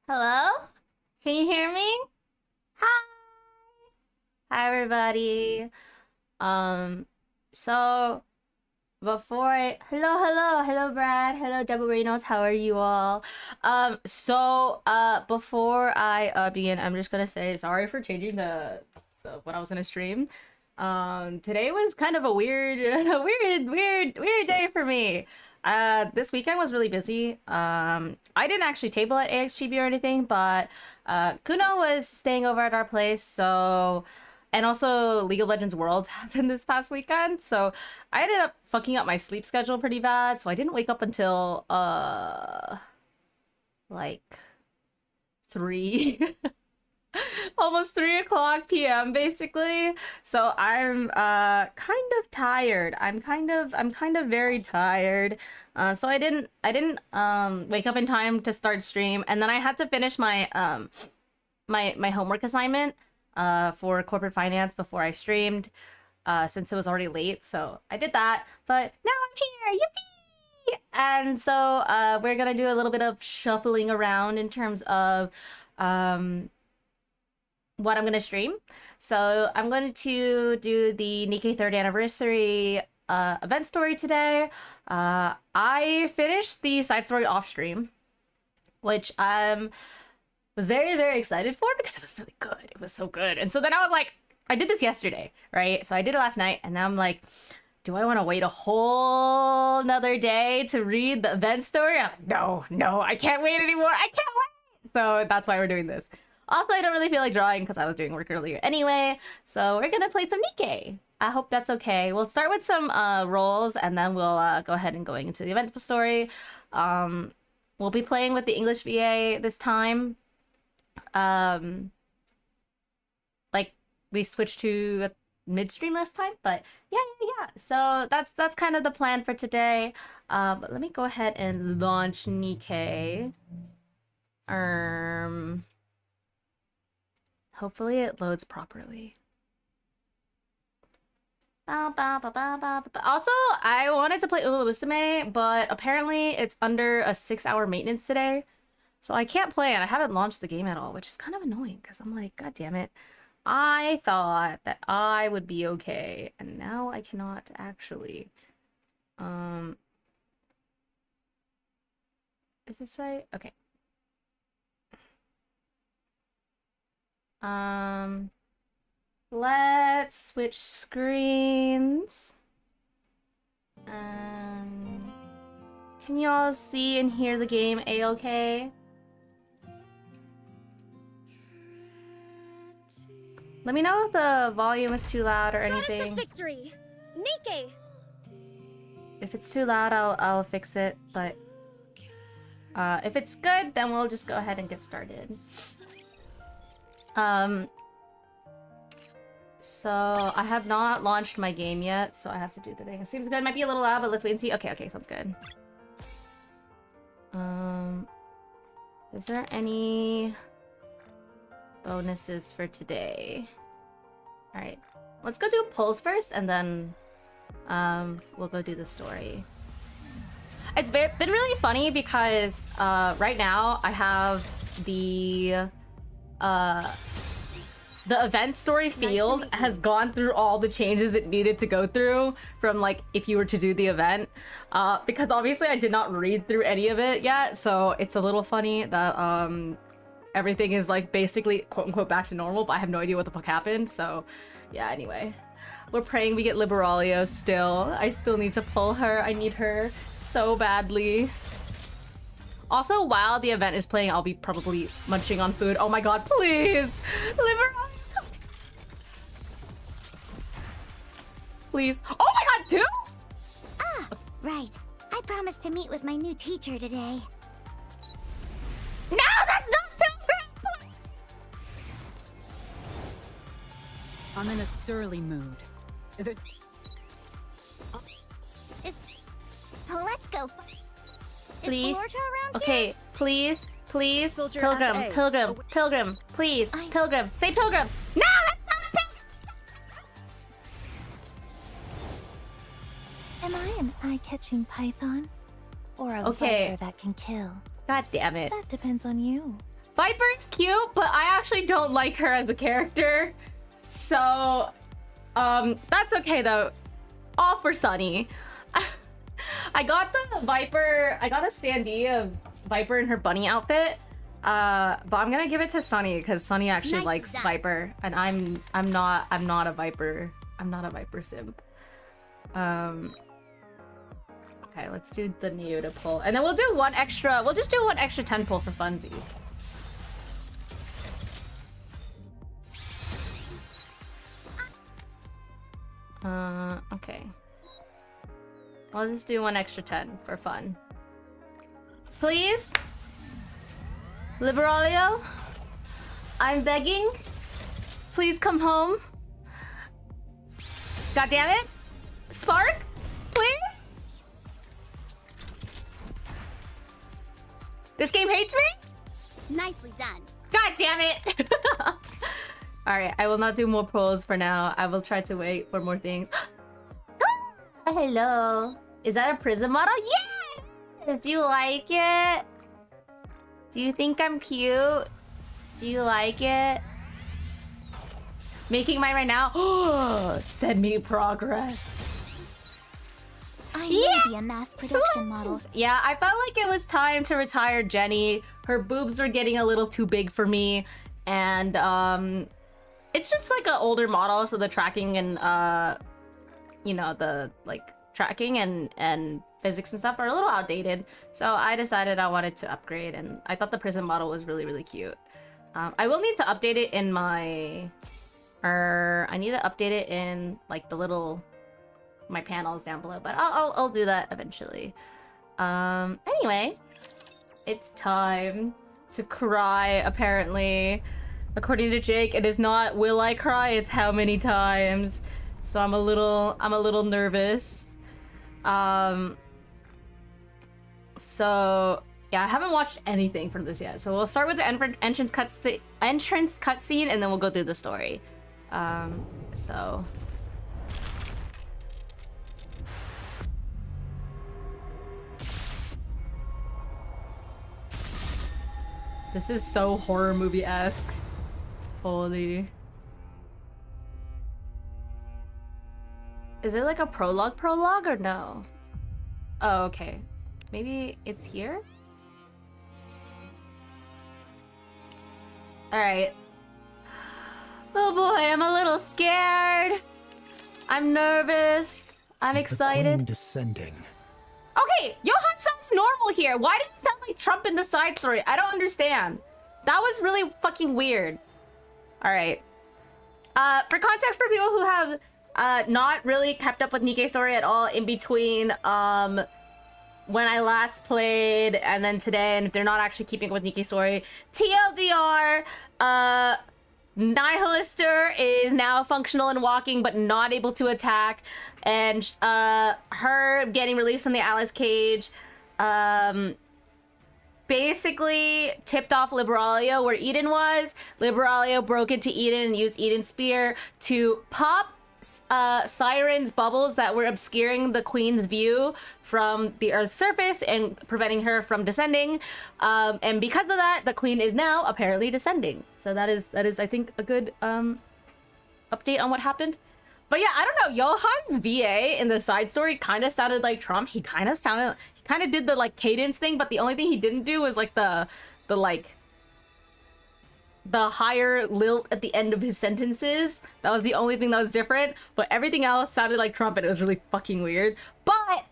Hello? Can you hear me? Hi! Hi, everybody. Um, so hello, Brad. Hello, Double Reynolds. How are you all? Before I begin, I'm just gonna say sorry for changing the what I was gonna stream. Today was kind of a weird, weird day for me. This weekend was really busy. I didn't actually table at AXGB or anything, but Kuno was staying over at our place, so and also League of Legends Worlds happened this past weekend, so I ended up fucking up my sleep schedule pretty bad, so I didn't wake up until like 3 almost 3 o'clock p.m. basically. So I'm kind of tired. I'm kind of very tired. So I didn't wake up in time to start stream, and then I had to finish my my homework assignment for corporate finance before I streamed, since it was already late. So I did that, but now I'm here. Yippee! And so we're gonna do a little bit of shuffling around in terms of what I'm gonna stream. So I'm going to do the NIKKE 3rd anniversary event story today. I finished the side story off stream, which was very excited for because it was really good. It was so good. And so then I was like, I did this yesterday, right? So I did it last night, and now I'm like, do I want to wait a whole nother day to read the event story? I'm like, no, I can't wait anymore. I can't wait. So that's why we're doing this. Also, I don't really feel like drawing because I was doing work earlier anyway. So we're gonna play some NIKKE. I hope that's okay. We'll start with some roles, and then we'll go ahead and going into the event story. We'll be playing with the English VA this time. Like we switched to midstream last time, but yeah. So that's kind of the plan for today. But let me go ahead and launch NIKKE. Hopefully it loads properly. Also, I wanted to play Ulusume, but apparently it's under a 6-hour maintenance today. So I can't play it. I haven't launched the game at all, which is kind of annoying because I'm like, God damn it. I thought that I would be okay, and now I cannot actually. Is this right? Okay. Let's switch screens. Can you all see and hear the game a-okay? Let me know if the volume is too loud or anything. Victory! NIKKE! If it's too loud, I'll fix it, but if it's good, then we'll just go ahead and get started. So I have not launched my game yet, so I have to do the thing. It seems good. It might be a little loud, but let's wait and see. Okay, sounds good. Is there any bonuses for today? All right, let's go do polls first, and then we'll go do the story. It's been really funny because right now I have the event story field has gone through all the changes it needed to go through from like if you were to do the event, because obviously I did not read through any of it yet, so it's a little funny that everything is like basically quote unquote back to normal, but I have no idea what the fuck happened. So yeah, anyway, we're praying we get Liberalio still. I still need to pull her. I need her so badly. Also, while the event is playing, I'll be probably munching on food. Oh my god, please! Liberalio! Please. Oh my god, two? Ah, right. I promised to meet with my new teacher today. No, that's not so. I'm in a surly mood. Let's go. Please. Is Florida around Okay, here? please. Soldier Pilgrim, FA. Pilgrim, please. Pilgrim, say Pilgrim. No, that's not Am I an eye-catching python? Or a Okay. fighter that can kill? God damn it. That depends on you. Viper is cute, but I actually don't like her as a character. So, that's okay though. All for Sunny. I got the Viper, I got a standee of Viper in her bunny outfit. But I'm gonna give it to Sunny because Sunny actually likes Viper, and I'm not a Viper. I'm not a Viper simp. Okay, let's do the Neota pull, and then we'll do one extra. We'll just do one extra 10 pull for funsies. Okay. I'll just do one extra 10 for fun. Please? Liberalio? I'm begging? Please come home? God damn it? Spark? Please? This game hates me? Nicely done. God damn it! Alright, I will not do more pulls for now. I will try to wait for more things. Hello. Is that a prism model? Yes! Do you like it? Do you think I'm cute? Do you like it? Making mine right now? Send me progress. I may be a mass production model. Yeah, I felt like it was time to retire Jenny. Her boobs were getting a little too big for me. And it's just like an older model, so the tracking and you know, the like tracking and physics and stuff are a little outdated. So I decided I wanted to upgrade, and I thought the prism model was really, really cute. I will need to update it in my... I need to update it in like the little... my panels down below, but I'll do that eventually. Anyway, it's time to cry, apparently. According to Jake, it is not will I cry, it's how many times. So I'm a little nervous. So yeah, I haven't watched anything from this yet. So we'll start with the entrance cutscene, and then we'll go through the story. So this is so horror movie-esque. Holy. Is there like a prologue or no? Oh, okay. Maybe it's here? Alright. Oh boy, I'm a little scared. I'm nervous. I'm excited. The queen descending. Okay, Johan sounds normal here. Why did he sound like Trump in the side story? I don't understand. That was really fucking weird. Alright. For context, for people who have not really kept up with NIKKE story at all in between when I last played and then today, and if they're not actually keeping up with NIKKE story, TLDR, Nihilister is now functional and walking but not able to attack, and her getting released from the Alice cage basically tipped off Liberalio where Eden was. Liberalio broke into Eden and used Eden's spear to pop Siren's bubbles that were obscuring the queen's view from the Earth's surface and preventing her from descending. And because of that, the queen is now apparently descending. So that is I think a good update on what happened. But yeah, I don't know. Johan's VA in the side story kind of sounded like Trump. He kind of did the like cadence thing, but the only thing he didn't do was like the higher lilt at the end of his sentences. That was the only thing that was different, but everything else sounded like Trump, and it was really fucking weird. But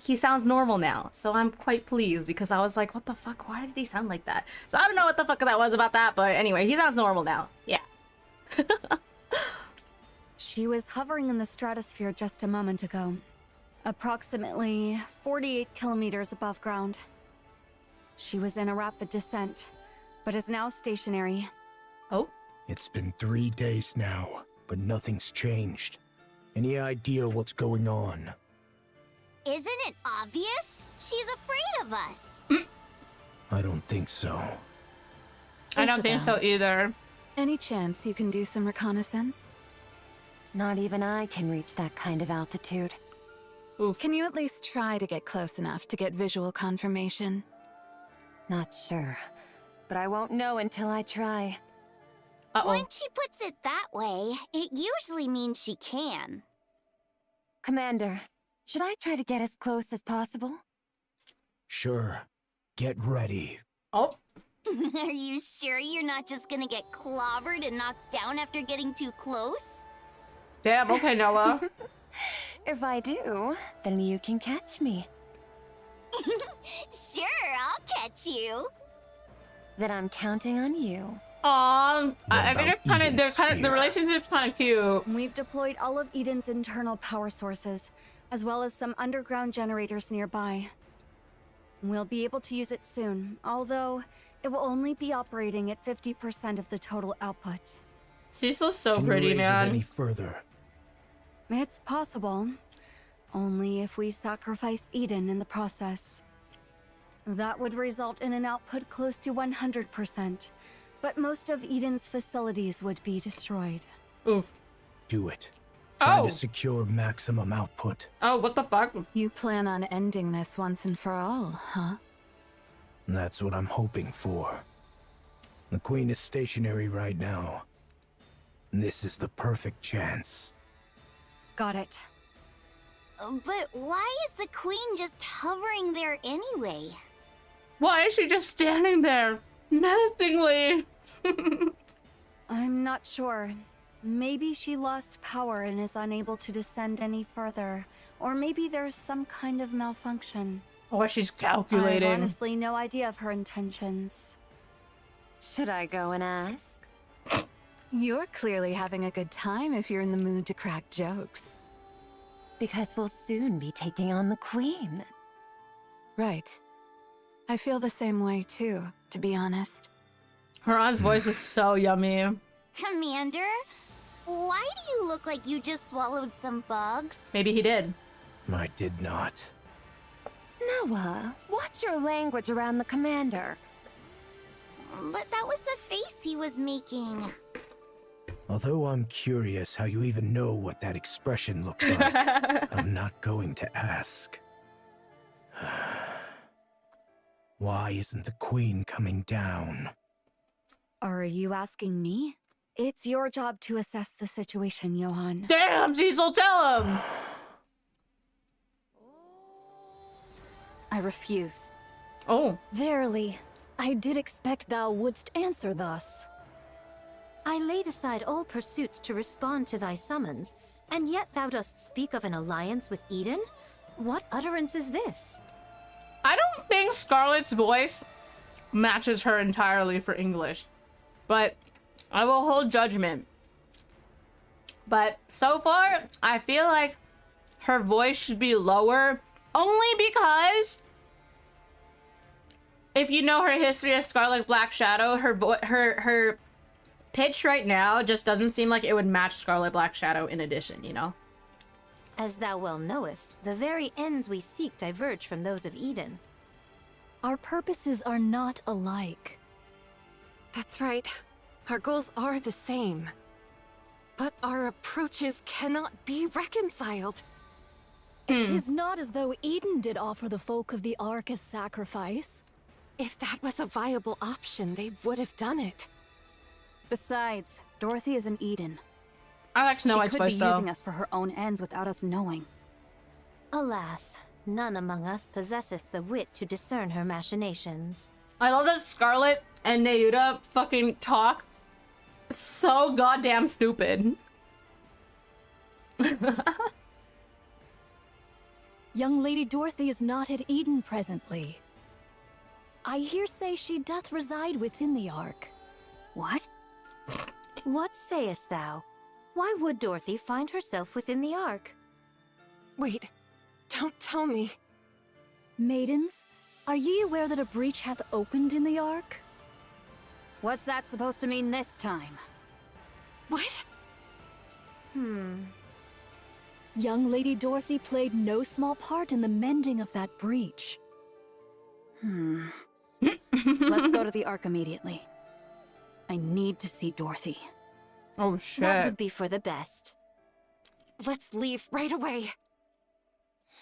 he sounds normal now, so I'm quite pleased, because I was like, what the fuck? Why did he sound like that? So I don't know what the fuck that was about that, but anyway, he sounds normal now. Yeah. She was hovering in the stratosphere just a moment ago, approximately 48 kilometers above ground. She was in a rapid descent, but is now stationary. Oh? It's been 3 days now, but nothing's changed. Any idea what's going on? Isn't it obvious? She's afraid of us. I don't think so. I don't think so either. Any chance you can do some reconnaissance? Not even I can reach that kind of altitude. Oof. Can you at least try to get close enough to get visual confirmation? Not sure. but I won't know until I try. Uh-oh. When she puts it that way, it usually means she can. Commander, should I try to get as close as possible? Sure. Get ready. Oh. Are you sure you're not just gonna get clobbered and knocked down after getting too close? Damn, okay, Noah. If I do, then you can catch me. Sure, I'll catch you. Then I'm counting on you. I What think about it's kind of Eden's the spear? relationship's kind of cute. We've deployed all of Eden's internal power sources, as well as some underground generators nearby. We'll be able to use it soon, although it will only be operating at 50% of the total output. Cecil's so Can pretty, you raise man. it any further? It's possible, only if we sacrifice Eden in the process. That would result in an output close to 100%, but most of Eden's facilities would be destroyed. Oof. Do it. Try Oh. to secure maximum output. Oh, what the fuck? You plan on ending this once and for all, huh? That's what I'm hoping for. The Queen is stationary right now. This is the perfect chance. Got it. But why is the queen just hovering there anyway? Why is she just standing there menacingly? I'm not sure. Maybe she lost power and is unable to descend any further. Or maybe there's some kind of malfunction. Or she's I've calculating. honestly no idea of her intentions. Should I go and ask? You're clearly having a good time if you're in the mood to crack jokes. Because we'll soon be taking on the Queen. Right. I feel the same way too, to be honest. Haran's voice is so yummy. Commander, why do you look like you just swallowed some bugs? Maybe he did. I did not. Noah, watch your language around the commander. But that was the face he was making. Although I'm curious how you even know what that expression looks like, I'm not going to ask. Why isn't the Queen coming down? Are you asking me? It's your job to assess the situation, Johan. Damn, Cecil, tell him! I refuse. Oh. Verily, I did expect thou wouldst answer thus. I laid aside all pursuits to respond to thy summons, and yet thou dost speak of an alliance with Eden? What utterance is this? I don't think Scarlett's voice matches her entirely for English, but I will hold judgment. But so far, I feel like her voice should be lower, only because if you know her history as Scarlet Black Shadow, her pitch right now just doesn't seem like it would match Scarlet Black Shadow in addition, you know? As thou well knowest, the very ends we seek diverge from those of Eden. Our purposes are not alike. That's right. Our goals are the same. But our approaches cannot be reconciled. It is not as though Eden did offer the folk of the Ark as sacrifice. If that was a viable option, they would have done it. Besides, Dorothy is in Eden. I like Snow She White's could be voice though. using us for her own ends without us knowing. Alas, none among us possesseth the wit to discern her machinations. I love that Scarlet and Nayuta fucking talk so goddamn stupid. Young Lady Dorothy is not at Eden presently. I hear say she doth reside within the Ark. What? What sayest thou? Why would Dorothy find herself within the Ark? Wait, don't tell me. Maidens, are ye aware that a breach hath opened in the Ark? What's that supposed to mean this time? What? Young Lady Dorothy played no small part in the mending of that breach. Let's go to the Ark immediately. I need to see Dorothy. Oh That shit. would be for the best. Let's leave right away.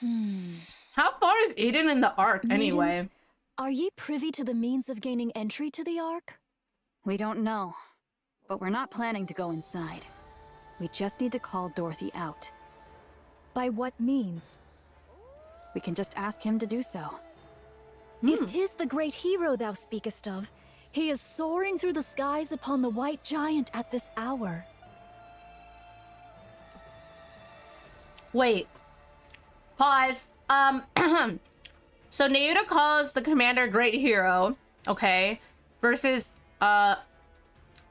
How far is Eden in the Ark anyway? Maidens, Are ye privy to the means of gaining entry to the Ark? We don't know, but we're not planning to go inside. We just need to call Dorothy out. By what means? We can just ask him to do so. If 'tis the great hero thou speakest of, he is soaring through the skies upon the white giant at this hour. Wait. Pause. So Naruto calls the commander great hero, okay, versus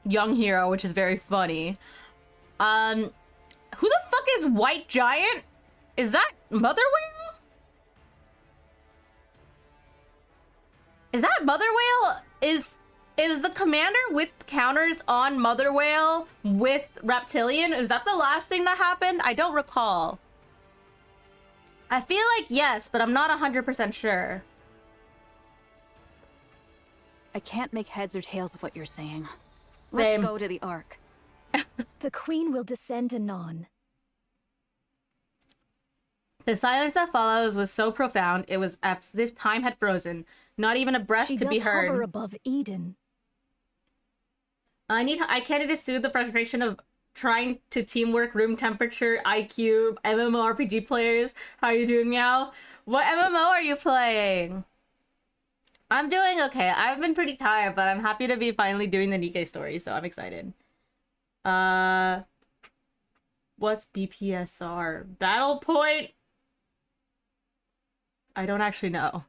young hero, which is very funny. Who the fuck is white giant? Is that Mother Whale? Is that Mother Whale? Is the commander with counters on Mother Whale with Reptilian? Is that the last thing that happened? I don't recall. I feel like yes, but I'm not 100% sure. I can't make heads or tails of what you're saying. Same. Let's go to the Ark. The Queen will descend anon. The silence that follows was so profound, it was as if time had frozen. Not even a breath She could be doth hover heard. above Eden. I can't soothe the frustration of trying to teamwork, room temperature, IQ, MMORPG players. How you doing, Miao? What MMO are you playing? I'm doing okay. I've been pretty tired, but I'm happy to be finally doing the NIKKE story, so I'm excited. What's BPSR? Battle point? I don't actually know.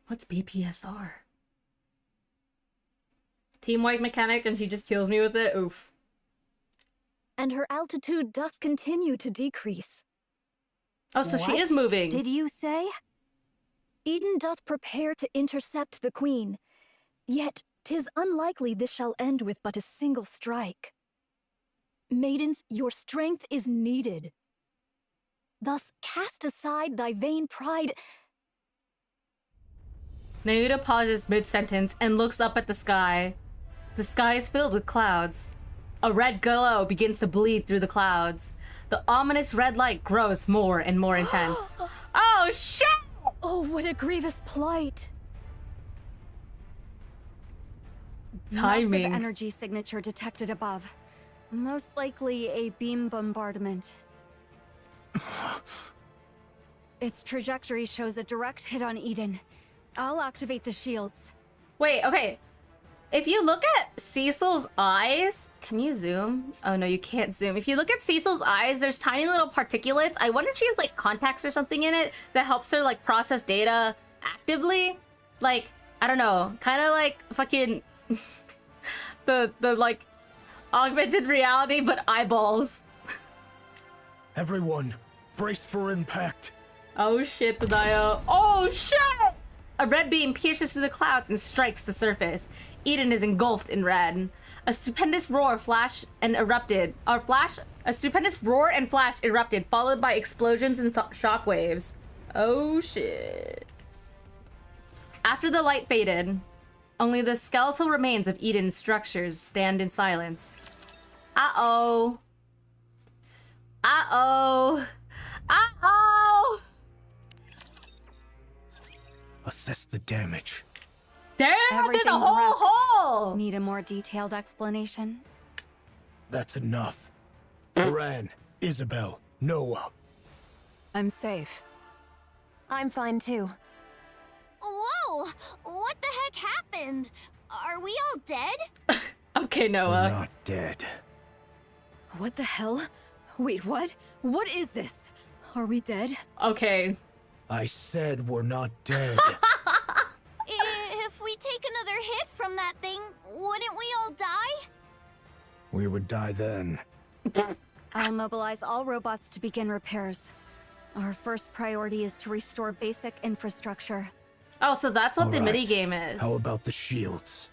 What's BPSR? Team white mechanic and she just kills me with it? Oof. And her altitude doth continue to decrease. Oh, so she What is moving. Did you say? Eden doth prepare to intercept the Queen. Yet 'tis unlikely this shall end with but a single strike. Maidens, your strength is needed. Thus cast aside thy vain pride. Naruto pauses mid-sentence and looks up at the sky. The sky is filled with clouds. A red glow begins to bleed through the clouds. The ominous red light grows more and more intense. Oh, shit! Oh, what a grievous plight. Timing. Massive energy signature detected above. Most likely a beam bombardment. Its trajectory shows a direct hit on Eden. I'll activate the shields. Wait, okay. If you look at Cecil's eyes, can you zoom? Oh no, you can't zoom. If you look at Cecil's eyes, there's tiny little particulates. I wonder if she has like contacts or something in it that helps her like process data actively. Like, I don't know, kind of like fucking the like augmented reality, but eyeballs. Everyone, brace for impact. Oh shit, the Dio. Oh shit! A red beam pierces through the clouds and strikes the surface. Eden is engulfed in red. A stupendous roar flashed and erupted. A stupendous roar and flash erupted, followed by explosions and shockwaves. Oh shit. After the light faded, only the skeletal remains of Eden's structures stand in silence. Uh-oh. Uh-oh. Uh-oh! Assess the damage. Damn, there's a Everything's whole wrecked. hole! Need a more detailed explanation? That's enough. Bran, Isabel, Noah. I'm safe. I'm fine too. Whoa! What the heck happened? Are we all dead? Okay, We're Noah. not dead. What the hell? Wait, what? What is this? Are we dead? Okay. I said we're not dead. If we take another hit from that thing, wouldn't we all die? We would die then. I'll mobilize all robots to begin repairs. Our first priority is to restore basic infrastructure. Oh, so that's what the Alright. minigame is. How about the shields?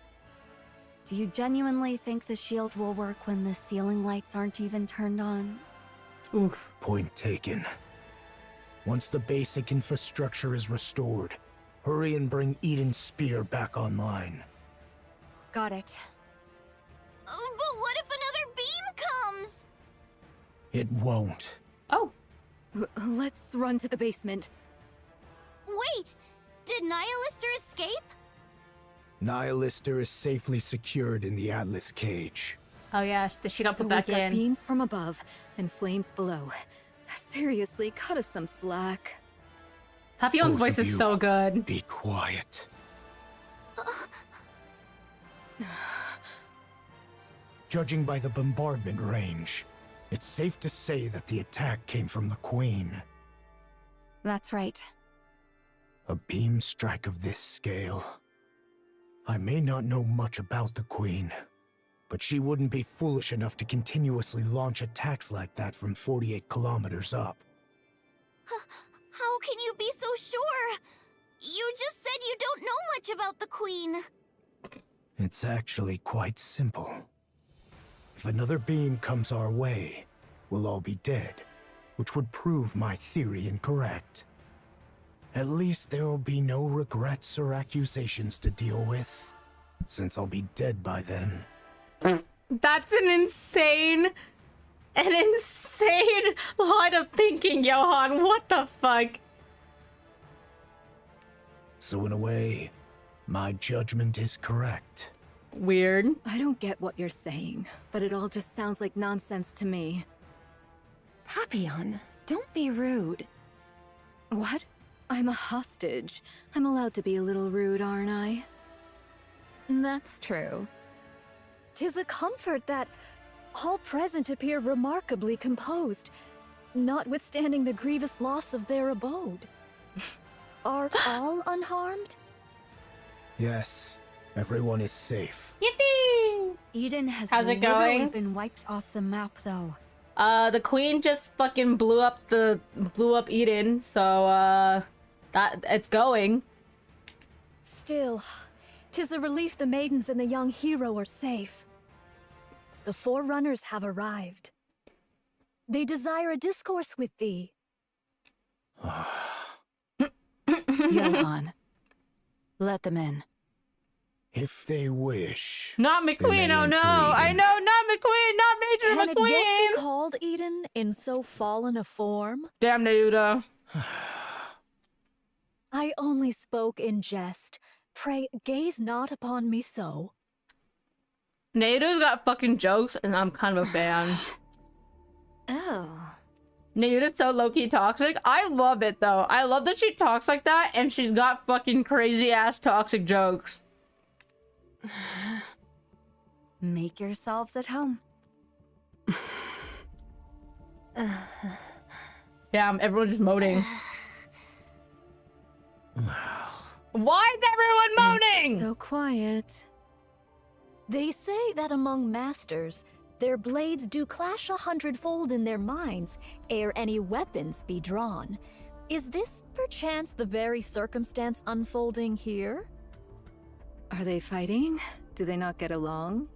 Do you genuinely think the shield will work when the ceiling lights aren't even turned on? Oof. Point taken. Once the basic infrastructure is restored, hurry and bring Eden's spear back online. Got it. But what if another beam comes? It won't. Oh. Let's run to the basement. Wait! Did Nihilister escape? Nihilister is safely secured in the Atlas cage. Oh yeah, she got So put back we've got in. beams from above and flames below. Seriously, cut us some slack. Papillon's Both voice of is you, so good. Be quiet. Judging by the bombardment range, it's safe to say that the attack came from the Queen. That's right. A beam strike of this scale. I may not know much about the Queen, but she wouldn't be foolish enough to continuously launch attacks like that from 48 kilometers up. How can you be so sure? You just said you don't know much about the Queen. It's actually quite simple. If another beam comes our way, we'll all be dead, which would prove my theory incorrect. At least there will be no regrets or accusations to deal with, since I'll be dead by then. That's an insane line of thinking, Johan. What the fuck? So in a way, my judgment is correct. Weird. I don't get what you're saying, but it all just sounds like nonsense to me. Papillon, don't be rude. What? I'm a hostage. I'm allowed to be a little rude, aren't I? That's true. 'Tis a comfort that all present appear remarkably composed, notwithstanding the grievous loss of their abode. Art all unharmed? Yes, everyone is safe. Yippee! Eden has How's it literally going? been wiped off the map, though. The Queen just fucking blew up Eden, so that it's going. Still, 'tis a relief the maidens and the young hero are safe. The Forerunners have arrived. They desire a discourse with thee. Johan, let them in. If they wish. Not they McQueen, may oh no! enter I Eden. know, not McQueen, not Major Can it yet be McQueen! called Eden in so fallen a form? Damn Neuda. I only spoke in jest. Pray, gaze not upon me so. Neuda's got fucking jokes, and I'm kind of a fan. Oh. Neuda's so low-key toxic. I love it, though. I love that she talks like that, and she's got fucking crazy-ass toxic jokes. Make yourselves at home. Damn, everyone's just moaning. Why is everyone moaning? So quiet. They say that among masters, their blades do clash 100-fold in their minds ere any weapons be drawn. Is this perchance the very circumstance unfolding here? Are they fighting? Do they not get along?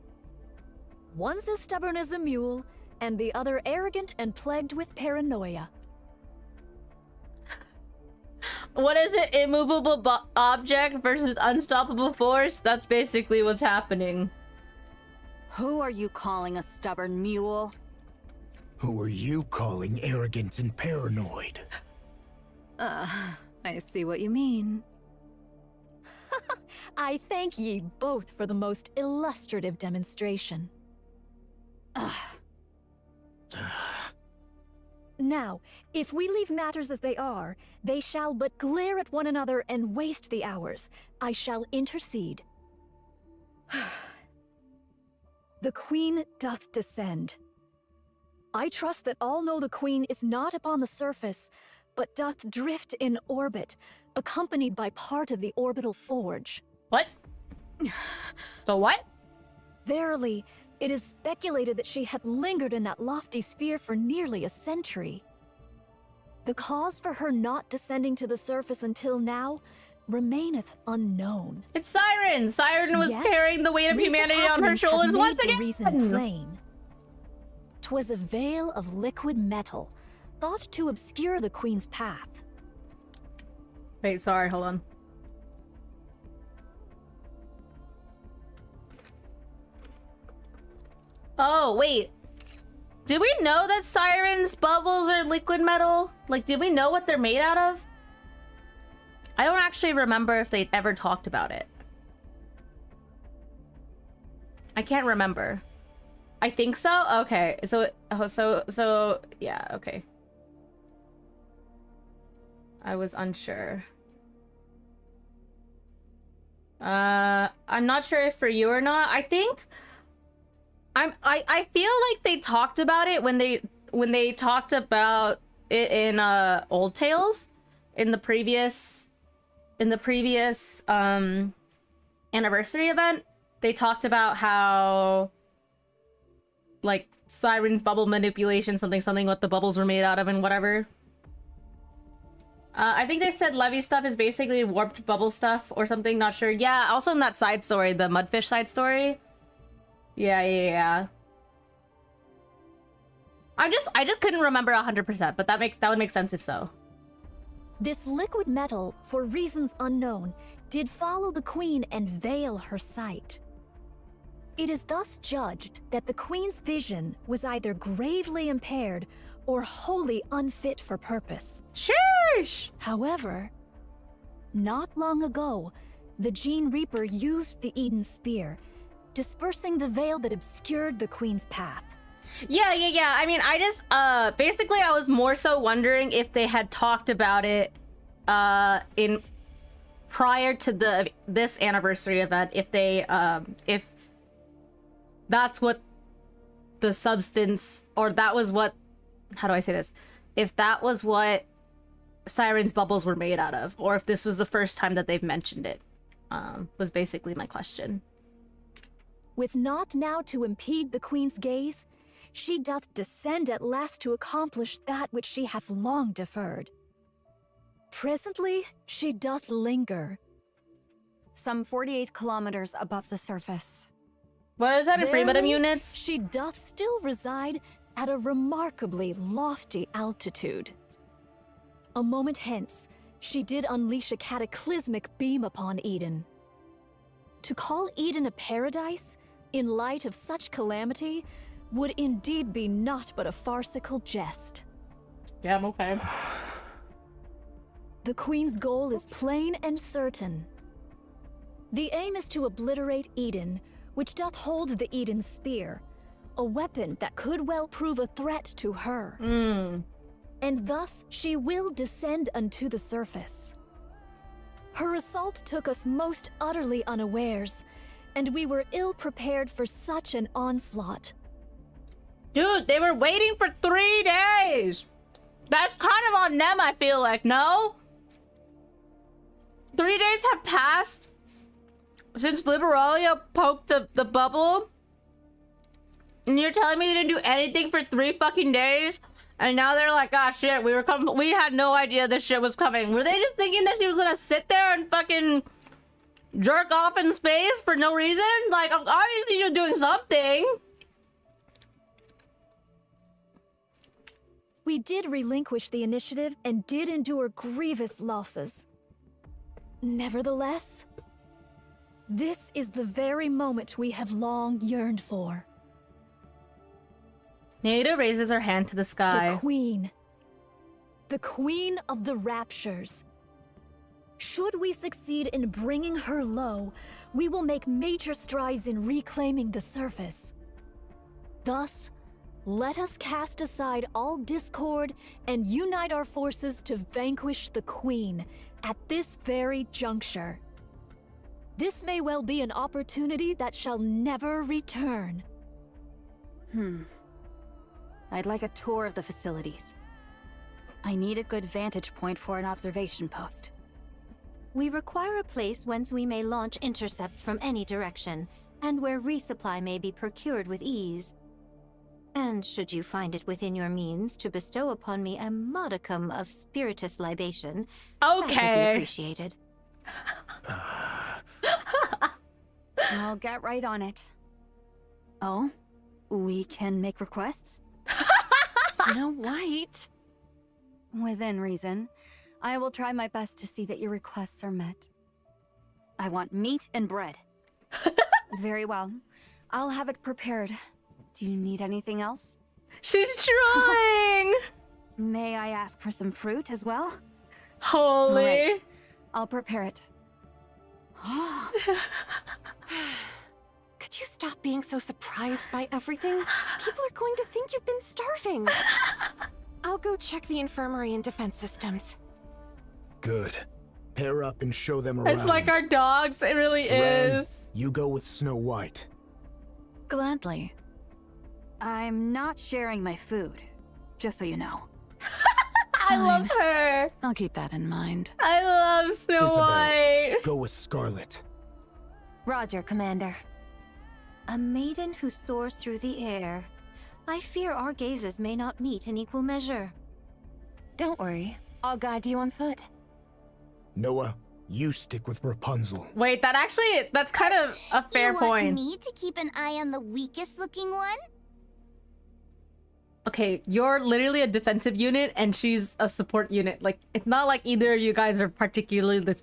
One's as stubborn as a mule, and the other arrogant and plagued with paranoia. What is it? Immovable object versus unstoppable force? That's basically what's happening. Who are you calling a stubborn mule? Who are you calling arrogant and paranoid? I see what you mean. I thank ye both for the most illustrative demonstration. Now, if we leave matters as they are, they shall but glare at one another and waste the hours. I shall intercede. The Queen doth descend. I trust that all know the Queen is not upon the surface, but doth drift in orbit, accompanied by part of the orbital forge. What? So what? Verily, it is speculated that she had lingered in that lofty sphere for nearly a century. The cause for her not descending to the surface until now remaineth unknown. It's Siren! Siren was Yet, carrying the weight of recent humanity on her happenings have shoulders made once the again! reason plain. 'Twas a veil of liquid metal, thought to obscure the Queen's path. Wait, sorry, hold on. Oh, wait. Did we know that Siren's bubbles are liquid metal? Like, did we know what they're made out of? I don't actually remember if they ever talked about it. I can't remember. I think so. Okay, so yeah. Okay. I was unsure. I'm not sure if for you or not. I think I feel like they talked about it when they talked about it in Old Tales in the previous anniversary event. They talked about how like Siren's bubble manipulation, something what the bubbles were made out of and whatever. I think they said Levy stuff is basically warped bubble stuff or something, not sure. Yeah, also in that side story, the Mudfish side story. Yeah. I just couldn't remember 100%, but that would make sense if so. This liquid metal, for reasons unknown, did follow the queen and veil her sight. It is thus judged that the queen's vision was either gravely impaired or wholly unfit for purpose. Sheesh! However, not long ago, the Gene Reaper used the Eden Spear, dispersing the veil that obscured the queen's path. Yeah. I mean, I just, basically I was more so wondering if they had talked about it, in prior to this anniversary event, if they, if that's what the substance, or that was what, how do I say this? If that was what Siren's bubbles were made out of, or if this was the first time that they've mentioned it, was basically my question. With naught now to impede the queen's gaze, she doth descend at last to accomplish that which she hath long deferred. Presently, she doth linger. Some 48 kilometers above the surface. What is that in freedom Verily, units? She doth still reside at a remarkably lofty altitude. A moment hence, she did unleash a cataclysmic beam upon Eden. To call Eden a paradise, in light of such calamity, would indeed be naught but a farcical jest. Yeah, I'm okay. The Queen's goal is plain and certain. The aim is to obliterate Eden, which doth hold the Eden Spear, a weapon that could well prove a threat to her. And thus she will descend unto the surface. Her assault took us most utterly unawares, and we were ill prepared for such an onslaught. Dude, they were waiting for 3 days! That's kind of on them, I feel like, no? 3 days have passed since Liberalia poked the bubble? And you're telling me they didn't do anything for 3 fucking days? And now they're like, ah, shit, we had no idea this shit was coming. Were they just thinking that she was gonna sit there and fucking jerk off in space for no reason? Like, obviously you're doing something. We did relinquish the initiative and did endure grievous losses. Nevertheless, this is the very moment we have long yearned for. Nada raises her hand to the sky. The Queen. The Queen of the Raptures. Should we succeed in bringing her low, we will make major strides in reclaiming the surface. Thus, let us cast aside all discord and unite our forces to vanquish the Queen at this very juncture. This may well be an opportunity that shall never return. I'd like a tour of the facilities. I need a good vantage point for an observation post. We require a place whence we may launch intercepts from any direction, and where resupply may be procured with ease. And should you find it within your means to bestow upon me a modicum of spiritus libation, that would be appreciated. I'll get right on it. Oh? We can make requests? Snow White? Within reason. I will try my best to see that your requests are met. I want meat and bread. Very well. I'll have it prepared. Do you need anything else? She's trying! May I ask for some fruit as well? Holy. Right. I'll prepare it. Could you stop being so surprised by everything? People are going to think you've been starving. I'll go check the infirmary and defense systems. Good. Pair up and show them around. It's like our dogs. It really Ren, is. you go with Snow White. Gladly. I'm not sharing my food, just so you know. I love her. I'll keep that in mind. I love Snow Isabel, White. go with Scarlet. Roger, Commander. A maiden who soars through the air. I fear our gazes may not meet in equal measure. Don't worry. I'll guide you on foot. Noah, you stick with Rapunzel. Wait, that's kind of a fair you point. want me to keep an eye on the weakest looking one? Okay, you're literally a defensive unit and she's a support unit. Like, it's not like either of you guys are particularly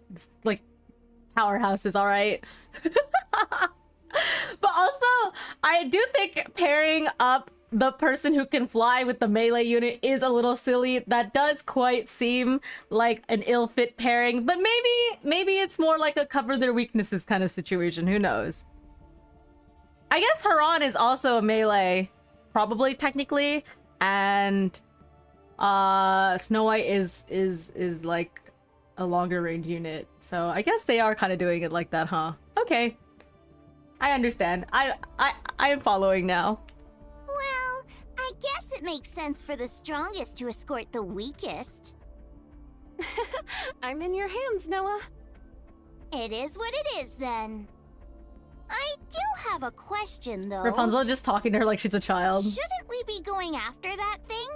like powerhouses, all right? But also, I do think pairing up the person who can fly with the melee unit is a little silly. That does quite seem like an ill-fit pairing, but maybe it's more like a cover their weaknesses kind of situation. Who knows? I guess Haran is also a melee, probably technically, and Snow White is like a longer range unit. So I guess they are kind of doing it like that, huh? Okay. I understand. I am following now. Well, I guess it makes sense for the strongest to escort the weakest. I'm in your hands, Noah. It is what it is, then. I do have a question, though. Rapunzel just talking to her like she's a child. Shouldn't we be going after that thing?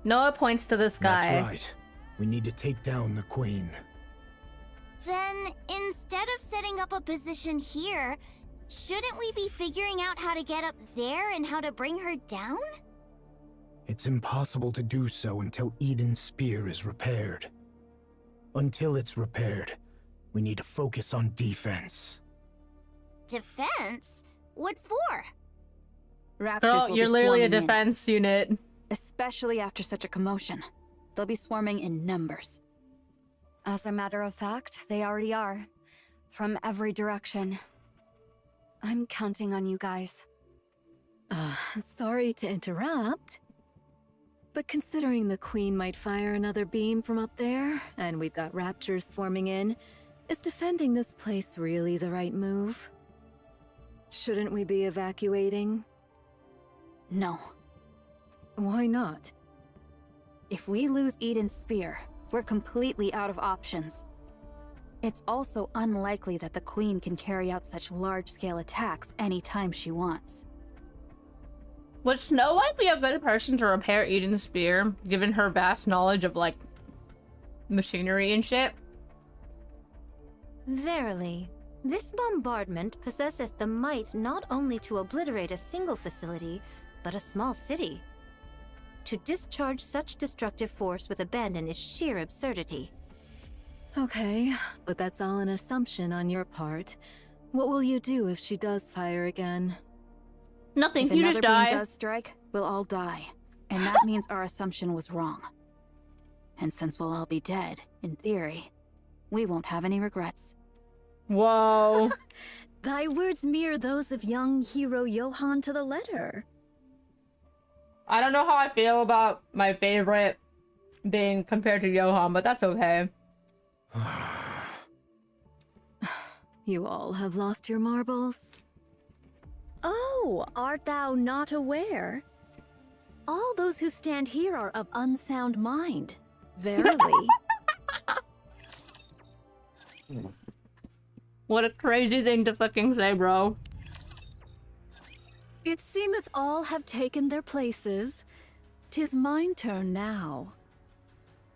Noah points to the sky. That's right. We need to take down the Queen. Then, instead of setting up a position here, shouldn't we be figuring out how to get up there and how to bring her down? It's impossible to do so until Eden's spear is repaired. Until it's repaired, we need to focus on defense. Defense? What for? Raptures Girl, will you're be literally a swarming in, defense unit. especially after such a commotion. They'll be swarming in numbers. As a matter of fact, they already are. From every direction. I'm counting on you guys. Sorry to interrupt. But considering the Queen might fire another beam from up there, and we've got raptors swarming in, is defending this place really the right move? Shouldn't we be evacuating? No. Why not? If we lose Eden's spear, we're completely out of options. It's also unlikely that the Queen can carry out such large-scale attacks anytime she wants. Would Snow White be a good person to repair Eden's spear, given her vast knowledge of, like, machinery and shit? Verily, this bombardment possesseth the might not only to obliterate a single facility, but a small city. To discharge such destructive force with abandon is sheer absurdity. Okay, but that's all an assumption on your part. What will you do if she does fire again? Nothing, If you another just die. beam does strike, we'll all die. And that means our assumption was wrong. And since we'll all be dead, in theory, we won't have any regrets. Whoa. Thy words mirror those of young hero Johann to the letter. I don't know how I feel about my favorite being compared to Johann, but that's okay. You all have lost your marbles? Oh, art thou not aware? All those who stand here are of unsound mind. Verily. What a crazy thing to fucking say, bro. It seemeth all have taken their places. 'Tis mine turn now.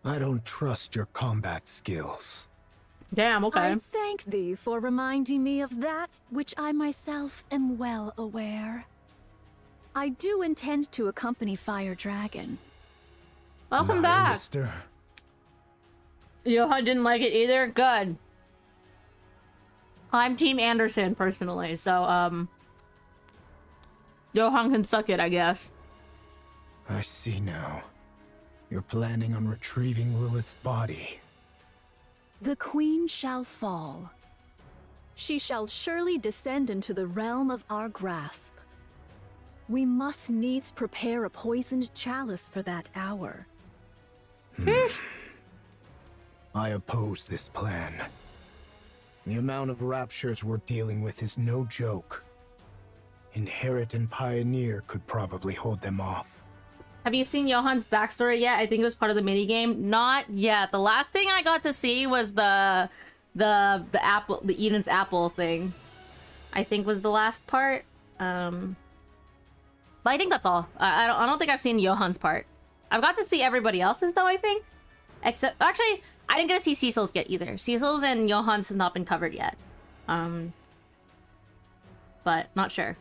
I don't trust your combat skills. Damn, okay. I thank thee for reminding me of that which I myself am well aware. I do intend to accompany Fire Dragon. Welcome Niall, back. mister. Johann didn't like it either? Good. I'm Team Anderson, personally, so, Johann can suck it, I guess. I see now. You're planning on retrieving Lilith's body. The queen shall fall. She shall surely descend into the realm of our grasp. We must needs prepare a poisoned chalice for that hour. I oppose this plan. The amount of raptures we're dealing with is no joke. Inherit and Pioneer could probably hold them off. Have you seen Johan's backstory yet? I think it was part of the minigame. Not yet. The last thing I got to see was the apple, the Eden's apple thing. I think was the last part. But I think that's all. I don't think I've seen Johan's part. I've got to see everybody else's though, I think. Except, actually, I didn't get to see Cecil's yet either. Cecil's and Johan's has not been covered yet. But not sure.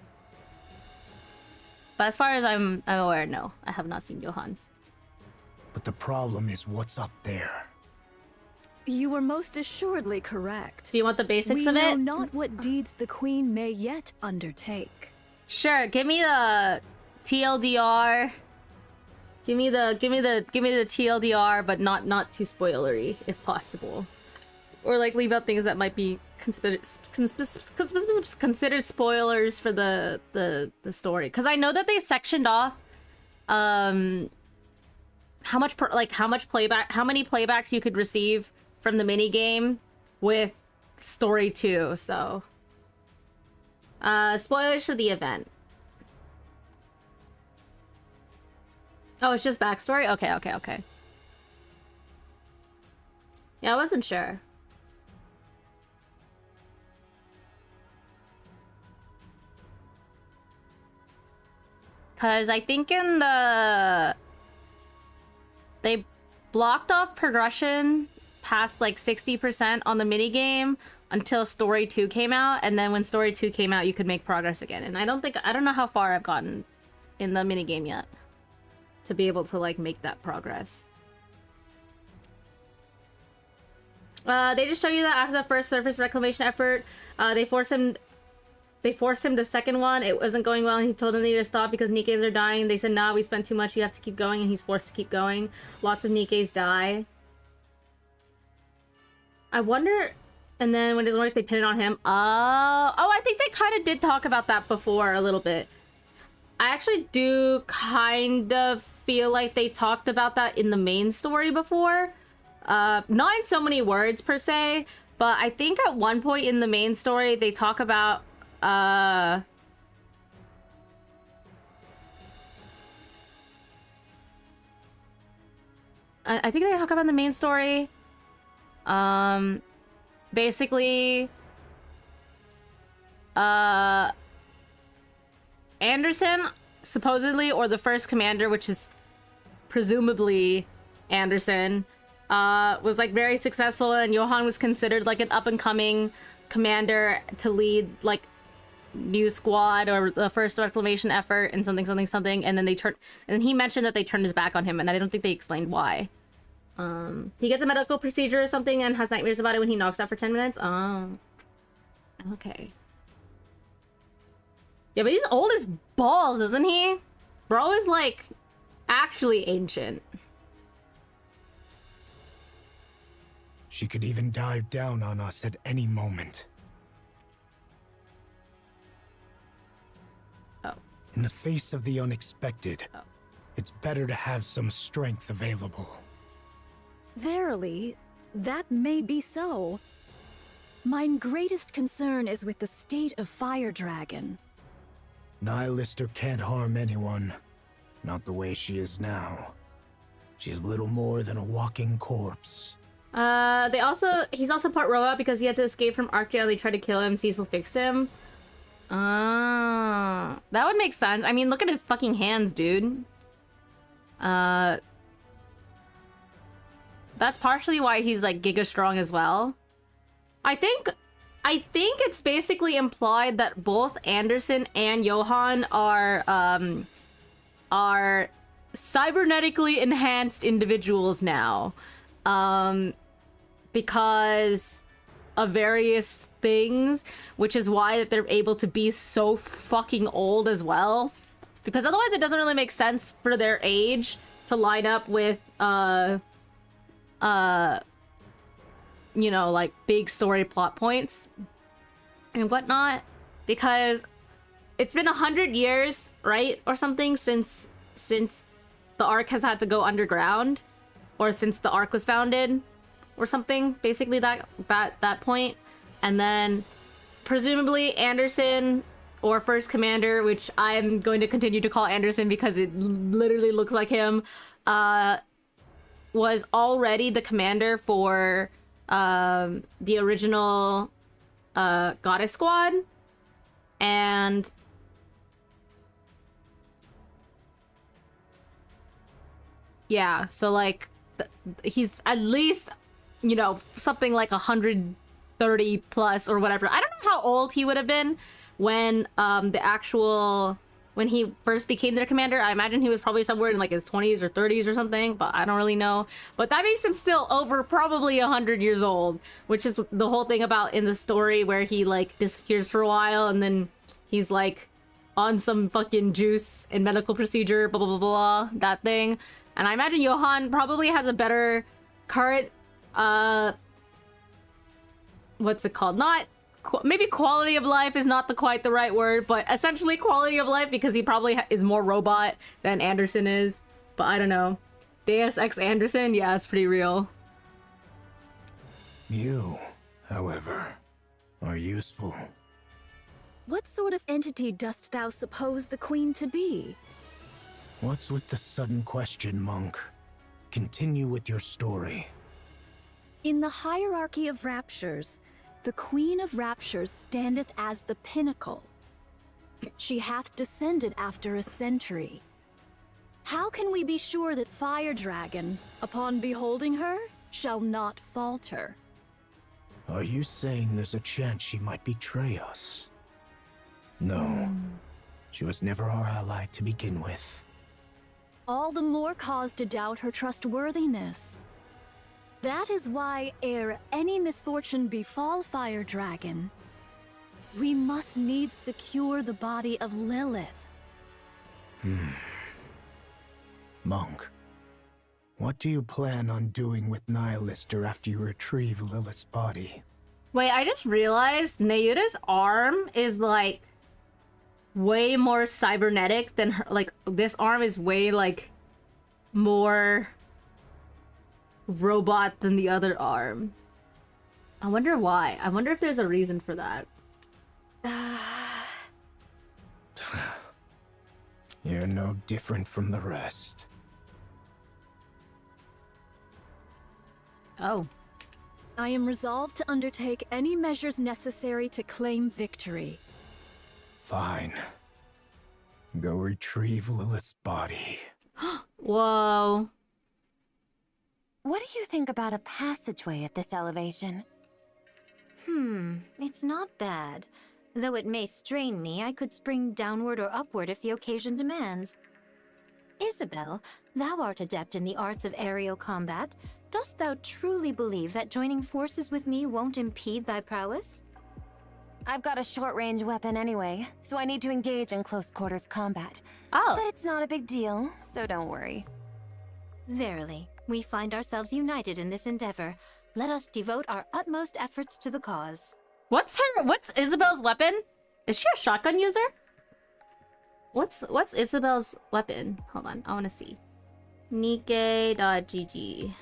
But as far as I'm aware, no, I have not seen Johan's. But the problem is what's up there. You are most assuredly correct. Do you want the basics we of it? know not what deeds the queen may yet undertake. Sure, give me the TLDR. Give me the TLDR, but not too spoilery, if possible. Or like leave out things that might be considered spoilers for the story. Because I know that they sectioned off how many playbacks you could receive from the mini game with story 2. So spoilers for the event. Oh, it's just backstory? Okay. Yeah, I wasn't sure. Cause I think in they blocked off progression past like 60% on the minigame until story 2 came out, and then when story 2 came out you could make progress again. And I don't know how far I've gotten in the minigame yet to be able to like make that progress. They just show you that after the first surface reclamation effort, they forced him the second one. It wasn't going well and he told them they needed to stop because Nikkes are dying. They said, nah, we spent too much, we have to keep going, and he's forced to keep going. Lots of Nikkes die. I wonder, and then when it doesn't work, they pin it on him. Oh, I think they kind of did talk about that before a little bit. I actually do kind of feel like they talked about that in the main story before. Not in so many words per se, but I think at one point in the main story they talk about I think they talk about the main story. Basically, Anderson, supposedly, or the first commander, which is presumably Anderson, was like very successful, and Johan was considered like an up-and-coming commander to lead like new squad or the first reclamation effort and something, and then he mentioned that they turned his back on him, and I don't think they explained why. He gets a medical procedure or something and has nightmares about it when he knocks out for 10 minutes. Oh, okay. Yeah, but he's old as balls, isn't he? Bro is like actually ancient. She could even dive down on us at any moment. Oh. In the face of the unexpected, it's better to have some strength available. Verily, that may be so. Mine greatest concern is with the state of Fire Dragon. Nihilister can't harm anyone. Not the way she is now. She's little more than a walking corpse. He's also part robot because he had to escape from Arc Jail. They tried to kill him. Cecil fixed him. That would make sense. I mean, look at his fucking hands, dude. That's partially why he's like giga strong as well. I think it's basically implied that both Anderson and Johan are cybernetically enhanced individuals now. Because of various things, which is why that they're able to be so fucking old as well. Because otherwise it doesn't really make sense for their you know, like big story plot points and whatnot, because it's been 100 years, right, or something, since the Ark has had to go underground, or since the Ark was founded, or something. Basically that point, and then presumably Anderson, or First Commander, which I'm going to continue to call Anderson because it literally looks like him, was already the commander for the original Goddess Squad, and yeah, so like he's at least, you know, something like 130 plus or whatever. I don't know how old he would have been when when he first became their commander. I imagine he was probably somewhere in like his 20s or 30s or something, but I don't really know. But that makes him still over probably 100 years old, which is the whole thing about in the story where he like disappears for a while and then he's like on some fucking juice and medical procedure, blah, blah, blah, blah, that thing. And I imagine Johan probably has a better current, what's it called? Maybe quality of life is not quite the right word, but essentially quality of life, because he probably is more robot than Anderson is. But I don't know. Deus Ex Anderson? Yeah, it's pretty real. You, however, are useful. What sort of entity dost thou suppose the Queen to be? What's with the sudden question, monk? Continue with your story. In the hierarchy of raptures, the Queen of Raptures standeth as the pinnacle. She hath descended after a century. How can we be sure that Fire Dragon, upon beholding her, shall not falter? Are you saying there's a chance she might betray us? No. She was never our ally to begin with. All the more cause to doubt her trustworthiness. That is why, ere any misfortune befall Fire Dragon, we must needs secure the body of Lilith. Monk, what do you plan on doing with Nihilister after you retrieve Lilith's body? Wait, I just realized Nayuta's arm is like way more cybernetic than her. Like, this arm is way like more robot than the other arm. I wonder why. I wonder if there's a reason for that. You're no different from the rest. Oh. I am resolved to undertake any measures necessary to claim victory. Fine. Go retrieve Lilith's body. Whoa. What do you think about a passageway at this elevation? It's not bad. Though it may strain me, I could spring downward or upward if the occasion demands. Isabel, thou art adept in the arts of aerial combat. Dost thou truly believe that joining forces with me won't impede thy prowess? I've got a short-range weapon anyway, so I need to engage in close-quarters combat. Oh. But it's not a big deal, so don't worry. Verily, we find ourselves united in this endeavor. Let us devote our utmost efforts to the cause. What's Isabel's weapon? Is she a shotgun user? What's Isabel's weapon? Hold on, I want to see. Nikke.gg.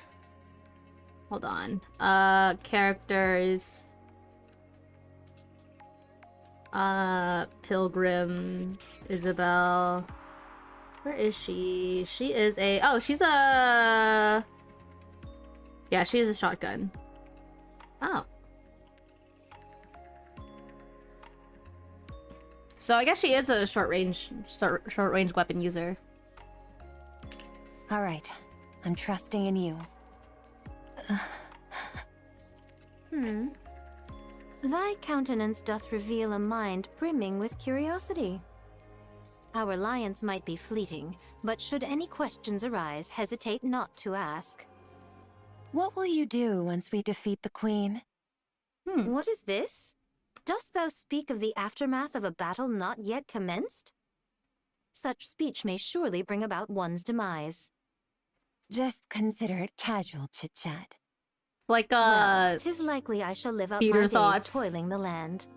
Hold on. Characters. Pilgrim, Isabel. Where is she? She is a... Oh, she's a... Yeah, she is a shotgun. Oh. So I guess she is a short range weapon user. All right, I'm trusting in you. Thy countenance doth reveal a mind brimming with curiosity. Our alliance might be fleeting, but should any questions arise, hesitate not to ask. What will you do once we defeat the Queen? What is this? Dost thou speak of the aftermath of a battle not yet commenced? Such speech may surely bring about one's demise. Just consider it casual chit-chat. It's like Well, 'tis likely I shall live out theater my thoughts. days toiling the land.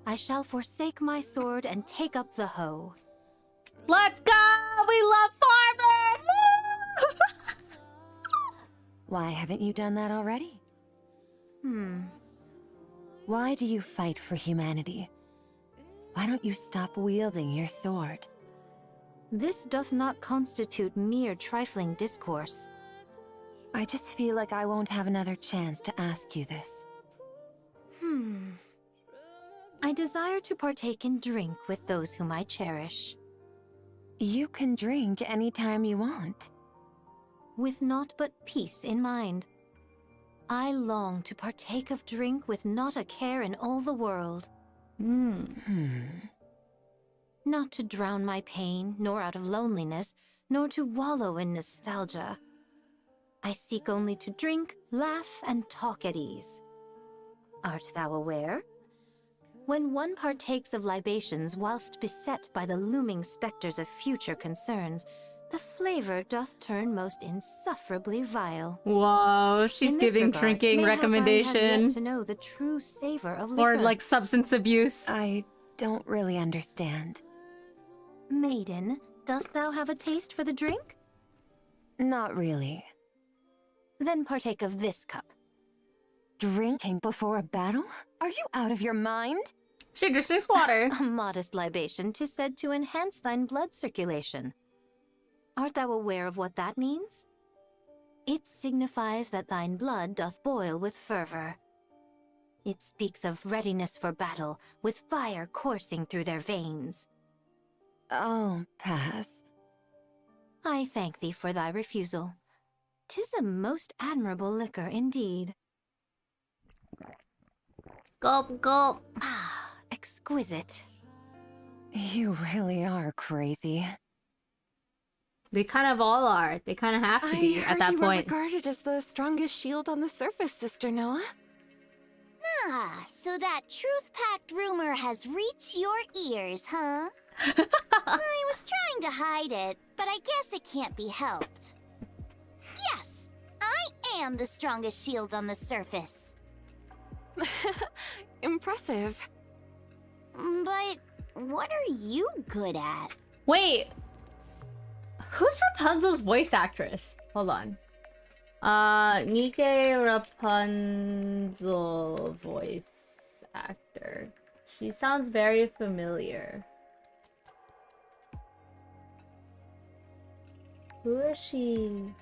I shall forsake my sword and take up the hoe. Let's go! We love farmers! Woo! Why haven't you done that already? Why do you fight for humanity? Why don't you stop wielding your sword? This doth not constitute mere trifling discourse. I just feel like I won't have another chance to ask you this. I desire to partake in drink with those whom I cherish, You can drink anytime you want. with naught but peace in mind. I long to partake of drink with not a care in all the world. Not to drown my pain, nor out of loneliness, nor to wallow in nostalgia. I seek only to drink, laugh, and talk at ease. Art thou aware? When one partakes of libations whilst beset by the looming specters of future concerns, the flavor doth turn most insufferably vile. Whoa, she's In this giving regard, drinking mayhap I have recommendation. yet to know the true savor of Or liquor. like substance abuse. I don't really understand. Maiden, dost thou have a taste for the drink? Not really. Then partake of this cup. Drinking before a battle? Are you out of your mind? She just drinks water. A modest libation 'tis said to enhance thine blood circulation. Art thou aware of what that means? It signifies that thine blood doth boil with fervor. It speaks of readiness for battle, with fire coursing through their veins. I'll pass. I thank thee for thy refusal. 'Tis a most admirable liquor indeed. Gulp, gulp. Ah, exquisite. You really are crazy. They kind of all are. They kind of have to be I at heard that you were point. regarded as the strongest shield on the surface, Sister Noah. Ah, so that truth-packed rumor has reached your ears, huh? I was trying to hide it, but I guess it can't be helped. Yes, I am the strongest shield on the surface. Impressive. But what are you good at? Wait. Who's Rapunzel's voice actress? Hold on. NIKKE Rapunzel voice actor. She sounds very familiar. Who is she?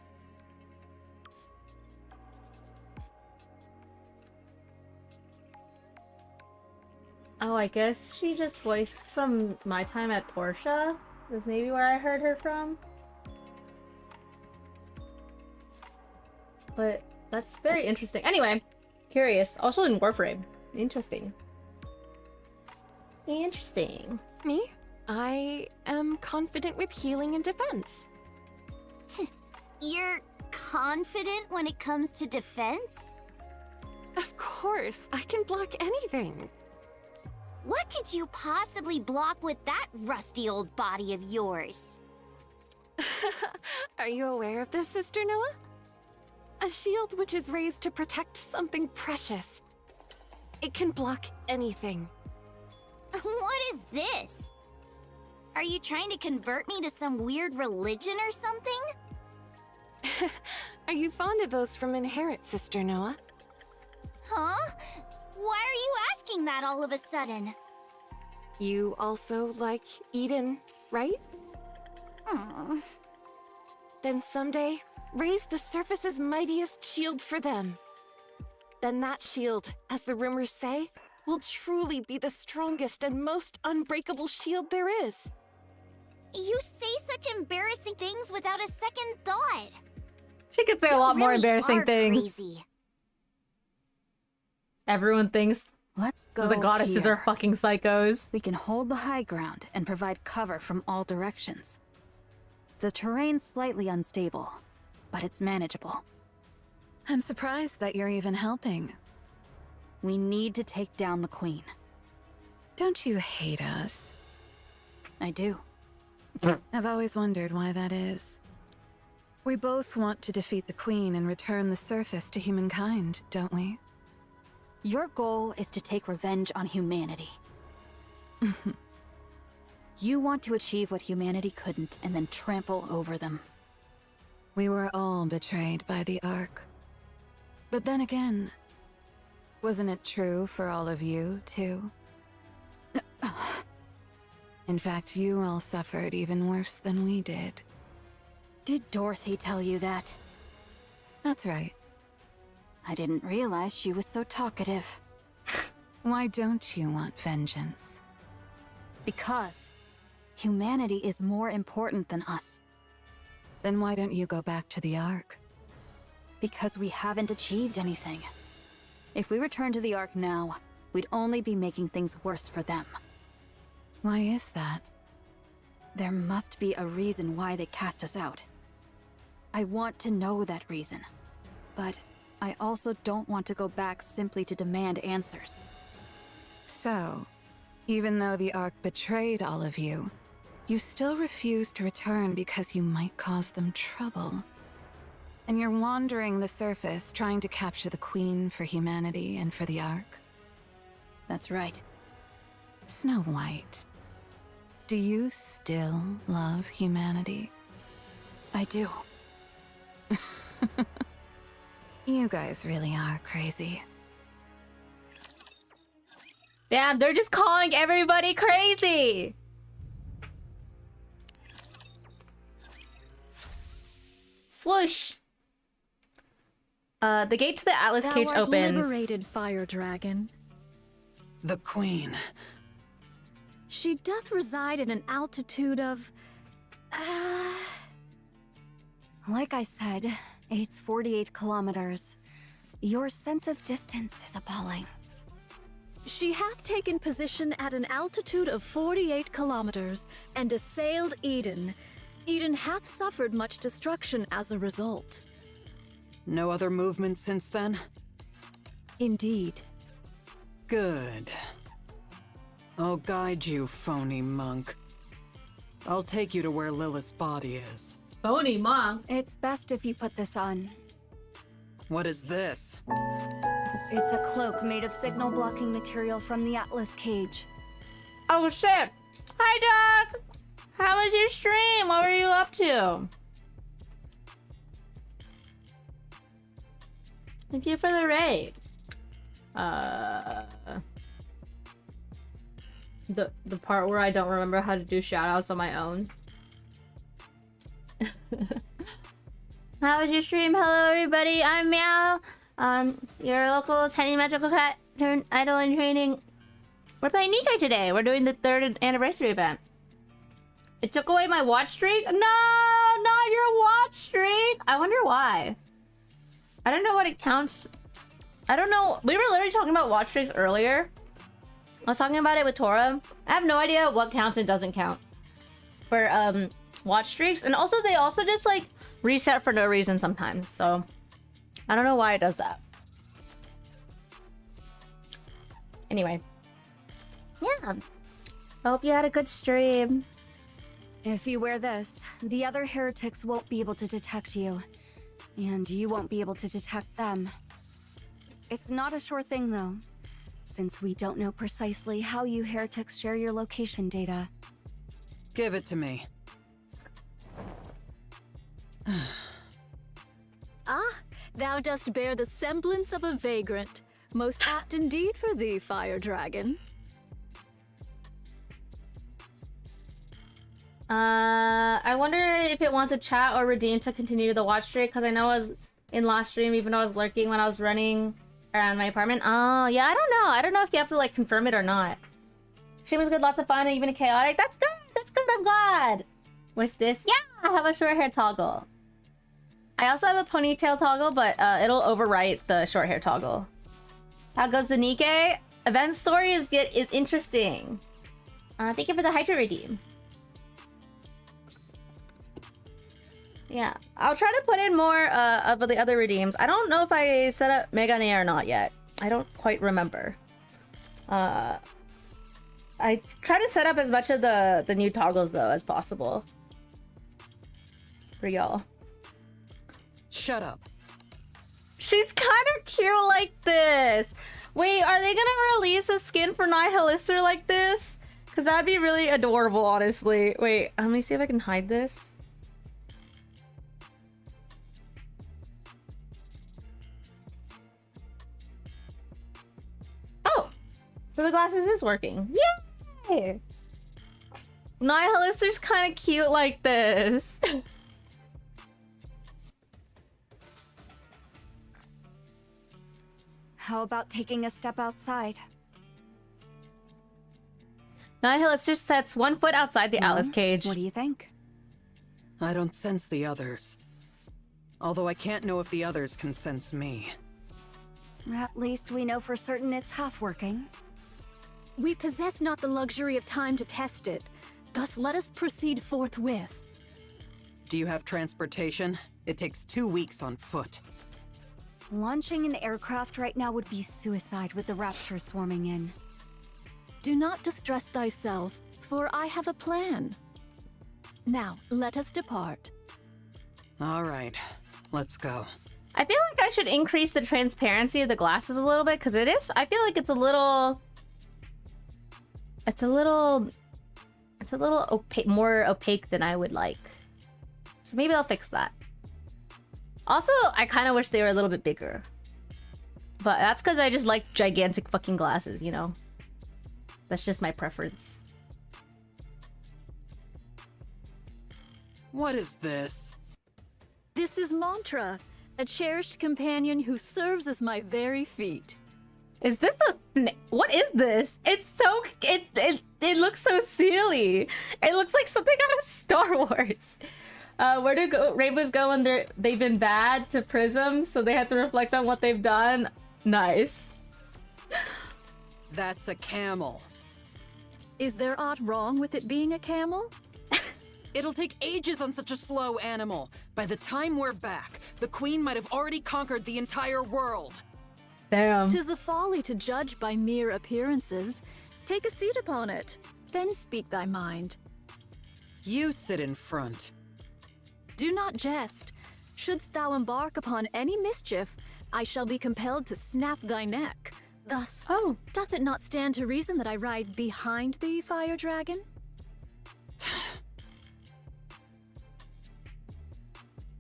Oh, I guess she just voiced from My Time at Portia. Is maybe where I heard her from. But that's very interesting. Anyway, curious. Also in Warframe. Interesting. Interesting. Me? I am confident with healing and defense. You're confident when it comes to defense? Of course, I can block anything. What could you possibly block with that rusty old body of yours? Are you aware of this, Sister Noah? A shield which is raised to protect something precious. It can block anything. What is this? Are you trying to convert me to some weird religion or something? Are you fond of those from Inherit, Sister Noah? Huh? Why are you asking that all of a sudden? You also like Eden, right? Aw. Then someday, raise the surface's mightiest shield for them. Then that shield, as the rumors say, will truly be the strongest and most unbreakable shield there is. You say such embarrassing things without a second thought. She could say a You lot more really embarrassing are things. Crazy. Everyone thinks Let's go the goddesses are here. fucking psychos. We can hold the high ground and provide cover from all directions. The terrain's slightly unstable, but it's manageable. I'm surprised that you're even helping. We need to take down the Queen. Don't you hate us? I do. I've always wondered why that is. We both want to defeat the Queen and return the surface to humankind, don't we? Your goal is to take revenge on humanity. You want to achieve what humanity couldn't and then trample over them. We were all betrayed by the Ark. But then again, wasn't it true for all of you, too? In fact, you all suffered even worse than we did. Did Dorothy tell you that? That's right. I didn't realize she was so talkative. Why don't you want vengeance? Because humanity is more important than us. Then why don't you go back to the Ark? Because we haven't achieved anything. If we return to the Ark now, we'd only be making things worse for them. Why is that? There must be a reason why they cast us out. I want to know that reason. But I also don't want to go back simply to demand answers. So, even though the Ark betrayed all of you, you still refuse to return because you might cause them trouble. And you're wandering the surface trying to capture the Queen for humanity and for the Ark. That's right. Snow White, do you still love humanity? I do. You guys really are crazy. Damn, they're just calling everybody crazy. Swoosh. The gate to the Atlas Thou cage art opens. liberated, fire dragon. The Queen. She doth reside at an altitude of... Like I said, it's 48 kilometers. Your sense of distance is appalling. She hath taken position at an altitude of 48 kilometers and assailed Eden. Eden hath suffered much destruction as a result. No other movement since then? Indeed. Good. I'll guide you, phony monk. I'll take you to where Lilith's body is. Phony monk. It's best if you put this on. What is this? It's a cloak made of signal-blocking material from the Atlas cage. Oh shit. Hi, Doc. How was your stream? What were you up to? Thank you for the raid. The part where I don't remember how to do shoutouts on my own. How was your stream? Hello everybody, I'm Miao. Your local tiny magical cat turned idol in training. We're playing NIKKE today. We're doing the 3rd anniversary event. It took away my watch streak? No, not your watch streak! I wonder why. I don't know what it counts. I don't know. We were literally talking about watch streaks earlier. I was talking about it with Tora. I have no idea what counts and doesn't count for watch streaks. And also they also just like reset for no reason sometimes. So I don't know why it does that. Anyway. Yeah. I hope you had a good stream. If you wear this, the other heretics won't be able to detect you. And you won't be able to detect them. It's not a sure thing, though, since we don't know precisely how you heretics share your location data. Give it to me. Ah, thou dost bear the semblance of a vagrant. Most apt indeed for thee, fire dragon. I wonder if it wants to chat or redeem to continue the watch streak, because I know I was in last stream, even though I was lurking when I was running around my apartment. Oh, yeah, I don't know. I don't know if you have to, like, confirm it or not. Stream was good, lots of fun, and even chaotic. That's good! That's good, I'm glad! What's this? Yeah, I have a short hair toggle. I also have a ponytail toggle, but it'll overwrite the short hair toggle. How goes the NIKKE? Event story is interesting. Thank you for the Hydra redeem. Yeah, I'll try to put in more of the other redeems. I don't know if I set up Megane or not yet. I don't quite remember. I try to set up as much of the new toggles though as possible for y'all. Shut up. She's kind of cute like this. Wait, are they gonna release a skin for Nihilister like this? Because that'd be really adorable, honestly. Wait, let me see if I can hide this. Oh, so the glasses is working. Yay! Nihilister's kind of cute like this. How about taking a step outside? Nihilister sets 1 foot outside the Alice cage. What do you think? I don't sense the others. Although I can't know if the others can sense me. At least we know for certain it's half working. We possess not the luxury of time to test it. Thus, let us proceed forthwith. Do you have transportation? It takes 2 weeks on foot. Launching an aircraft right now would be suicide with the Rapture swarming in. Do not distress thyself, for I have a plan. Now, let us depart. All right, let's go. I feel like I should increase the transparency of the glasses a little bit because it is. I feel like it's a little more opaque than I would like. So maybe I'll fix that. Also, I kind of wish they were a little bit bigger. But that's because I just like gigantic fucking glasses, you know? That's just my preference. What is this? This is Mantra, a cherished companion who serves as my very feet. Is this what is this? It's so it looks so silly. It looks like something out of Star Wars. Where do rainbows go when they've been bad? To Prism, so they have to reflect on what they've done. Nice. That's a camel. Is there aught wrong with it being a camel? It'll take ages on such a slow animal. By the time we're back, the Queen might have already conquered the entire world. Damn. 'Tis a folly to judge by mere appearances. Take a seat upon it, then speak thy mind. You sit in front. Do not jest. Shouldst thou embark upon any mischief, I shall be compelled to snap thy neck. Thus, doth it not stand to reason that I ride behind thee, Fire Dragon?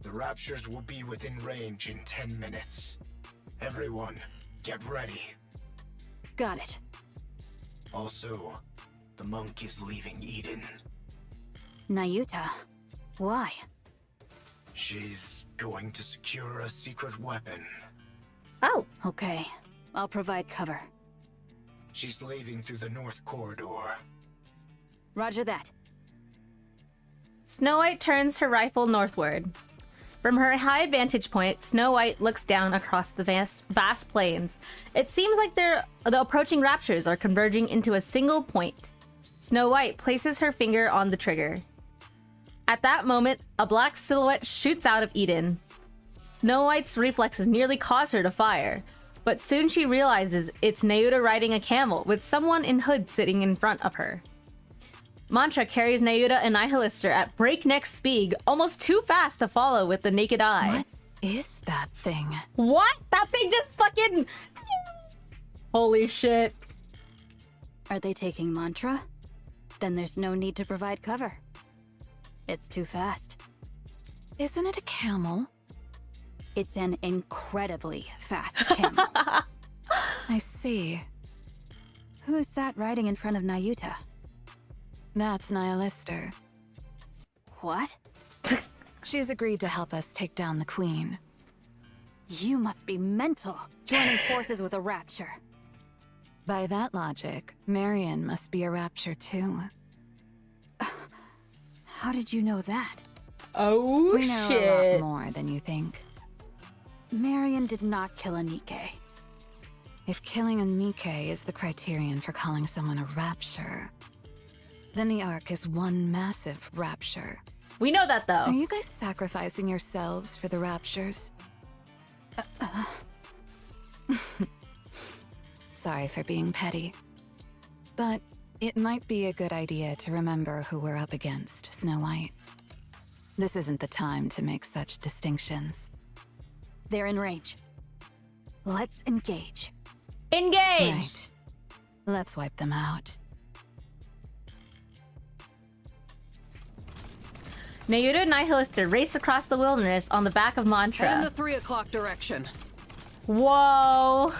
The Raptures will be within range in 10 minutes. Everyone, get ready. Got it. Also, the monk is leaving Eden. Nayuta. Why? She's going to secure a secret weapon. Oh. Okay. I'll provide cover. She's leaving through the north corridor. Roger that. Snow White turns her rifle northward. From her high vantage point, Snow White looks down across the vast plains. It seems like the approaching raptures are converging into a single point. Snow White places her finger on the trigger. At that moment, a black silhouette shoots out of Eden. Snow White's reflexes nearly cause her to fire, but soon she realizes it's Nayuta riding a camel with someone in hood sitting in front of her. Mantra carries Nayuta and Nihilister at breakneck speed, almost too fast to follow with the naked eye. What is that thing? What? That thing just fucking... Holy shit. Are they taking Mantra? Then there's no need to provide cover. It's too fast. Isn't it a camel? It's an incredibly fast camel. I see. Who is that riding in front of Nayuta? That's Nihilister. What? She's agreed to help us take down the Queen. You must be mental, joining forces with a rapture. By that logic, Marion must be a rapture too. How did you know that? Oh, we know a lot more than you think. Marion did not kill a NIKKE. If killing a NIKKE is the criterion for calling someone a rapture, then the Ark is one massive rapture. We know that, though. Are you guys sacrificing yourselves for the raptures? Sorry for being petty. But it might be a good idea to remember who we're up against, Snow White. This isn't the time to make such distinctions. They're in range. Let's engage. Engage! Right. Let's wipe them out. Naruto and Nihilista race across the wilderness on the back of Head in Mantra. the 3 o'clock direction. Whoa.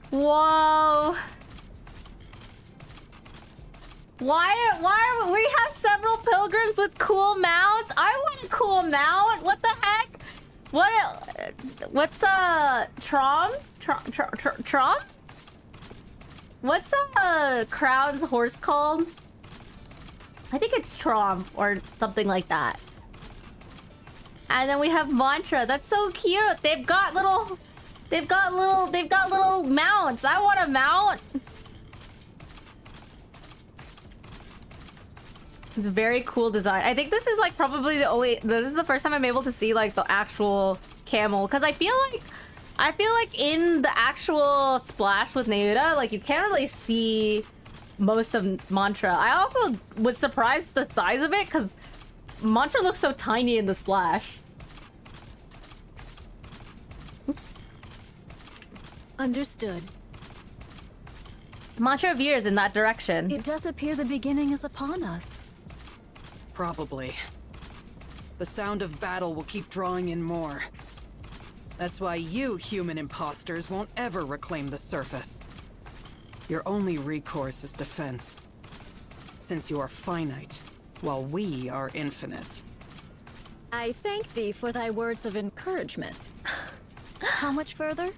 Whoa. Why we have several pilgrims with cool mounts? I want a cool mount. What the heck? What's Trom? Trom? What's Crown's horse called? I think it's Trom or something like that. And then we have Mantra. That's so cute. They've got little mounts. I want a mount. It's a very cool design. I think this is like probably this is the first time I'm able to see like the actual camel, because I feel like in the actual splash with Neuda, like you can't really see most of Mantra. I also was surprised the size of it because Mantra looks so tiny in the splash. Oops. Understood. Mantra veers in that direction. It doth appear the beginning is upon us. Probably. The sound of battle will keep drawing in more. That's why you human imposters won't ever reclaim the surface. Your only recourse is defense, since you are finite, while we are infinite. I thank thee for thy words of encouragement. How much further?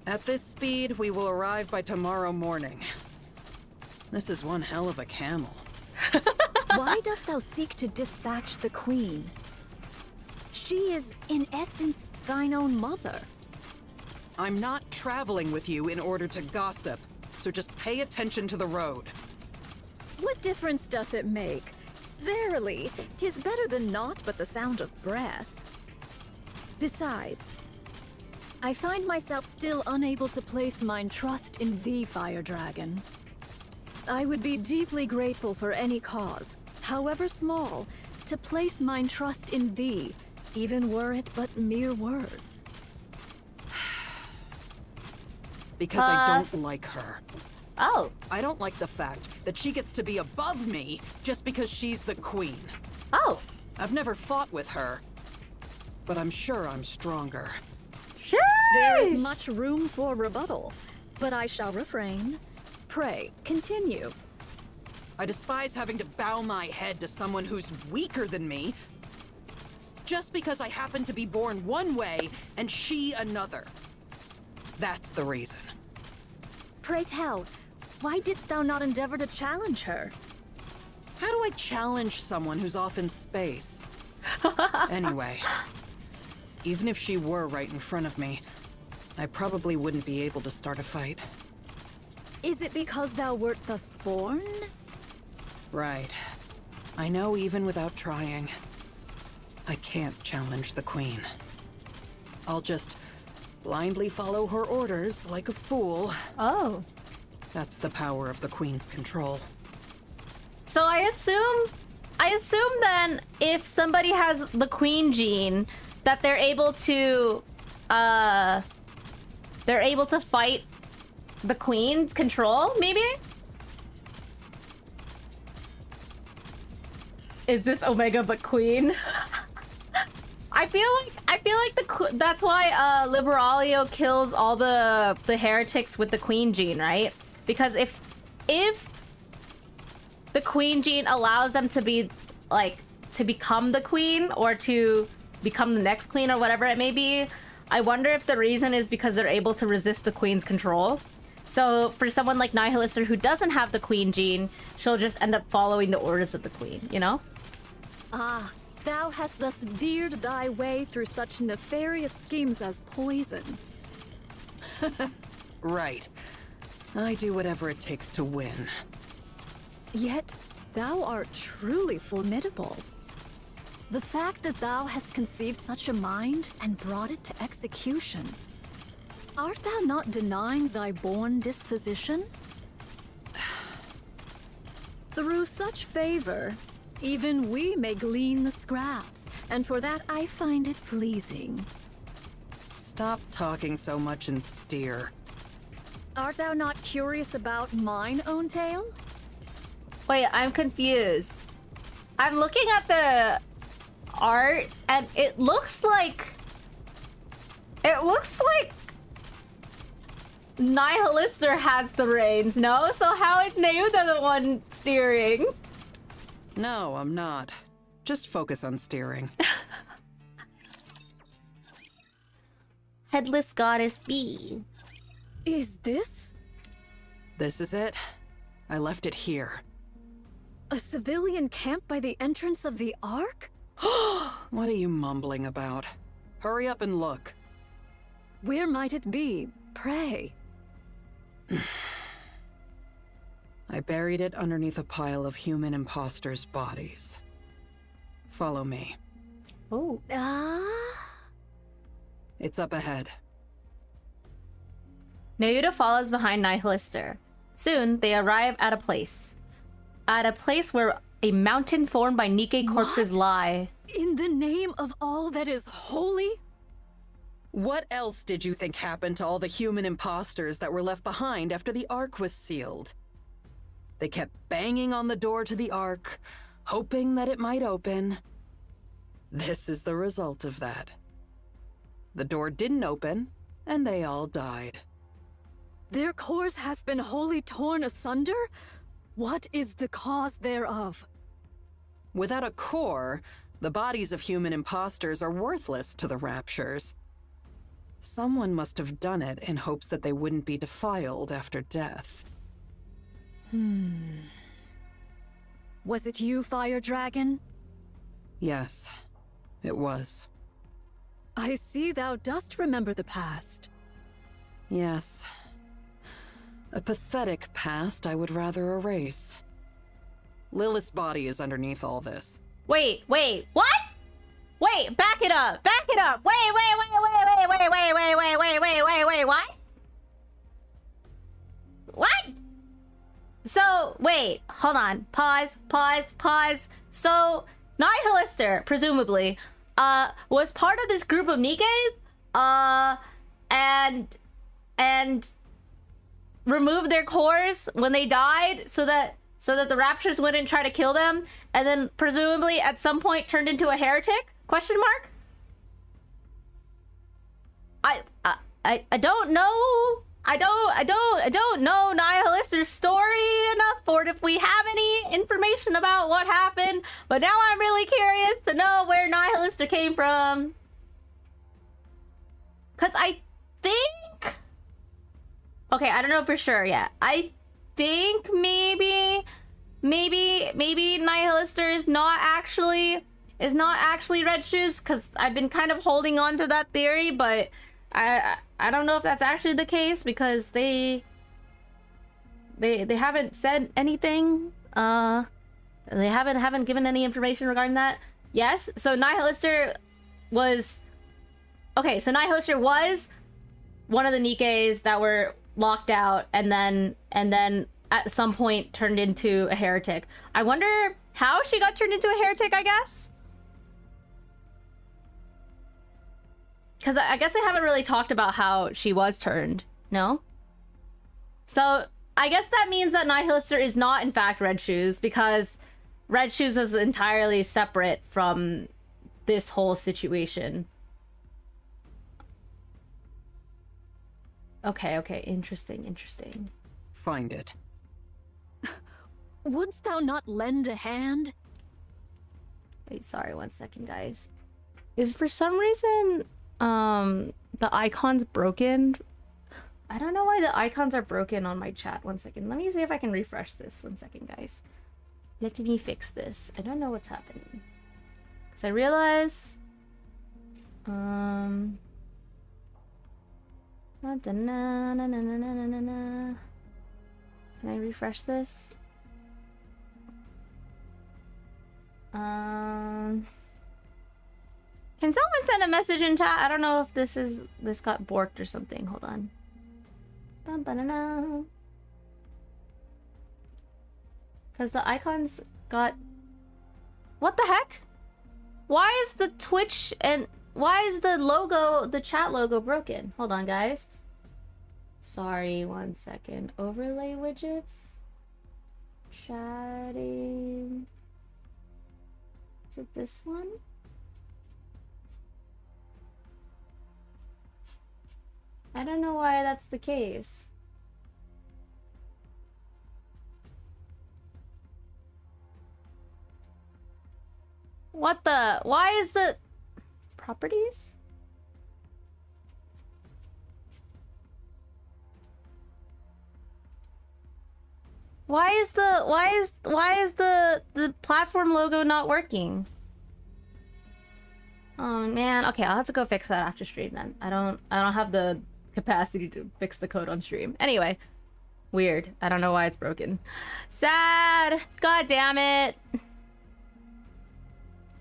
At this speed, we will arrive by tomorrow morning. This is one hell of a camel. Why dost thou seek to dispatch the queen? She is, in essence, thine own mother. I'm not traveling with you in order to gossip, so just pay attention to the road. What difference doth it make? Verily, 'tis better than naught but the sound of breath. Besides, I find myself still unable to place mine trust in thee, Fire Dragon. I would be deeply grateful for any cause, however small, to place mine trust in thee, even were it but mere words. Because I don't like her. Oh. I don't like the fact that she gets to be above me just because she's the queen. Oh. I've never fought with her, but I'm sure I'm stronger. Sure. There is much room for rebuttal, but I shall refrain. Pray, continue. I despise having to bow my head to someone who's weaker than me, just because I happen to be born one way and she another. That's the reason. Pray tell, why didst thou not endeavor to challenge her? How do I challenge someone who's off in space? Anyway, even if she were right in front of me, I probably wouldn't be able to start a fight. Is it because thou wert thus born? Right. I know even without trying, I can't challenge the queen. I'll just blindly follow her orders like a fool. Oh. That's the power of the queen's control. So I assume then if somebody has the queen gene, that they're able to fight the queen's control, maybe? Is this Omega but queen? I feel like that's why Liberalio kills all the heretics with the queen gene, right? Because if the queen gene allows them to be like to become the queen or to become the next queen or whatever it may be, I wonder if the reason is because they're able to resist the queen's control. So for someone like Nihilista who doesn't have the queen gene, she'll just end up following the orders of the queen, you know? Ah, thou hast thus veered thy way through such nefarious schemes as poison. Right. I do whatever it takes to win. Yet, thou art truly formidable. The fact that thou hast conceived such a mind and brought it to execution. Art thou not denying thy born disposition? Through such favor, even we may glean the scraps, and for that I find it pleasing. Stop talking so much and steer. Art thou not curious about mine own tale? Wait, I'm confused. I'm looking at the art and it looks like Nihilister has the reins, no? So how is Neuda the one steering? No, I'm not. Just focus on steering. Headless Goddess B. Is this This is it. I left it here. a civilian camp by the entrance of the Ark? What are you mumbling about? Hurry up and look. Where might it be, pray? I buried it underneath a pile of human imposters' bodies. Follow me. Oh. It's up ahead. Neuda follows behind Nihilister. Soon, they arrive at a place. At a place where a mountain formed by Nikke corpses lie. In the name of all that is holy? What else did you think happened to all the human imposters that were left behind after the Ark was sealed? They kept banging on the door to the Ark, hoping that it might open. This is the result of that. The door didn't open, and they all died. Their cores hath been wholly torn asunder? What is the cause thereof? Without a core, the bodies of human imposters are worthless to the Raptures. Someone must have done it in hopes that they wouldn't be defiled after death. Was it you, Fire Dragon? Yes, it was. I see thou dost remember the past. Yes. A pathetic past I would rather erase. Lilith's body is underneath all this. Wait, what? Wait, back it up, Wait, what? What? So, wait, hold on, pause. So, Nihilister, presumably, was part of this group of Nikkes, and removed their cores when they died so that the Raptures wouldn't try to kill them, and then presumably at some point turned into a heretic? Question mark? I don't know. I don't know Nihilister's story enough for it if we have any information about what happened, but now I'm really curious to know where Nihilister came from. Cause I think, okay, I don't know for sure yet. I think maybe Nihilister is not actually Red Shoes, because I've been kind of holding on to that theory, but I don't know if that's actually the case because they haven't said anything. They haven't given any information regarding that. Yes, so Nihilister was Nihilister was one of the Nikkes that were locked out and then at some point turned into a heretic. I wonder how she got turned into a heretic, I guess. Because I guess they haven't really talked about how she was turned, no? So I guess that means that Nihilister is not in fact Red Shoes, because Red Shoes is entirely separate from this whole situation. Okay, interesting. Find it. Wouldst thou not lend a hand? Wait, sorry, 1 second, guys. Is for some reason the icons broken? I don't know why the icons are broken on my chat. 1 second. Let me see if I can refresh this. 1 second, guys. Let me fix this. I don't know what's happening. Because I realize can I refresh this? Can someone send a message in chat? I don't know if this got borked or something. Hold on. Because the icons got... What the heck? Why is the Twitch and why is the logo, the chat logo broken? Hold on, guys. Sorry, 1 second. Overlay widgets. Chatting. Is it this one? I don't know why that's the case. What the? Why is the properties? Why is the platform logo not working? Oh man, okay, I'll have to go fix that after stream then. I don't have the capacity to fix the code on stream. Anyway, weird. I don't know why it's broken. Sad. God damn it.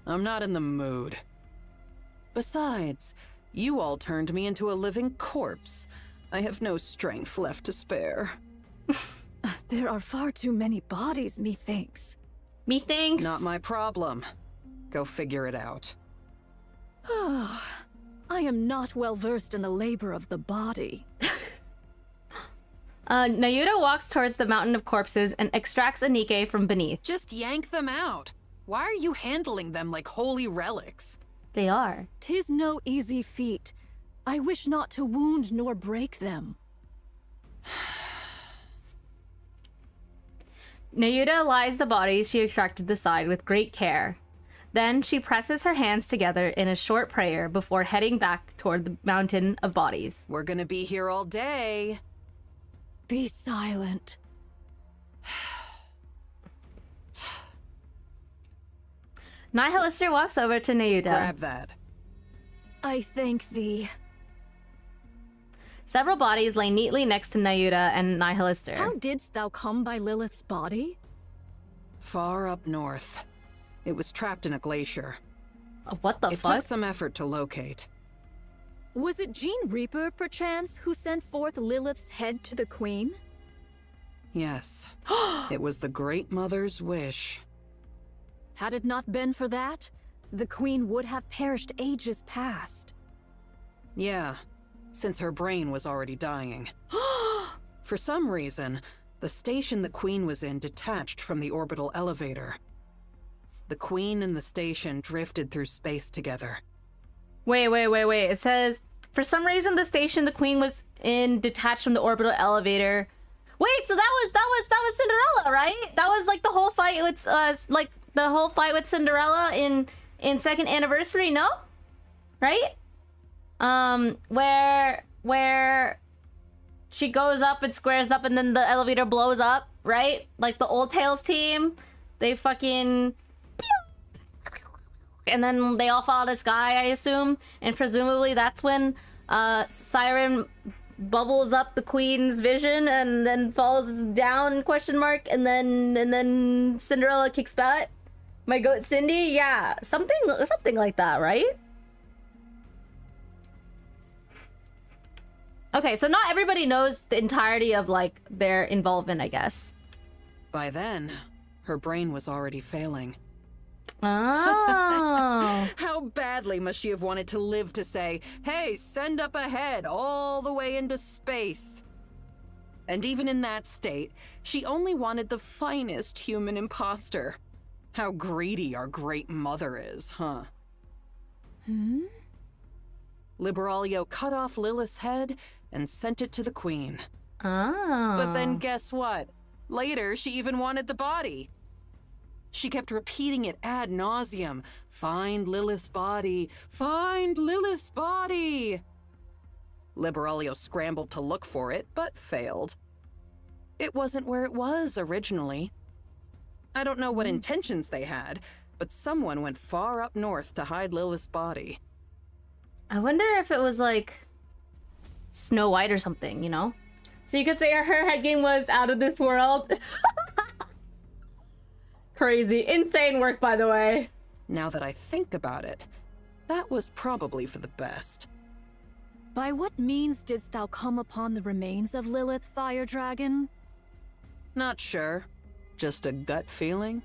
I'm not in the mood. Besides, you all turned me into a living corpse. I have no strength left to spare. There are far too many bodies, methinks. Methinks? Not my problem. Go figure it out. I am not well versed in the labor of the body. Nayuta walks towards the mountain of corpses and extracts a NIKKE from beneath. Just yank them out. Why are you handling them like holy relics? They are. 'Tis no easy feat. I wish not to wound nor break them. Nayuta lies the bodies she extracted aside with great care. Then she presses her hands together in a short prayer before heading back toward the mountain of bodies. We're gonna be here all day. Be silent. Nihilister walks over to Nayuta. Grab that. I thank thee. Several bodies lay neatly next to Nayuta and Nihilister. How didst thou come by Lilith's body? Far up north. It was trapped in a glacier. What the It fuck? took some effort to locate. Was it Jean Reaper, perchance, who sent forth Lilith's head to the Queen? Yes. It was the Great Mother's wish. Had it not been for that, the Queen would have perished ages past. Yeah, since her brain was already dying. For some reason, the station the Queen was in detached from the orbital elevator. The Queen and the station drifted through space together. Wait. It says, for some reason the station the Queen was in detached from the orbital elevator. Wait, so that was Cinderella, right? That was like the whole fight with the whole fight with Cinderella in second anniversary, no? Right? Where she goes up and squares up and then the elevator blows up, right? Like the Old Tales team, they fucking and then they all fall out of the sky, I assume, and presumably that's when Siren bubbles up the Queen's vision and then falls down ? And then Cinderella kicks butt. My goat Cindy, yeah, something like that, right? Okay, so not everybody knows the entirety of like their involvement, I guess. By then, her brain was already failing. Oh. How badly must she have wanted to live to say, hey, send up ahead all the way into space? And even in that state, she only wanted the finest human imposter. How greedy our Great Mother is, huh? Liberalia cut off Lilith's head and sent it to the Queen. Oh. But then guess what? Later, she even wanted the body. She kept repeating it ad nauseum. Find Lilith's body. Find Lilith's body. Liberalia scrambled to look for it, but failed. It wasn't where it was originally. I don't know what intentions they had, but someone went far up north to hide Lilith's body. I wonder if it was like Snow White or something, you know? So you could say her head game was out of this world. Crazy. Insane work, by the way. Now that I think about it, that was probably for the best. By what means didst thou come upon the remains of Lilith, Fire Dragon? Not sure. Just a gut feeling.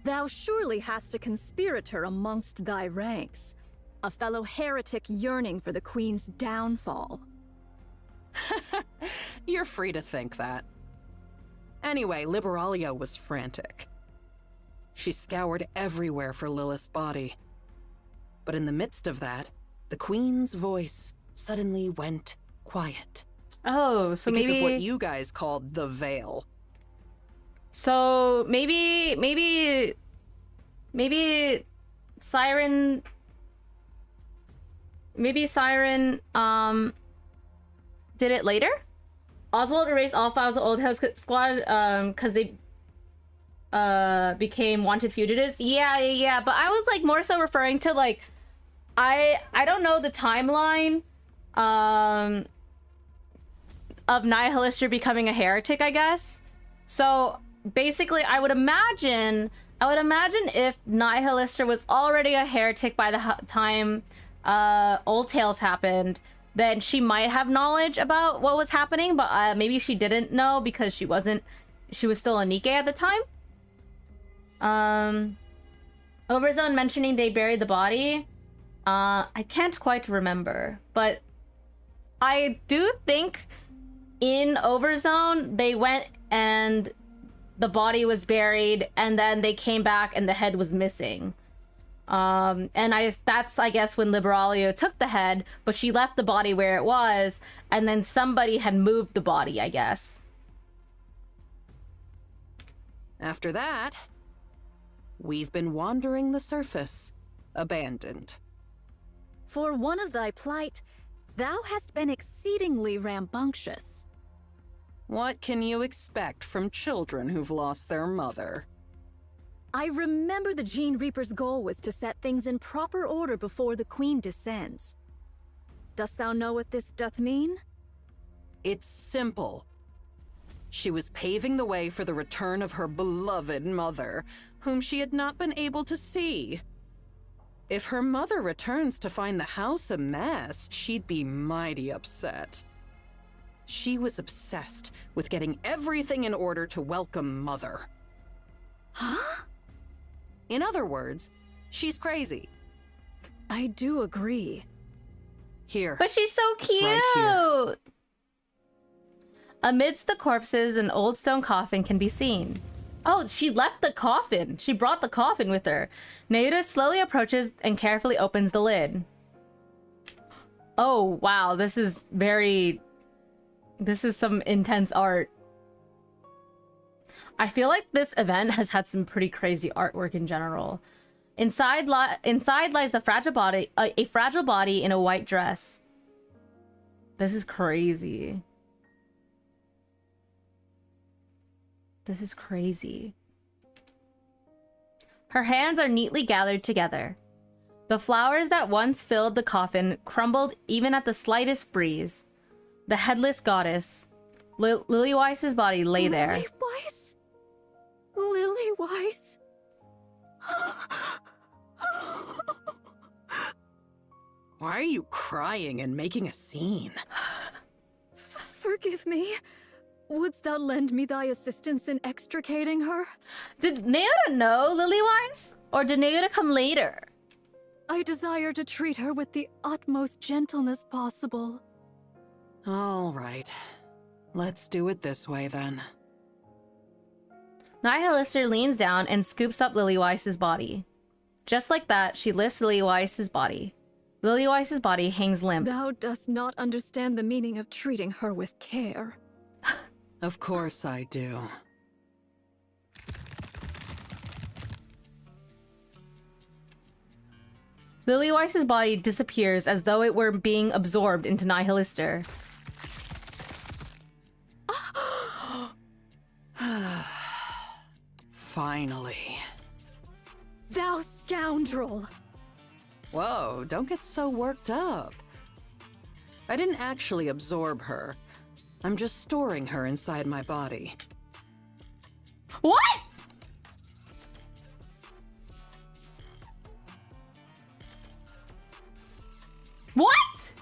Thou surely hast a conspirator amongst thy ranks, a fellow heretic yearning for the Queen's downfall. You're free to think that. Anyway, Liberalia was frantic. She scoured everywhere for Lilith's body. But in the midst of that, the Queen's voice suddenly went quiet. Oh, so because maybe of what you guys called the veil. So maybe Siren did it later? Oswald erased all files of Old House Squad because they became wanted fugitives. Yeah, but I was like more so referring to like I don't know the timeline of Nihilister becoming a heretic, I guess. So basically I would imagine if Nihilister was already a heretic by the time Old Tales happened, then she might have knowledge about what was happening, but maybe she didn't know because she was still a NIKKE at the time. Overzone mentioning they buried the body. I can't quite remember, but I do think in Overzone they went and the body was buried and then they came back and the head was missing. And that's I guess when Liberalia took the head, but she left the body where it was, and then somebody had moved the body, I guess. After that, we've been wandering the surface, abandoned. For one of thy plight, thou hast been exceedingly rambunctious. What can you expect from children who've lost their mother? I remember the Gene Reaper's goal was to set things in proper order before the Queen descends. Dost thou know what this doth mean? It's simple. She was paving the way for the return of her beloved mother, whom she had not been able to see. If her mother returns to find the house a mess, she'd be mighty upset. She was obsessed with getting everything in order to welcome Mother. Huh? In other words, she's crazy. I do agree. Here. But she's so cute! Right here. Amidst the corpses, an old stone coffin can be seen. Oh, she left the coffin. She brought the coffin with her. Nayuta slowly approaches and carefully opens the lid. Oh, wow. This is some intense art. I feel like this event has had some pretty crazy artwork in general. Inside lies the fragile body, a fragile body in a white dress. This is crazy. This is crazy. Her hands are neatly gathered together. The flowers that once filled the coffin crumbled even at the slightest breeze. The headless goddess, Lily Weiss's body lay there. Lily Weiss? Lily Weiss? Why are you crying and making a scene? Forgive me. Wouldst thou lend me thy assistance in extricating her? Did Nayuta know Lily Weiss? Or did Nayuta come later? I desire to treat her with the utmost gentleness possible. All right. Let's do it this way, then. Nihilister leans down and scoops up Lily Weiss's body. Just like that, she lifts Lily Weiss's body. Lily Weiss's body hangs limp. Thou dost not understand the meaning of treating her with care. Of course I do. Lily Weiss's body disappears as though it were being absorbed into Nihilister. Finally. Thou scoundrel! Whoa, don't get so worked up. I didn't actually absorb her. I'm just storing her inside my body. What?! What?!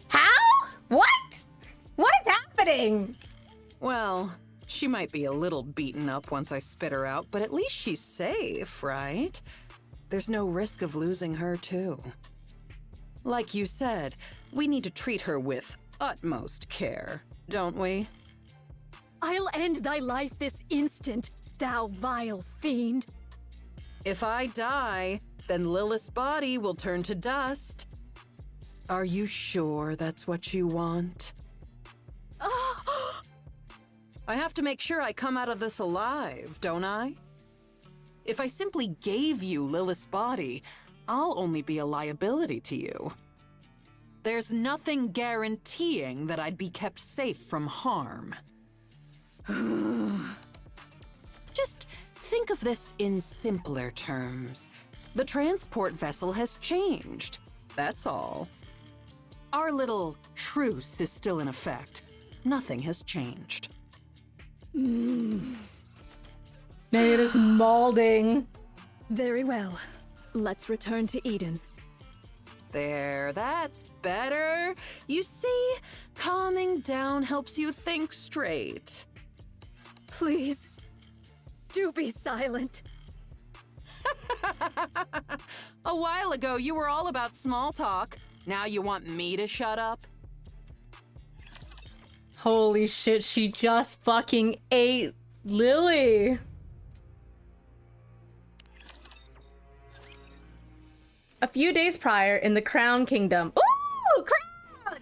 How?! What?! What is happening?! Well, She might be a little beaten up once I spit her out, but at least she's safe, right? There's no risk of losing her, too. Like you said, we need to treat her with utmost care, don't we? I'll end thy life this instant, thou vile fiend. If I die, then Lilith's body will turn to dust. Are you sure that's what you want? I have to make sure I come out of this alive, don't I? If I simply gave you Lilith's body, I'll only be a liability to you. There's nothing guaranteeing that I'd be kept safe from harm. Just think of this in simpler terms. The transport vessel has changed, that's all. Our little truce is still in effect. Nothing has changed. It is molding. Very well. Let's return to Eden. There, that's better. You see, calming down helps you think straight. Please, do be silent. A while ago, you were all about small talk. Now you want me to shut up? Holy shit, she just fucking ate Lily. A few days prior in the Crown Kingdom. Ooh, Crown!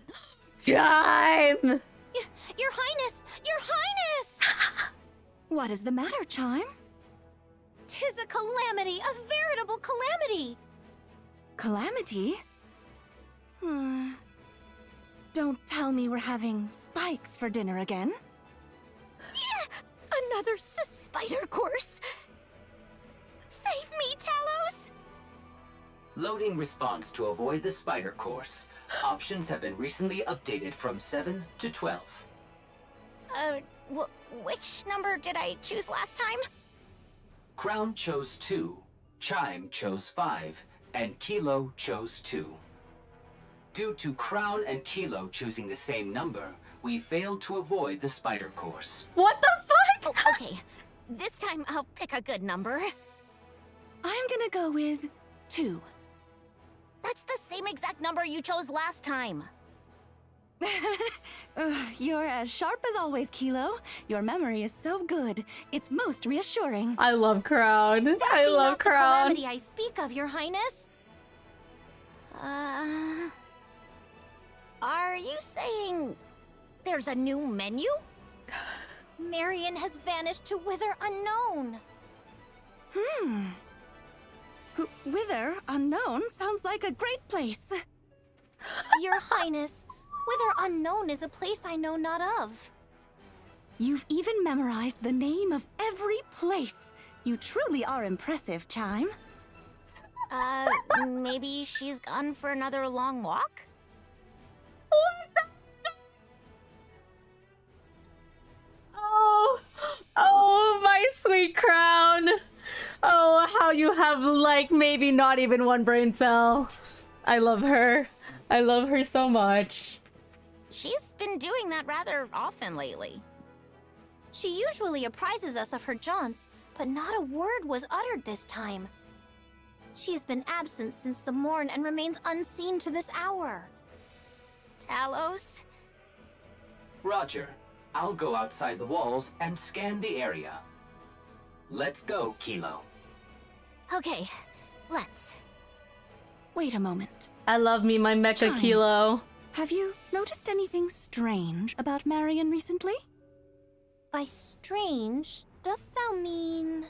Chime! Your Highness! Your Highness! What is the matter, Chime? 'Tis a calamity, a veritable calamity! Calamity? Don't tell me we're having spikes for dinner again. Another spider course! Save me, Talos! Loading response to avoid the spider course. Options have been recently updated from 7 to 12. Which number did I choose last time? Crown chose 2, Chime chose 5, and Kilo chose 2. Due to Crown and Kilo choosing the same number, we failed to avoid the spider course. What the fuck? Oh, okay. This time I'll pick a good number. I'm gonna go with 2. That's the same exact number you chose last time. You're as sharp as always, Kilo. Your memory is so good. It's most reassuring. I love Crown. That I be love not the Crown. calamity I speak of, Your Highness. Are you saying there's a new menu? Marion has vanished to whither unknown. Whither unknown sounds like a great place. Your Highness, whither unknown is a place I know not of. You've even memorized the name of every place. You truly are impressive, Chime. Maybe she's gone for another long walk? Oh, my sweet Crown. Oh, how you have, like, maybe not even one brain cell. I love her. I love her so much. She's been doing that rather often lately. She usually apprises us of her jaunts, but not a word was uttered this time. She's been absent since the morn and remains unseen to this hour. Talos? Roger. I'll go outside the walls and scan the area. Let's go, Kilo. Okay, let's. Wait a moment. I love me my mecha Chime. Kilo. Have you noticed anything strange about Marion recently? By strange, doth thou mean...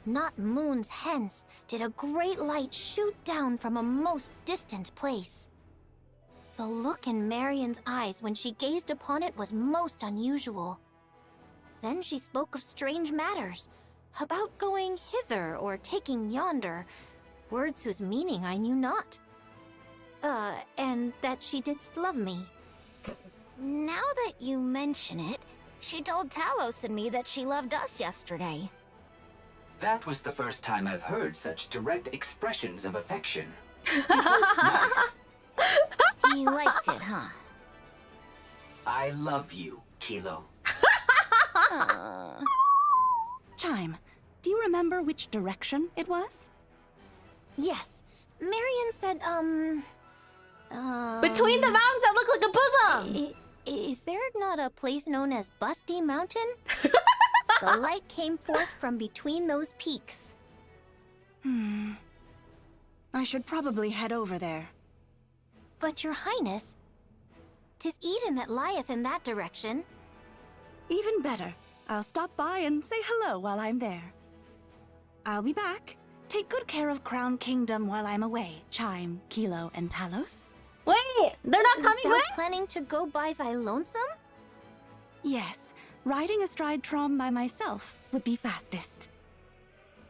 Not moons hence did a great light shoot down from a most distant place. The look in Marion's eyes when she gazed upon it was most unusual. Then she spoke of strange matters, about going hither or taking yonder, words whose meaning I knew not. And that she didst love me. Now that you mention it, she told Talos and me that she loved us yesterday. That was the first time I've heard such direct expressions of affection. It was nice. You liked it, huh? I I love you, Kilo. Chime, do you remember which direction it was? Yes. Marion said, Between the mountains that look like a bosom! Is there not a place known as Busty Mountain? The light came forth from between those peaks. I should probably head over there. But your highness, 'tis Eden that lieth in that direction. Even better. I'll stop by and say hello while I'm there. I'll be back. Take good care of Crown Kingdom while I'm away, Chime, Kilo, and Talos. Wait, they're not coming Thou with? planning to go by thy lonesome? Yes, riding astride Trom by myself would be fastest.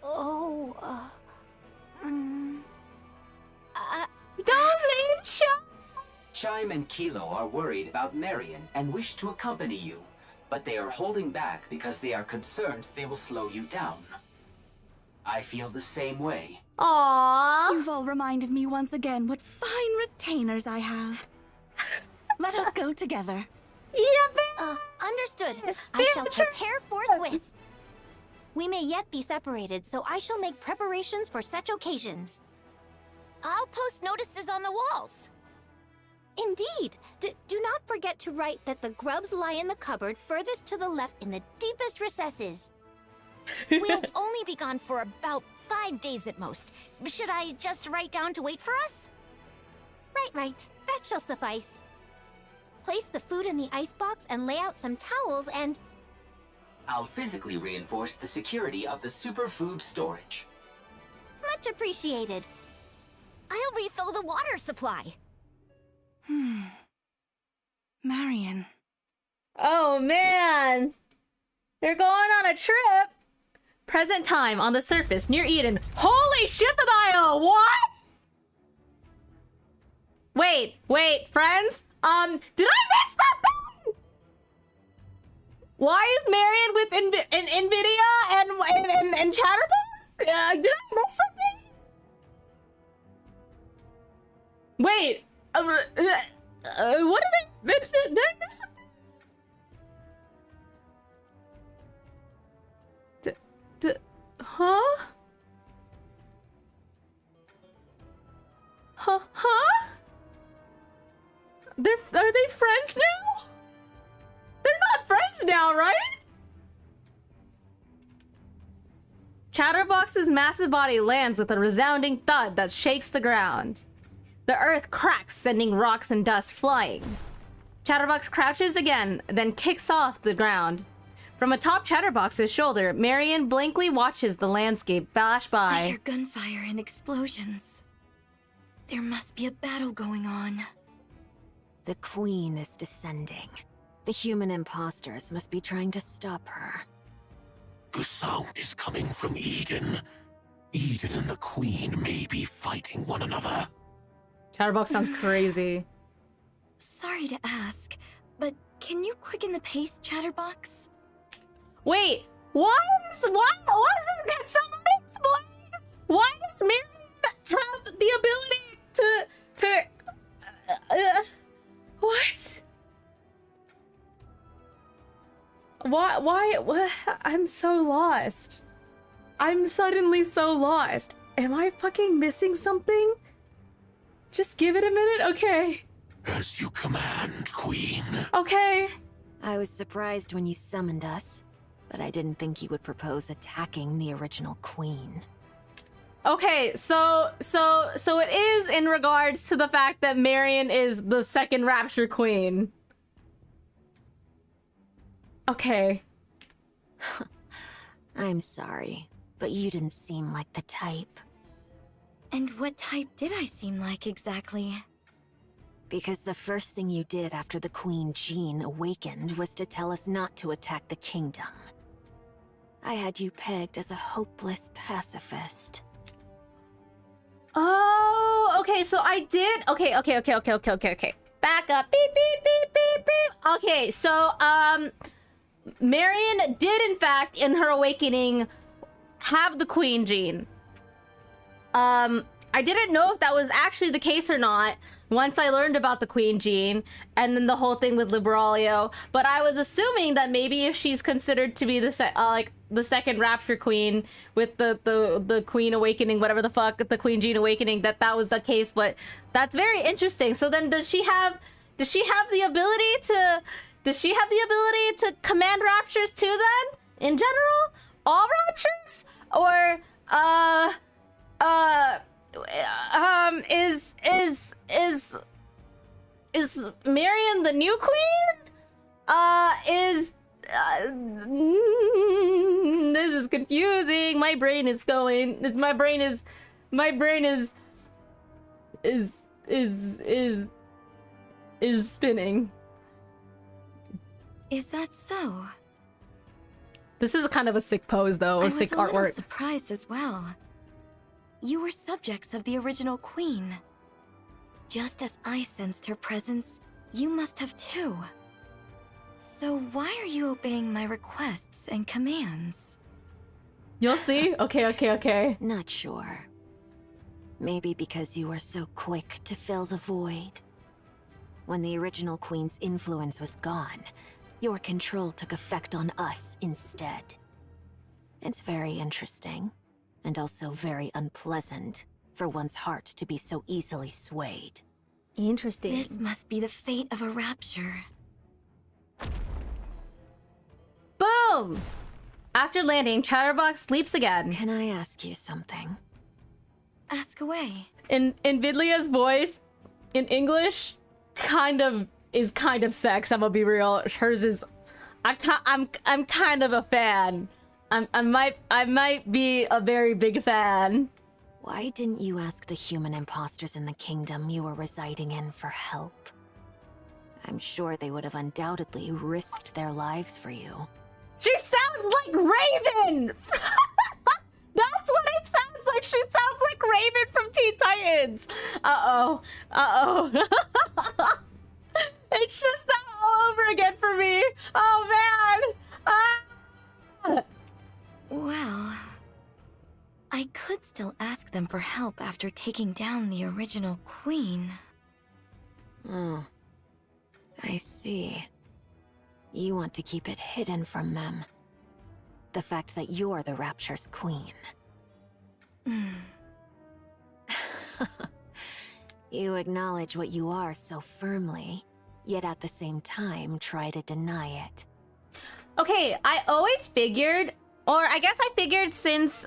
Don't leave Chime! Chime and Kilo are worried about Marion and wish to accompany you, but they are holding back because they are concerned they will slow you down. I feel the same way. Aww. You've all reminded me once again what fine retainers I have. Let us go together. Understood. I shall prepare forthwith. We may yet be separated, so I shall make preparations for such occasions. I'll post notices on the walls. Indeed. Do not forget to write that the grubs lie in the cupboard furthest to the left in the deepest recesses. We'll only be gone for about 5 days at most. Should I just write down to wait for us? Right. That shall suffice. Place the food in the icebox and lay out some towels and... I'll physically reinforce the security of the superfood storage. Much appreciated. I'll refill the water supply. Marion. Oh man! They're going on a trip! Present time on the surface near Eden. Holy shit, Thanayo! What? Wait, friends? Did I miss something? Why is Marion with Nvidia and Chatterbox? Did I miss something? Wait, what did I miss something? Huh? Are they friends now? They're not friends now, right? Chatterbox's massive body lands with a resounding thud that shakes the ground. The earth cracks, sending rocks and dust flying. Chatterbox crouches again, then kicks off the ground. From atop Chatterbox's shoulder, Marion blankly watches the landscape flash by. I hear gunfire and explosions. There must be a battle going on. The Queen is descending. The human imposters must be trying to stop her. The sound is coming from Eden. Eden and the Queen may be fighting one another. Chatterbox sounds crazy. Sorry to ask, but can you quicken the pace, Chatterbox? Wait, why does can someone explain? Why does Marion have the ability to what? Why? I'm so lost. I'm suddenly so lost. Am I fucking missing something? Just give it a minute, okay? As you command, Queen. Okay. I was surprised when you summoned us, but I didn't think you would propose attacking the original Queen. Okay, so it is in regards to the fact that Marion is the second Rapture Queen. Okay. I'm sorry, but you didn't seem like the type. And what type did I seem like exactly? Because the first thing you did after the Queen Jean awakened was to tell us not to attack the kingdom. I had you pegged as a hopeless pacifist. Oh, okay, so I did. Okay. Back up. Beep, beep, beep, beep, beep. Okay, so, Marion did, in fact, in her awakening, have the Queen Gene. I I didn't know if that was actually the case or not once I learned about the Queen Jean and then the whole thing with Liberaglio. But I was assuming that maybe if she's considered to be the second Rapture Queen with the Queen Awakening, whatever the fuck, the Queen Jean Awakening, that was the case. But that's very interesting. So then does she have the ability to command raptures too then? In general? All raptures? Or is Marion the new queen? This is confusing. My brain is spinning. Is that so? This is kind of a sick pose, though, or sick I was a little artwork. surprised as well. You were subjects of the original queen. Just as I sensed her presence, you must have too. So why are you obeying my requests and commands? You'll see. Okay. Not sure. Maybe because you were so quick to fill the void. When the original queen's influence was gone, your control took effect on us instead. It's very interesting, and also very unpleasant for one's heart to be so easily swayed. Interesting. This must be the fate of a rapture. Boom! After landing, Chatterbox leaps again. Can I ask you something? Ask away. In Vidlia's voice, in English, is kind of sex. I'm gonna be real. Hers is. I'm kind of a fan. I might be a very big fan. Why didn't you ask the human imposters in the kingdom you were residing in for help? I'm sure they would have undoubtedly risked their lives for you. She sounds like Raven! That's what it sounds like! She sounds like Raven from Teen Titans! Uh-oh. It's just that all over again for me! Oh, man! Ah! Well, I could still ask them for help after taking down the original queen. Oh, I see. You want to keep it hidden from them. The fact that you're the Rapture's queen. You acknowledge what you are so firmly, yet at the same time try to deny it. Okay, I always figured, or I guess I figured since,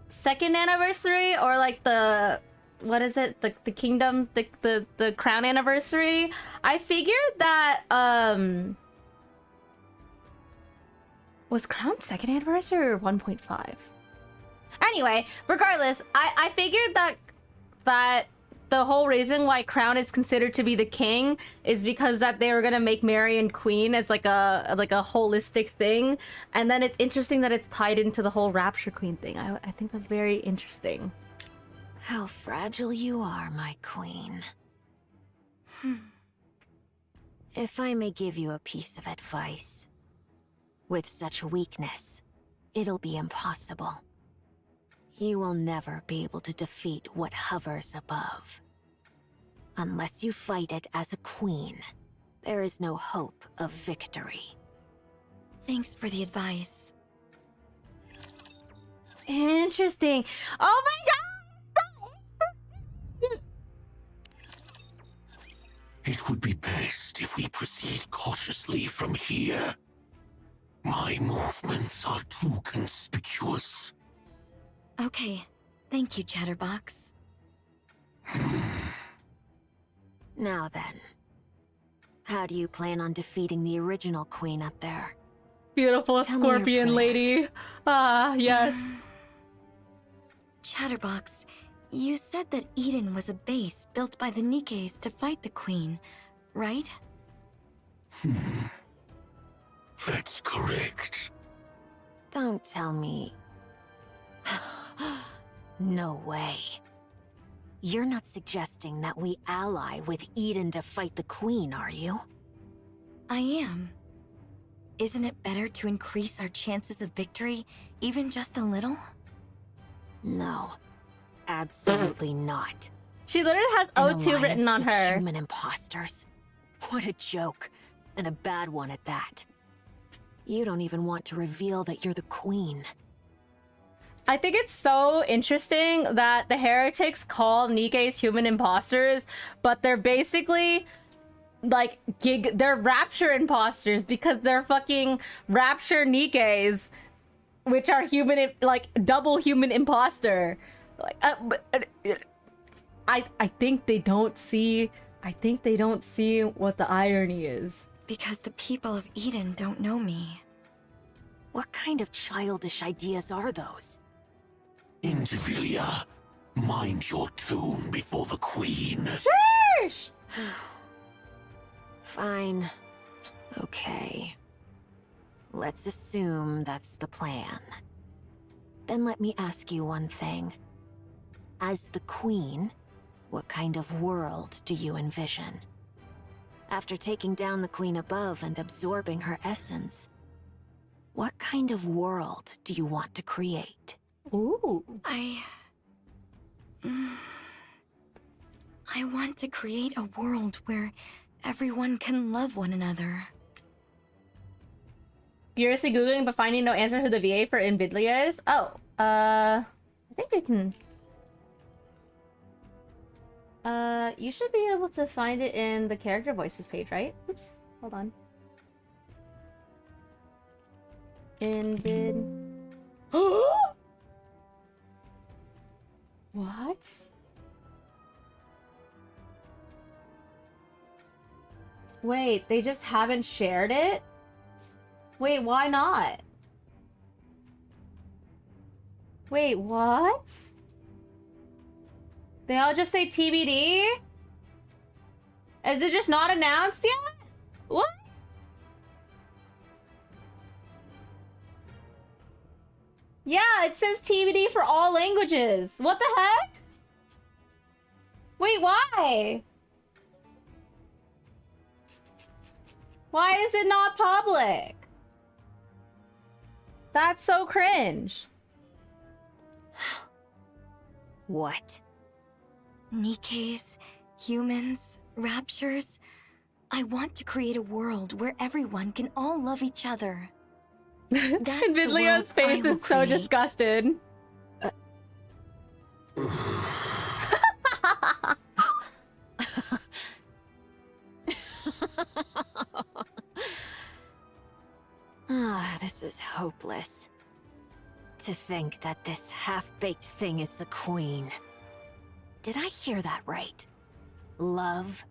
second anniversary, or like the, what is it? The kingdom, the crown anniversary. I figured that, was crown second anniversary or 1.5? Anyway, regardless, I figured that the whole reason why Crown is considered to be the king is because that they were gonna make Marion queen as like a holistic thing, and then it's interesting that it's tied into the whole Rapture Queen thing. I think that's very interesting. How fragile you are, my queen. If I may give you a piece of advice. With such weakness, it'll be impossible. You will never be able to defeat what hovers above. Unless you fight it as a queen, there is no hope of victory. Thanks for the advice. Interesting. Oh my god! It would be best if we proceed cautiously from here. My movements are too conspicuous. Okay, thank you, Chatterbox. Now then, how do you plan on defeating the original queen up there? Beautiful Tell me your scorpion plan. lady. Ah, yes. Chatterbox, you said that Eden was a base built by the NIKKEs to fight the queen, right? That's correct. Don't tell me. No way. You're not suggesting that we ally with Eden to fight the queen, are you? I am. Isn't it better to increase our chances of victory, even just a little? No, absolutely not. She literally has An O2 written alliance on with her. Human imposters. What a joke, and a bad one at that. You don't even want to reveal that you're the queen. I think it's so interesting that the heretics call NIKKE's human imposters, but they're basically like they're rapture imposters because they're fucking rapture NIKKEs, which are human, like double human imposter. Like, I think they don't see. I think they don't see what the irony is. Because the people of Eden don't know me. What kind of childish ideas are those? Indivilia, mind your tone before the queen. Shush! Fine. Okay. Let's assume that's the plan. Then let me ask you one thing. As the queen, what kind of world do you envision? After taking down the queen above and absorbing her essence, what kind of world do you want to create? Ooh. I want to create a world where everyone can love one another. Furiously Googling but finding no answer who the VA for Invidlia is. Oh, I think I can. You should be able to find it in the character voices page, right? Oops, hold on. Invid. What? Wait, they just haven't shared it? Wait, why not? Wait, what? They all just say TBD? Is it just not announced yet? What? Yeah, it says TBD for all languages. What the heck? Wait, why? Why is it not public? That's so cringe. What? NIKKEs, humans, raptures. I want to create a world where everyone can all love each other. That's the Vidlia's world I face will is so create. disgusted. This is hopeless. To think that this half-baked thing is the queen. Did I hear that right? Love?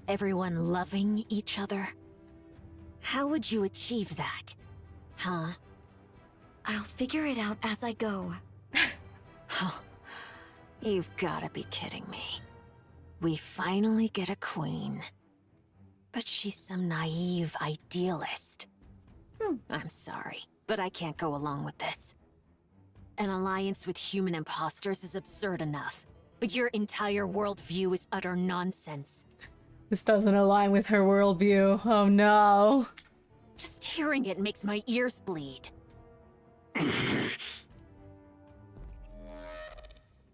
Everyone loving each other? How would you achieve that? Huh? I'll figure it out as I go. You've gotta be kidding me. We finally get a queen. But she's some naive idealist. I'm sorry, but I can't go along with this. An alliance with human imposters is absurd enough, but your entire worldview is utter nonsense. This doesn't align with her worldview. Oh no. Just hearing it makes my ears bleed.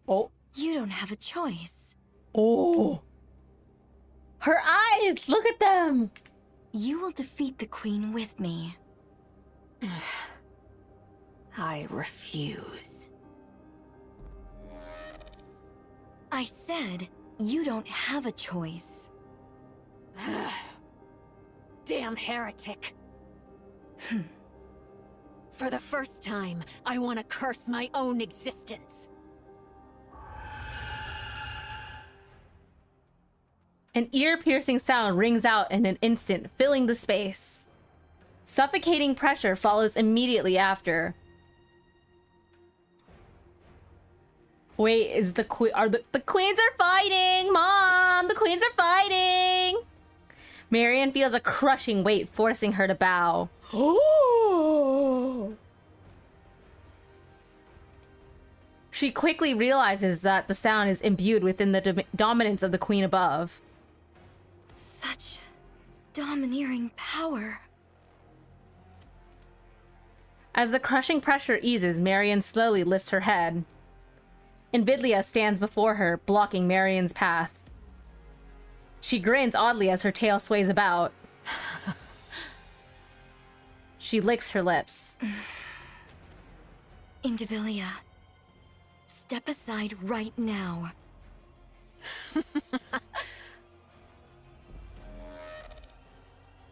Oh. You don't have a choice. Oh. Her eyes! Look at them! You will defeat the queen with me. I refuse. I said, you don't have a choice. Damn heretic. For the first time, I want to curse my own existence. An ear-piercing sound rings out in an instant, filling the space. Suffocating pressure follows immediately after. Wait, is the queen? Are the queens are fighting? Mom, the queens are fighting. Marion feels a crushing weight forcing her to bow. Oh. She quickly realizes that the sound is imbued within the dominance of the queen above. Such domineering power. As the crushing pressure eases, Marion slowly lifts her head. Invidlia stands before her, blocking Marion's path. She grins oddly as her tail sways about. She licks her lips. Invidlia, step aside right now.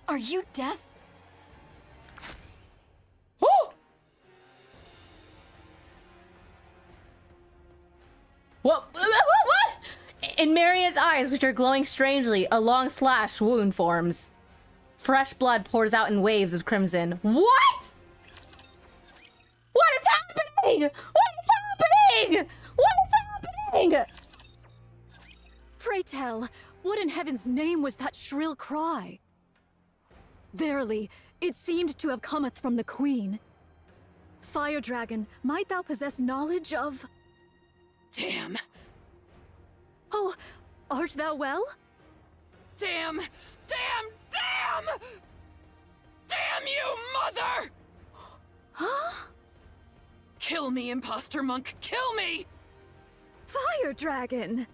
Are you deaf? What? In Maria's eyes, which are glowing strangely, a long slash wound forms. Fresh blood pours out in waves of crimson. What? What is happening? What is happening? What is happening? Pray tell, what in heaven's name was that shrill cry? Verily, it seemed to have cometh from the queen. Fire dragon, might thou possess knowledge of... Damn. Oh, art thou well? Damn! Damn! Damn! Damn you, mother! Huh? Kill me, imposter monk! Kill me! Fire dragon!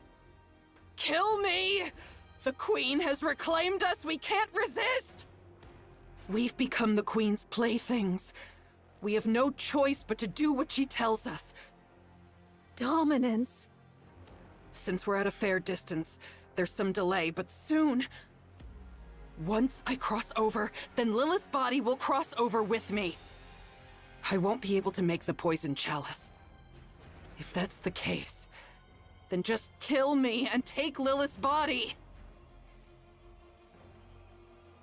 Kill me! The queen has reclaimed us, we can't resist! We've become the queen's playthings. We have no choice but to do what she tells us. Dominance. Since we're at a fair distance, there's some delay, but soon... Once I cross over, then Lilith's body will cross over with me. I won't be able to make the poison chalice. If that's the case, then just kill me and take Lilith's body.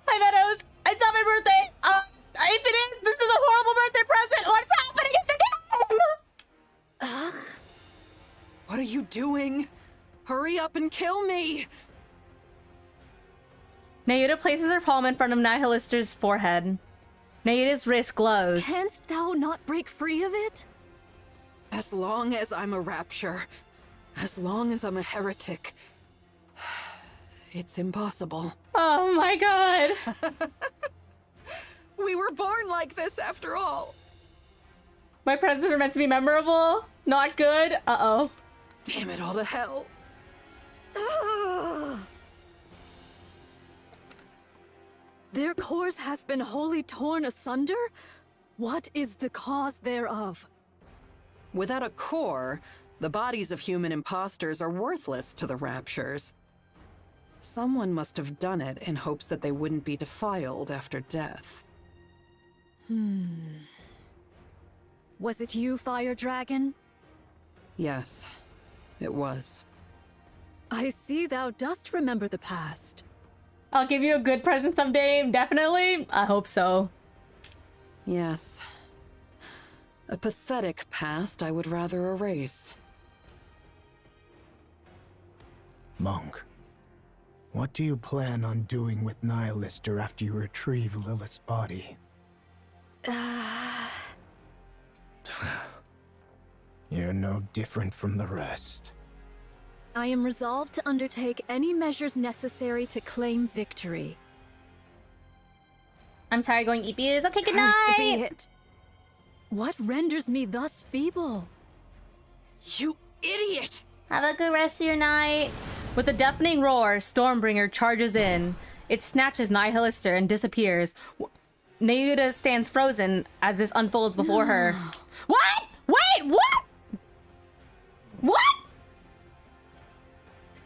Hi, Meadows. It's not my birthday. If it is, this is a horrible birthday present. What's happening in the game? Ugh. What are you doing? Hurry up and kill me! Nayuta places her palm in front of Nihilister's forehead. Nayuta's wrist glows. Canst thou not break free of it? As long as I'm a rapture, as long as I'm a heretic, it's impossible. Oh my god. We were born like this after all. My presents are meant to be memorable. Not good. Uh-oh. Damn it all to hell. Their cores hath been wholly torn asunder? What is the cause thereof? Without a core, the bodies of human imposters are worthless to the raptures. Someone must have done it in hopes that they wouldn't be defiled after death. Was it you, Fire Dragon? Yes, it was. I see thou dost remember the past. I'll give you a good present someday, definitely. I hope so. Yes. A pathetic past I would rather erase. Monk, what do you plan on doing with Nihilister after you retrieve Lilith's body? You're no different from the rest. I am resolved to undertake any measures necessary to claim victory. I'm tired going EPs. Okay, good Cursed be night. it. What renders me thus feeble? You idiot! Have a good rest of your night. With a deafening roar, Stormbringer charges in. It snatches Nihilister and disappears. Nayuta stands frozen as this unfolds before her. What? Wait, what? What?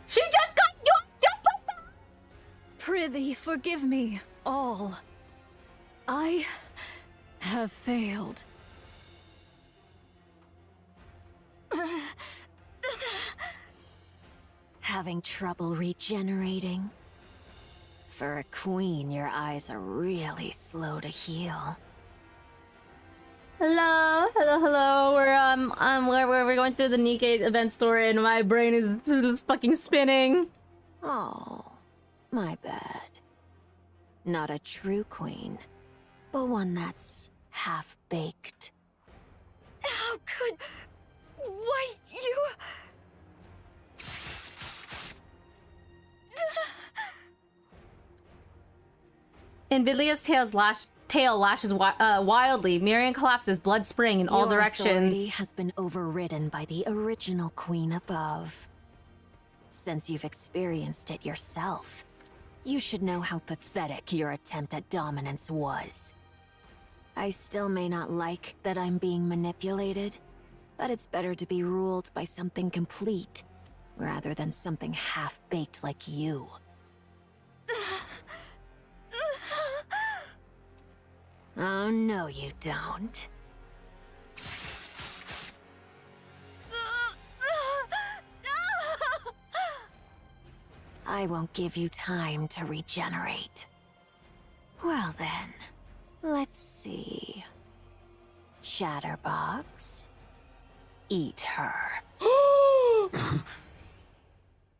She just got you just like that? Prithee, forgive me, all. I have failed. Having trouble regenerating? For a queen, your eyes are really slow to heal. Hello. We're going through the NIKKE event story, and my brain is fucking spinning. Oh, my bad. Not a true queen, but one that's half-baked. How could... Why, you... Invidlia's tails lash tail lashes wildly. MiaoYuen collapses, blood spraying in all Your authority directions. has been overridden by the original queen above. Since you've experienced it yourself, you should know how pathetic your attempt at dominance was. I still may not like that I'm being manipulated, but it's better to be ruled by something complete, rather than something half-baked like you. Oh, no you don't. I won't give you time to regenerate. Well then, let's see. Chatterbox, eat her.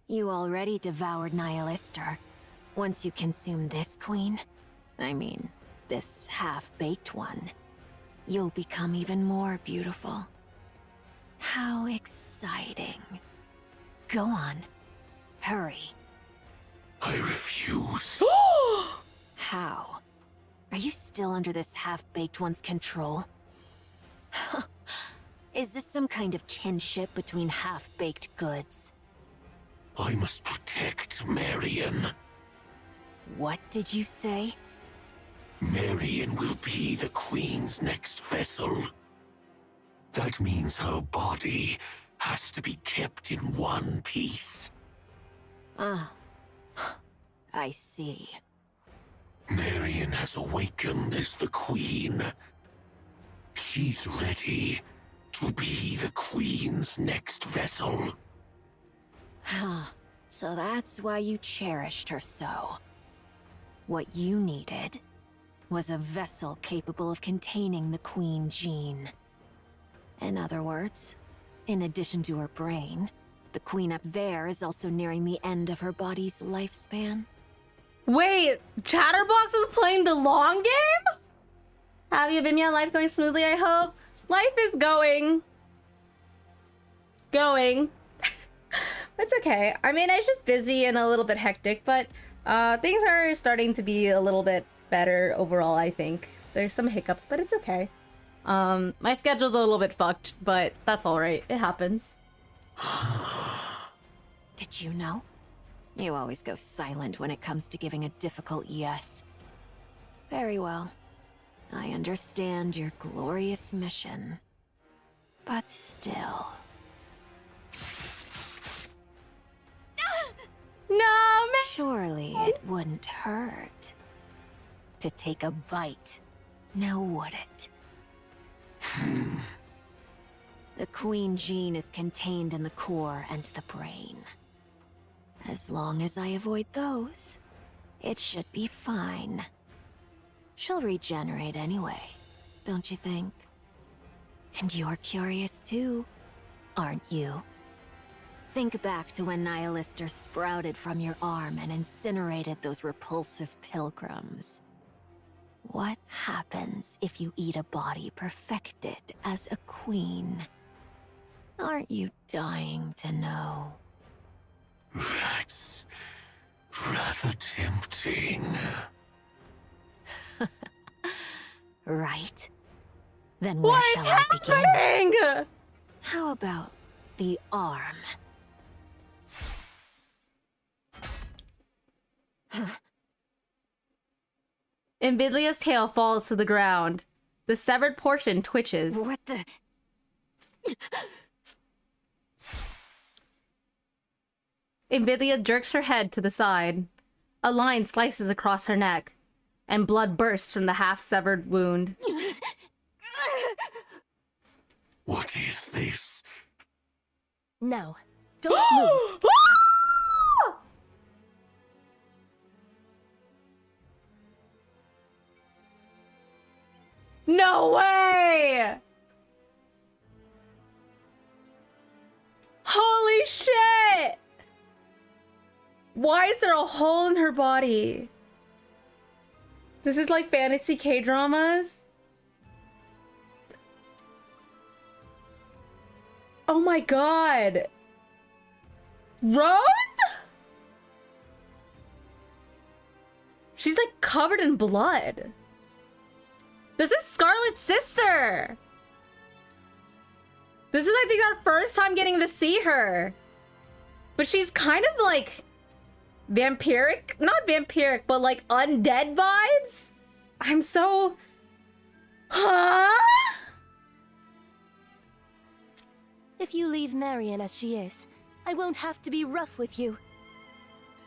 You already devoured Nihilister. Once you consume this queen, I mean, this half-baked one, you'll become even more beautiful. How exciting. Go on, hurry. I refuse. How? Are you still under this half-baked one's control? Is this some kind of kinship between half-baked goods? I must protect Marion. What did you say? Marion will be the Queen's next vessel. That means her body has to be kept in one piece. Ah, I see. Marion has awakened as the Queen. She's ready to be the Queen's next vessel. So that's why you cherished her so. What you needed was a vessel capable of containing the Queen gene. In other words, in addition to her brain, the Queen up there is also nearing the end of her body's lifespan. Wait, Chatterbox is playing the long game? Have you been, life going smoothly, I hope? Life is going. It's okay. I mean, it's just busy and a little bit hectic, but things are starting to be a little bit better overall, I think. There's some hiccups, but it's okay. My schedule's a little bit fucked, but that's alright. It happens. Did you know? You always go silent when it comes to giving a difficult yes. Very well. I understand your glorious mission. But still... No, man! Surely it wouldn't hurt to take a bite, now would it? The Queen gene is contained in the core and the brain. As long as I avoid those, it should be fine. She'll regenerate anyway, don't you think? And you're curious too, aren't you? Think back to when Nihilister sprouted from your arm and incinerated those repulsive pilgrims. What happens if you eat a body perfected as a queen? Aren't you dying to know? That's rather tempting. Right? Then where What is shall I begin? happening? How about the arm? Invidlia's tail falls to the ground. The severed portion twitches. What the... Invidlia jerks her head to the side. A line slices across her neck, and blood bursts from the half-severed wound. What is this? No, don't move. No way! Holy shit! Why is there a hole in her body? This is like fantasy K-dramas? Oh my god! Rose? She's like covered in blood. This is Scarlet's sister. This is, I think, our first time getting to see her. But she's kind of like vampiric, not vampiric, but like undead vibes. I'm so... Huh? If you leave Marion as she is, I won't have to be rough with you.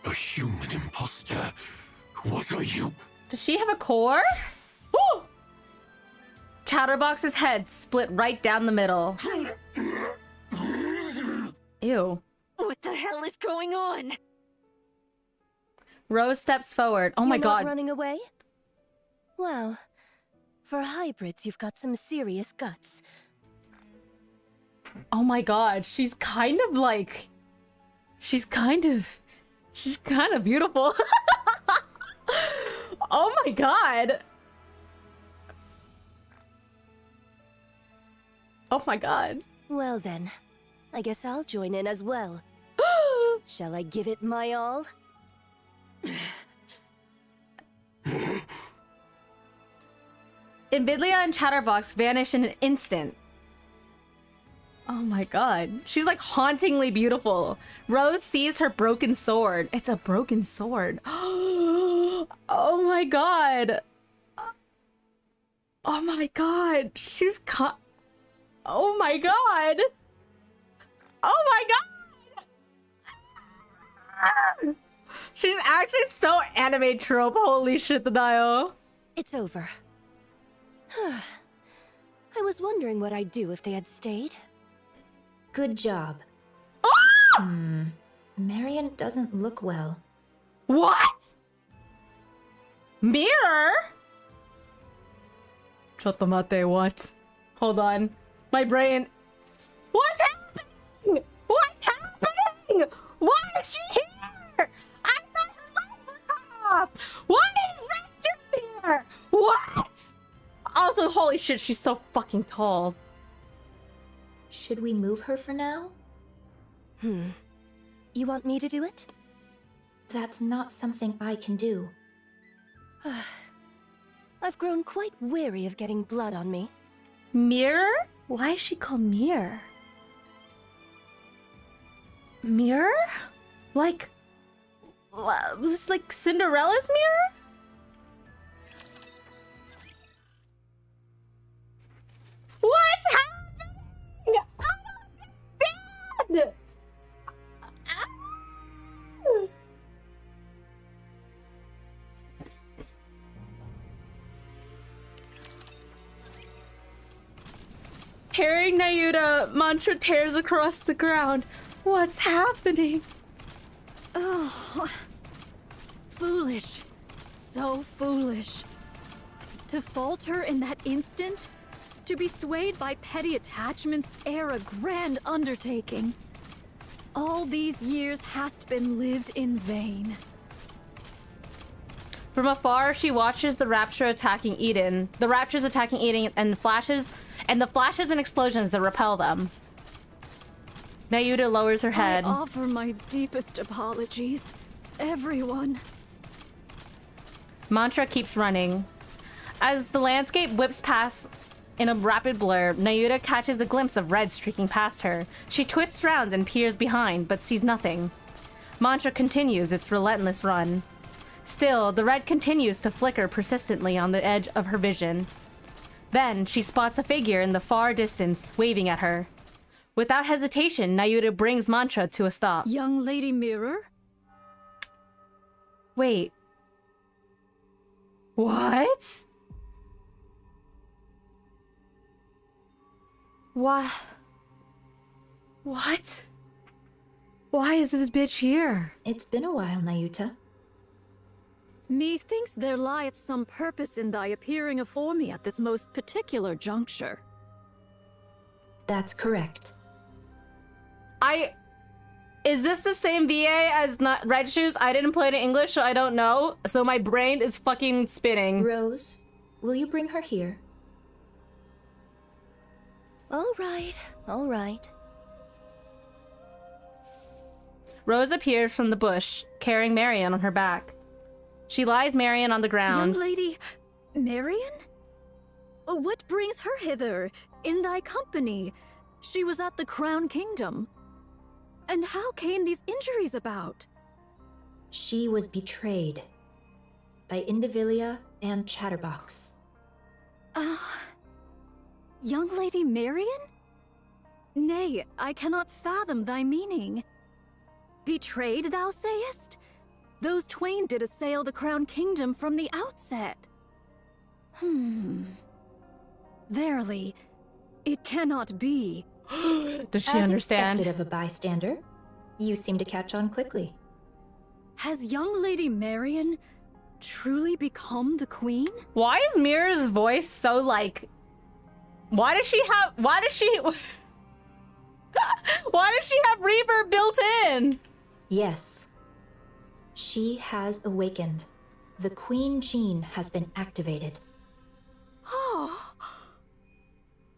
A human imposter? What are you? Does she have a core? Woo! Chatterbox's head split right down the middle. Ew. What the hell is going on? Rose steps forward. Oh my You're god. not running away? Wow. For hybrids, you've got some serious guts. Oh my god. She's kind of like... She's kind of beautiful. Oh my god. Oh my god. Well then, I guess I'll join in as well. Shall I give it my all? Invidlia and Chatterbox vanish in an instant. Oh my god. She's like hauntingly beautiful. Rose sees her broken sword. It's a broken sword. Oh my god. Oh my god. She's oh my god. Oh my god. She's actually so anime trope. Holy shit, the dial. It's over. I was wondering what I'd do if they had stayed. Good job. Marion doesn't look well. What? Mirror? Chotomate, what? Hold on. My brain. What's happening? What's happening? Why is she here? I thought her legs were cut off. Why is Rachel here? What? Also, holy shit, she's so fucking tall. Should we move her for now? You want me to do it? That's not something I can do. I've grown quite weary of getting blood on me. Mirror? Why is she called Mirror? Mirror? Like... Was this like Cinderella's mirror? What's happening? I don't understand! Carrying Nayuta, Mantra tears across the ground. What's happening? Oh, foolish. So foolish. To falter in that instant? To be swayed by petty attachments ere a grand undertaking. All these years hast been lived in vain. From afar, she watches the Rapture attacking Eden. The Rapture's attacking Eden and the flashes and explosions that repel them. Nayuta lowers her head. I offer my deepest apologies, everyone. Mantra keeps running. As the landscape whips past in a rapid blur, Nayuta catches a glimpse of red streaking past her. She twists round and peers behind, but sees nothing. Mantra continues its relentless run. Still, the red continues to flicker persistently on the edge of her vision. Then, she spots a figure in the far distance, waving at her. Without hesitation, Nayuta brings Mantra to a stop. Young Lady Mirror? Wait. What? What? What? Why is this bitch here? It's been a while, Nayuta. Methinks there lieth some purpose in thy appearing afore me at this most particular juncture. That's correct. Is this the same VA as not Red Shoes? I didn't play it in English, so I don't know. So my brain is fucking spinning. Rose, will you bring her here? All right, all right. Rose appears from the bush, carrying Marion on her back. She lies Marion on the ground. Young Lady Marion? What brings her hither, in thy company? She was at the Crown Kingdom. And how came these injuries about? She was betrayed by Indivilia and Chatterbox. Young Lady Marion? Nay, I cannot fathom thy meaning. Betrayed, thou sayest? Those twain did assail the Crown Kingdom from the outset. Verily, it cannot be. Does she understand? As expected of a bystander, you seem to catch on quickly. Has young Lady Marion truly become the queen? Why is Mira's voice so like... Why does she have reverb built in? Yes. She has awakened. The Queen Gene has been activated.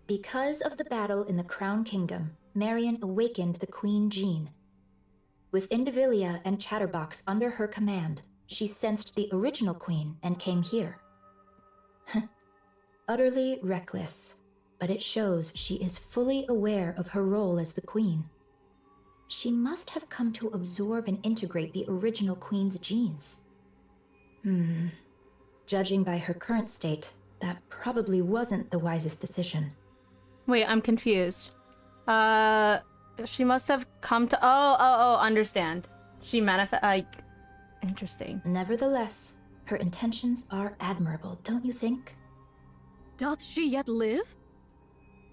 Because of the battle in the Crown Kingdom, Marion awakened the Queen Gene. With Indivilia and Chatterbox under her command, she sensed the original queen and came here. Utterly reckless, but it shows she is fully aware of her role as the queen. She must have come to absorb and integrate the original queen's genes. Judging by her current state, that probably wasn't the wisest decision. Wait, I'm confused. She must have come to... understand. She interesting. Nevertheless, her intentions are admirable, don't you think? Doth she yet live?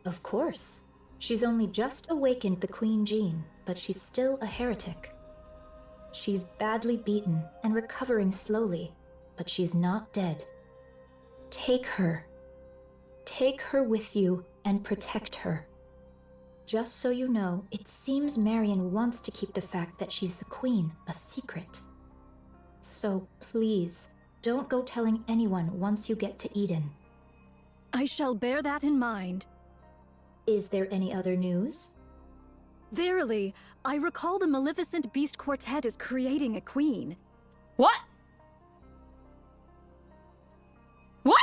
Of course. She's only just awakened the Queen Gene, but she's still a heretic. She's badly beaten and recovering slowly, but she's not dead. Take her. Take her with you and protect her. Just so you know, it seems Marion wants to keep the fact that she's the queen a secret. So please, don't go telling anyone once you get to Eden. I shall bear that in mind. Is there any other news? Verily, I recall the Maleficent Beast Quartet is creating a queen. What? What?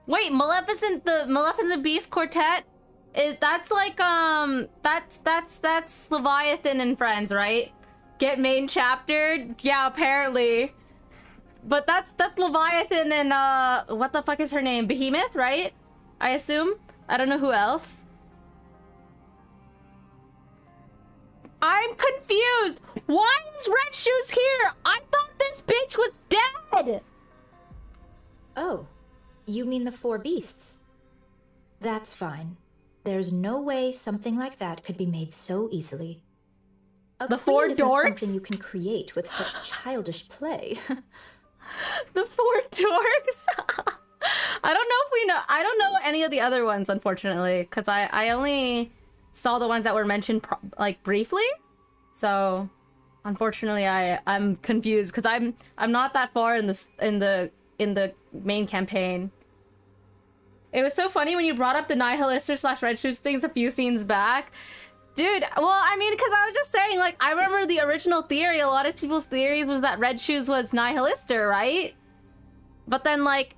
Wait, the Maleficent Beast Quartet? That's like, that's Leviathan and Friends, right? Get main chaptered? Yeah, apparently. But that's Leviathan and, what the fuck is her name? Behemoth, right? I assume? I don't know who else. I'm confused! Why is Red Shoes here? I thought this bitch was dead! Oh, you mean the four beasts? That's fine. There's no way something like that could be made so easily. The four dorks? Something you can create with such childish play. The four dorks? I don't know any of the other ones, unfortunately, because I only saw the ones that were mentioned like briefly. So unfortunately I'm confused because I'm not that far in the main campaign. It was so funny when you brought up the Nihilister / Red Shoes things a few scenes back. Dude, well, I mean, because I was just saying, like, I remember the original theory, a lot of people's theories was that Red Shoes was Nihilister, right? But then, like,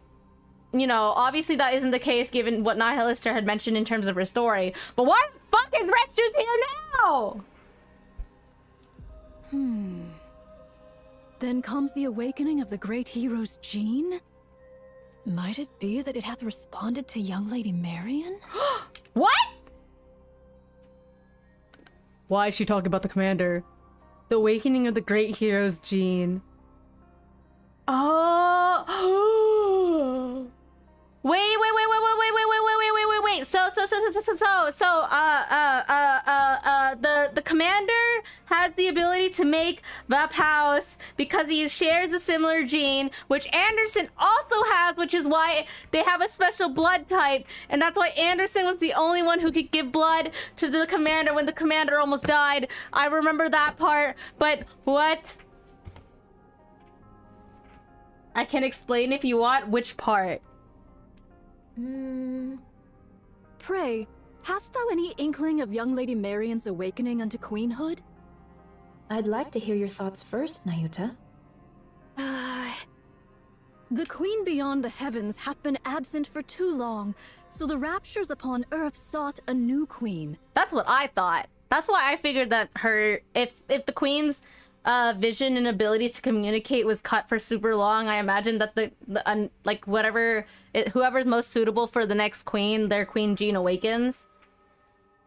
you know, obviously that isn't the case given what Nihilister had mentioned in terms of her story. But why the fuck is Red Shoes here now? Then comes the awakening of the great hero's gene? Might it be that it hath responded to young Lady Marion? What? Why is she talking about the commander? The awakening of the great hero's gene. Oh. Wait. So, the commander has the ability to make Vaphouse because he shares a similar gene, which Anderson also has, which is why they have a special blood type, and that's why Anderson was the only one who could give blood to the commander when the commander almost died. I remember that part, but what? I can explain if you want which part. Pray, hast thou any inkling of young Lady Marion's awakening unto queenhood? I'd like to hear your thoughts first, Nayuta. The queen beyond the heavens hath been absent for too long, so the raptures upon earth sought a new queen. That's what I thought. That's why I figured that if the queen's vision and ability to communicate was cut for super long, I imagine that like whoever's most suitable for the next queen, their queen gene awakens.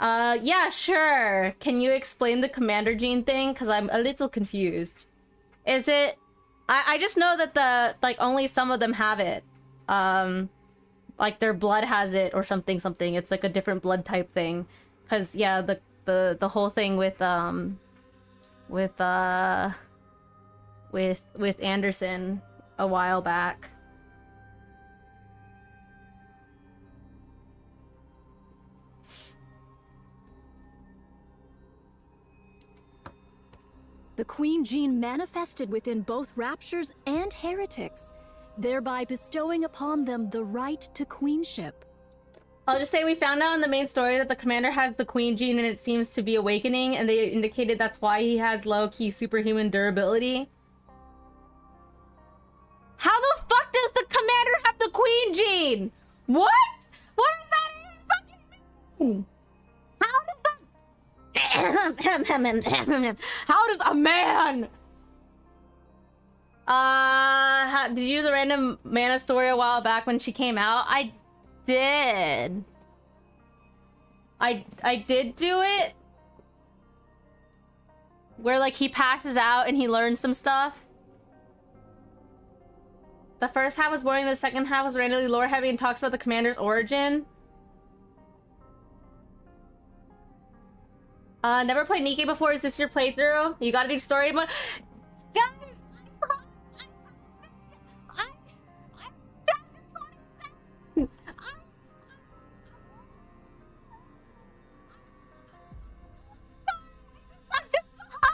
Yeah, sure. Can you explain the commander gene thing? Because I'm a little confused. Is it... I just know that only some of them have it. Like their blood has it or something. It's like a different blood type thing. Because yeah, the whole thing with Anderson a while back. The queen gene manifested within both raptures and heretics, thereby bestowing upon them the right to queenship. I'll just say we found out in the main story that the commander has the queen gene and it seems to be awakening, and they indicated that's why he has low-key superhuman durability. How the fuck does the commander have the queen gene? What? What does that even fucking mean? How does a man? Did you do the random mana story a while back when she came out? I did. I did do it. Where like he passes out and he learns some stuff. The first half was boring, the second half was randomly lore heavy and talks about the commander's origin. Never played NIKKE before. Is this your playthrough? You gotta do story mode. Guys, I'm just behind!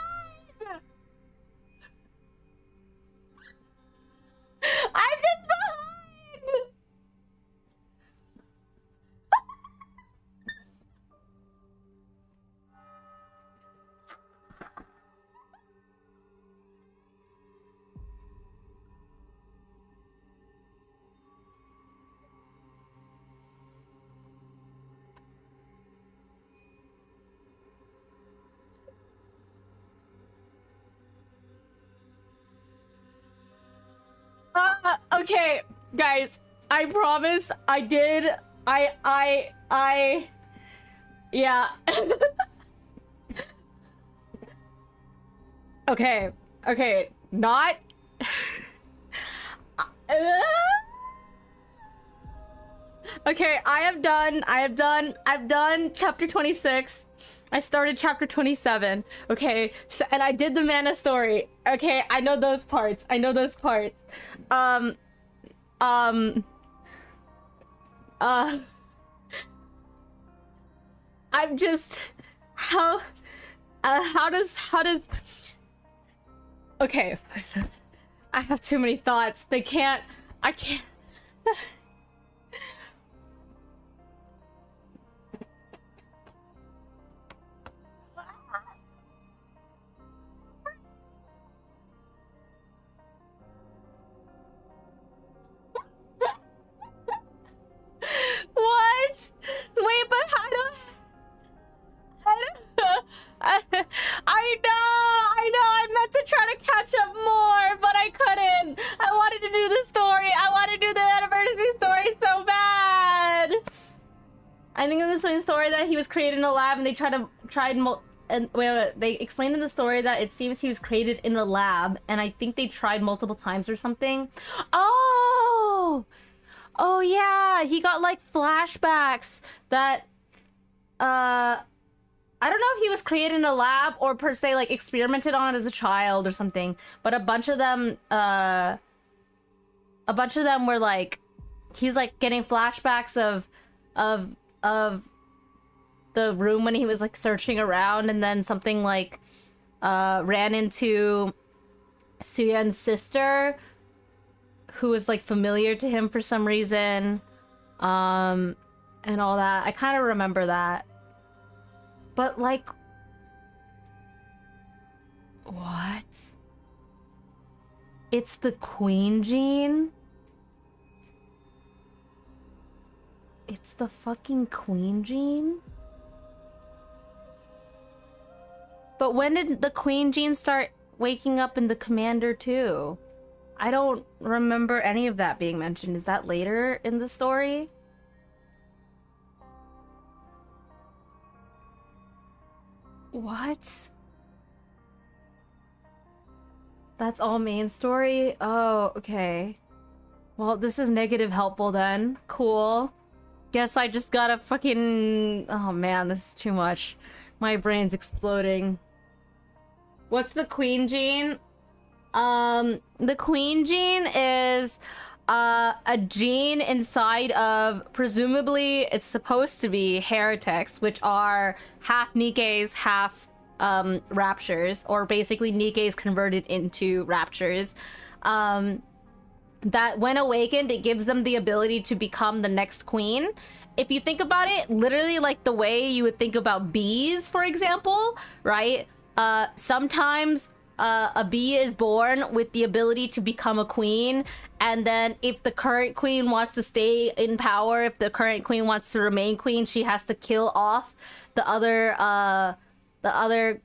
Okay, guys, I promise I did. Yeah. Okay, not... Okay, I've done chapter 26. I started chapter 27. Okay, so, and I did the mana story. Okay, I know those parts. I'm just... How does... Okay, I have too many thoughts. I can't... What? Wait, but I don't know. I meant to try to catch up more, but I couldn't. I wanted to do the story. I want to do the anniversary story so bad. I think in this main story that he was created in a lab, and they they explained in the story that it seems he was created in a lab, and I think they tried multiple times or something. Oh yeah, he got like flashbacks that I don't know if he was created in a lab or per se like experimented on as a child or something, but a bunch of them were like, he's like getting flashbacks of the room when he was like searching around, and then something like ran into Suyun's sister, who was like familiar to him for some reason, and all that. I kind of remember that. But like, what? It's the queen gene? It's the fucking Queen Gene? But when did the Queen Gene start waking up in the Commander too? I don't remember any of that being mentioned. Is that later in the story? What? That's all main story? Oh, okay. Well, this is negative helpful then. Cool. Guess I just gotta fucking... Oh man, this is too much. My brain's exploding. What's the Queen Gene? The Queen Gene is a gene inside of, presumably it's supposed to be heretics, which are half Nikke's, half raptures, or basically Nikke's converted into raptures. That when awakened, it gives them the ability to become the next queen. If you think about it, literally like the way you would think about bees, for example, right? Sometimes a bee is born with the ability to become a queen, and then if the current queen wants to stay in power, if the current queen wants to remain queen, she has to kill off the other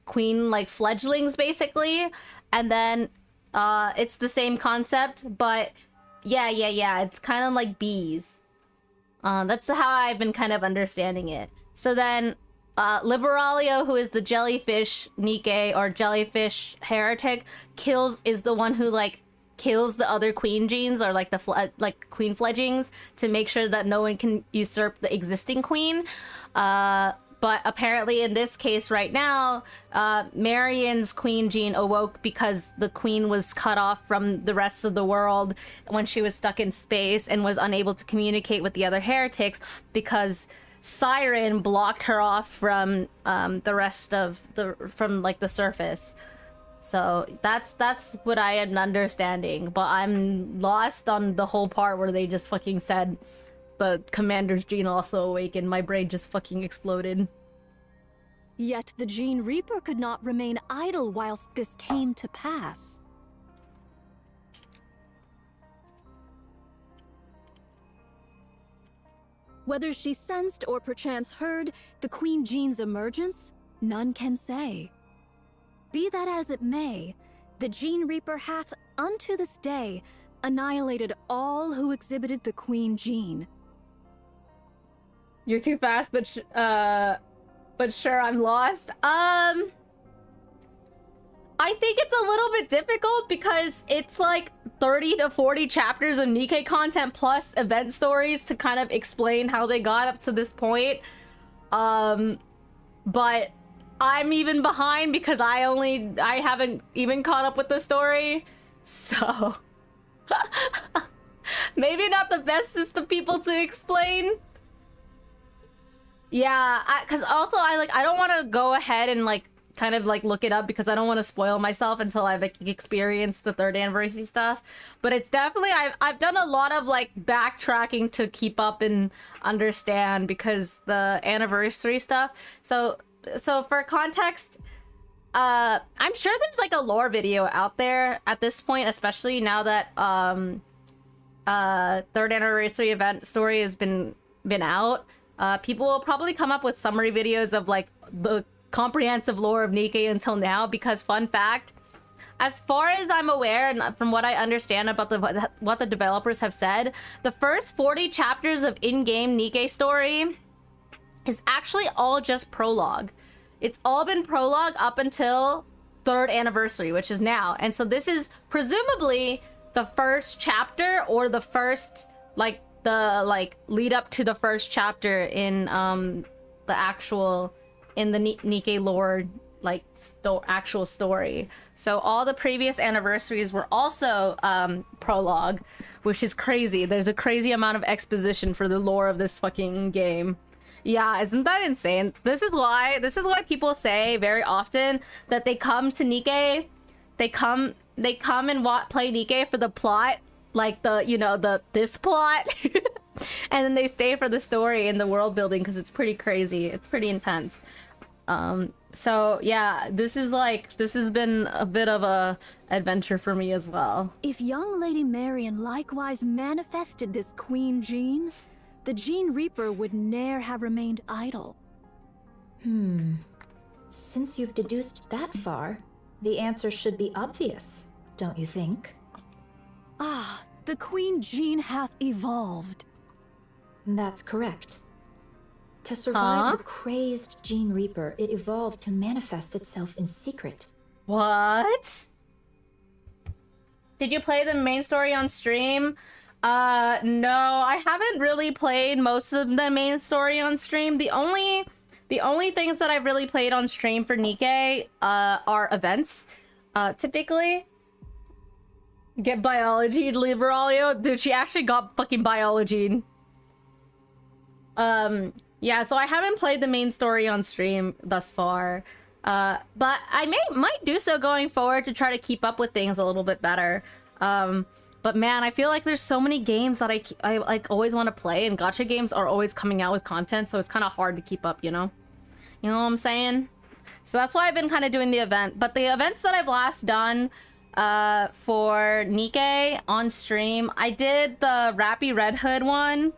queen like fledglings basically. And then it's the same concept, but yeah, it's kind of like bees. That's how I've been kind of understanding it. So then Liberalia, who is the jellyfish Nikke or jellyfish heretic, is the one who like kills the other queen genes, or like the queen fledglings, to make sure that no one can usurp the existing queen. But apparently in this case right now, MiaoYuen's queen gene awoke because the queen was cut off from the rest of the world when she was stuck in space and was unable to communicate with the other heretics because Siren blocked her off from the rest of the surface. So that's what I am understanding, but I'm lost on the whole part where they just fucking said the Commander's gene also awakened. My brain just fucking exploded. Yet the Gene Reaper could not remain idle whilst this came to pass. Whether she sensed or perchance heard the Queen Gene's emergence, none can say. Be that as it may, the Gene Reaper hath, unto this day, annihilated all who exhibited the Queen Gene. You're too fast, but sure, I'm lost. I think it's a little bit difficult because it's like 30 to 40 chapters of Nikke content plus event stories to kind of explain how they got up to this point. But I'm even behind because I haven't even caught up with the story. So maybe not the bestest of people to explain. Yeah, because also I don't want to go ahead and like kind of like look it up because I don't want to spoil myself until I've like, experienced the 3rd anniversary stuff. But it's definitely I've done a lot of like backtracking to keep up and understand because the anniversary stuff. So for context, I'm sure there's like a lore video out there at this point, especially now that 3rd anniversary event story has been out. People will probably come up with summary videos of like the comprehensive lore of Nikke until now, because fun fact, as far as I'm aware and from what I understand about what the developers have said, the first 40 chapters of in-game Nikke story is actually all just prologue. It's all been prologue up until 3rd anniversary, which is now. And so this is presumably the first chapter, or the first like the lead up to the first chapter in the actual in the Nikke lore like actual story. So all the previous anniversaries were also prologue, which is crazy. There's a crazy amount of exposition for the lore of this fucking game. Yeah, isn't that insane? This is why people say very often that they come to Nikke, they come and play Nikke for the plot, like this plot, and then they stay for the story and the world building because it's pretty crazy. It's pretty intense. So yeah, this has been a bit of a adventure for me as well. If young Lady Marion likewise manifested this Queen Gene, the Gene Reaper would ne'er have remained idle. Since you've deduced that far, the answer should be obvious, don't you think? Ah, the Queen Gene hath evolved. That's correct. To survive Huh? the crazed Gene Reaper, it evolved to manifest itself in secret. What? Did you play the main story on stream? No, I haven't really played most of the main story on stream. The only things that I've really played on stream for NIKKE are events. Typically. Get biology, Liberalia. Dude, she actually got fucking biology. Yeah, so I haven't played the main story on stream thus far. But I might do so going forward to try to keep up with things a little bit better. But man, I feel like there's so many games that I like always want to play, and gacha games are always coming out with content, so it's kind of hard to keep up, you know? You know what I'm saying? So that's why I've been kind of doing the event. But the events that I've last done for NIKKE on stream, I did the Rappy Red Hood one.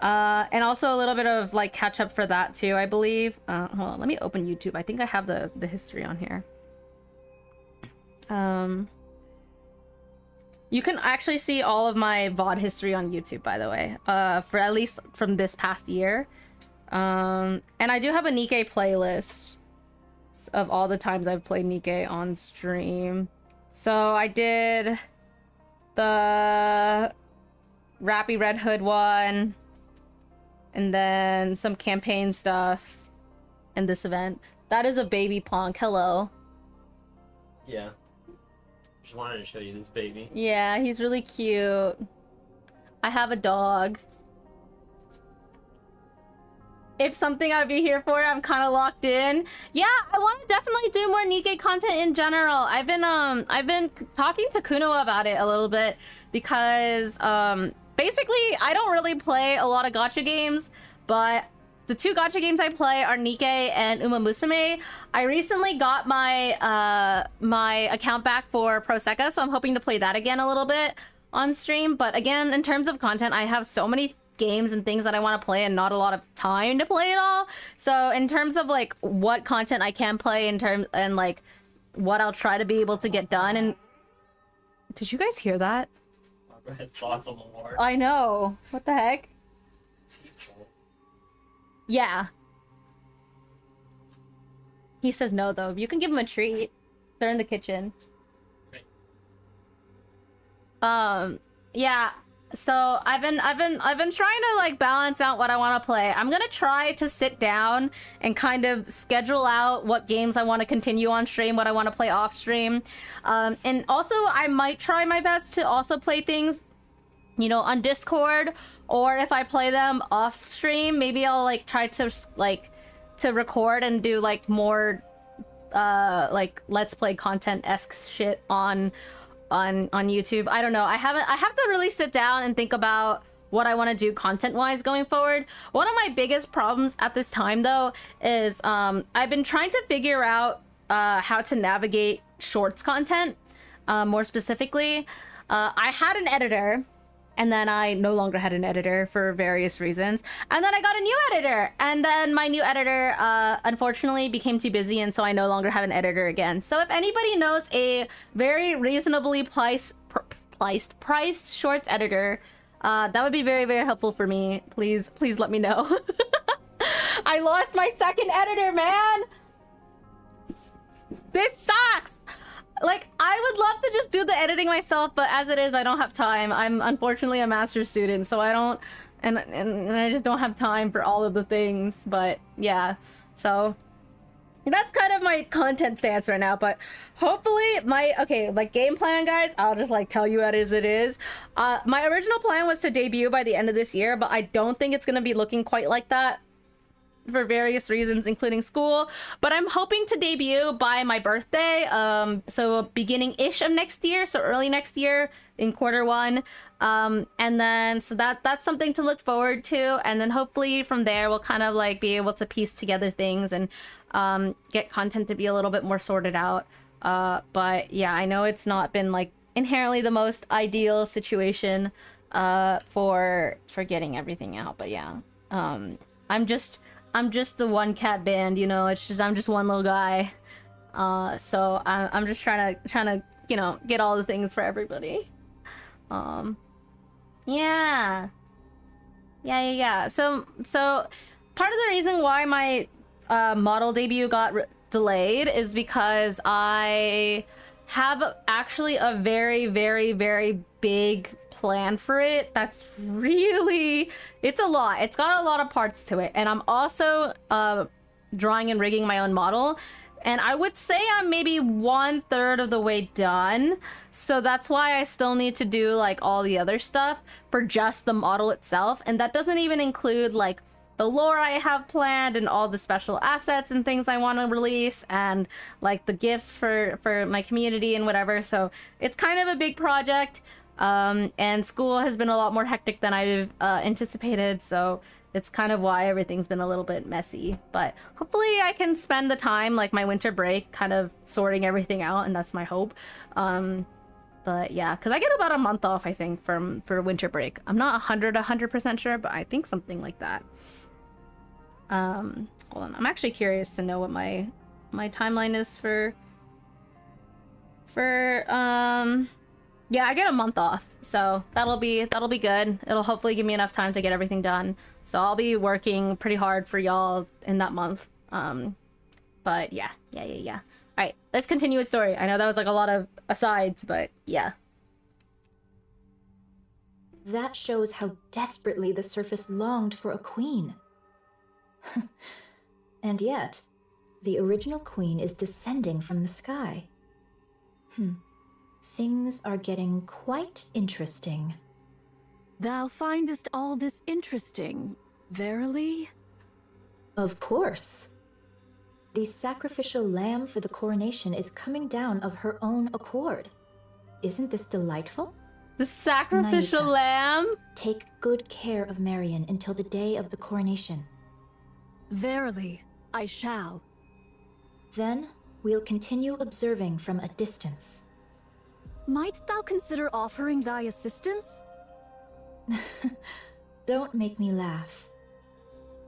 And also a little bit of like catch up for that too, I believe. Hold on, let me open YouTube. I think I have the history on here. You can actually see all of my VOD history on YouTube, by the way, for at least from this past year. And I do have a NIKKE playlist of all the times I've played NIKKE on stream. So I did the Rappy Red Hood one, and then some campaign stuff, and this event. That is a baby Ponk. Hello. Yeah. Just wanted to show you this baby. Yeah, he's really cute. I have a dog. If something I'd be here for, I'm kind of locked in. Yeah, I want to definitely do more NIKKE content in general. I've been talking to Kuno about it a little bit because basically I don't really play a lot of gacha games, but the two gacha games I play are NIKKE and Uma Musume. I recently got my my account back for Prosecca, so I'm hoping to play that again a little bit on stream. But again, in terms of content, I have so many games and things that I want to play and not a lot of time to play it all. So in terms of like what content I can play in terms and like what I'll try to be able to get done. And did you guys hear that? Barbara has thoughts on the war. I know. What the heck? It's hateful. Yeah. He says no though. You can give him a treat. They're in the kitchen. Okay. Yeah. So I've been trying to like balance out what I want to play. I'm gonna try to sit down and kind of schedule out what games I want to continue on stream, what I want to play off stream, and also I might try my best to also play things, you know, on Discord, or if I play them off stream, maybe I'll like try to to record and do like more like let's play content-esque shit on YouTube. I don't know. I have to really sit down and think about what I want to do content-wise going forward. One of my biggest problems at this time though is I've been trying to figure out how to navigate shorts content more specifically. I had an editor, and then I no longer had an editor for various reasons. And then I got a new editor. And then my new editor, unfortunately, became too busy, and so I no longer have an editor again. So if anybody knows a very reasonably priced shorts editor, that would be very, very helpful for me. Please let me know. I lost my second editor, man! This sucks! Like, I would love to just do the editing myself, but as it is, I don't have time. I'm unfortunately a master's student, so I don't, and I just don't have time for all of the things, but yeah. So, that's kind of my content stance right now, but hopefully my game plan, guys, I'll just like tell you as it is. My original plan was to debut by the end of this year, but I don't think it's gonna be looking quite like that, for various reasons, including school. But I'm hoping to debut by my birthday, so beginning-ish of next year, so early next year in Q1. And then, so that's something to look forward to. And then hopefully from there, we'll kind of like be able to piece together things and get content to be a little bit more sorted out. But yeah, I know it's not been like inherently the most ideal situation for getting everything out. But yeah, I'm just the one cat band, you know. It's just I'm just one little guy. So I'm just trying to you know, get all the things for everybody. Yeah. So part of the reason why my model debut got delayed is because I have actually a very, very, very big plan for it. That's really, it's a lot. It's got a lot of parts to it. And I'm also drawing and rigging my own model. And I would say I'm maybe 1/3 of the way done. So that's why I still need to do like all the other stuff for just the model itself. And that doesn't even include like the lore I have planned and all the special assets and things I want to release and like the gifts for my community and whatever. So it's kind of a big project. And school has been a lot more hectic than I've anticipated. So it's kind of why everything's been a little bit messy, but hopefully I can spend the time, like my winter break, kind of sorting everything out, and that's my hope. But yeah, because I get about a month off, I think, for winter break. I'm not 100% sure, but I think something like that. Hold on, I'm actually curious to know what my timeline is for yeah, I get a month off, so that'll be good. It'll hopefully give me enough time to get everything done. So I'll be working pretty hard for y'all in that month. But yeah. All right, let's continue with story. I know that was like a lot of asides, but yeah. That shows how desperately the surface longed for a queen. And yet, the original queen is descending from the sky. Things are getting quite interesting. Thou findest all this interesting, verily? Of course. The sacrificial lamb for the coronation is coming down of her own accord. Isn't this delightful? The sacrificial Naita, lamb? Take good care of Marion until the day of the coronation. Verily, I shall. Then, we'll continue observing from a distance. Might thou consider offering thy assistance? Don't make me laugh.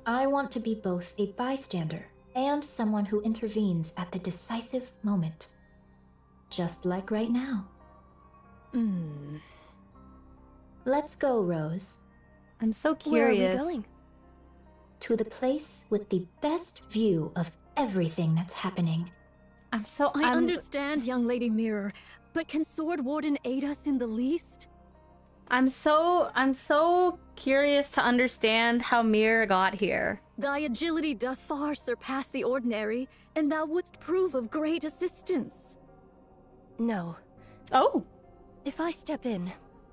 I want to be both a bystander and someone who intervenes at the decisive moment. Just like right now. Let's go, Rose. I'm so curious. Where are we going? To the place with the best view of everything that's happening. I understand, young Lady Mirror, but can Sword Warden aid us in the least? I'm so curious to understand how Mir got here. Thy agility doth far surpass the ordinary, and thou wouldst prove of great assistance. No. Oh. If I step in,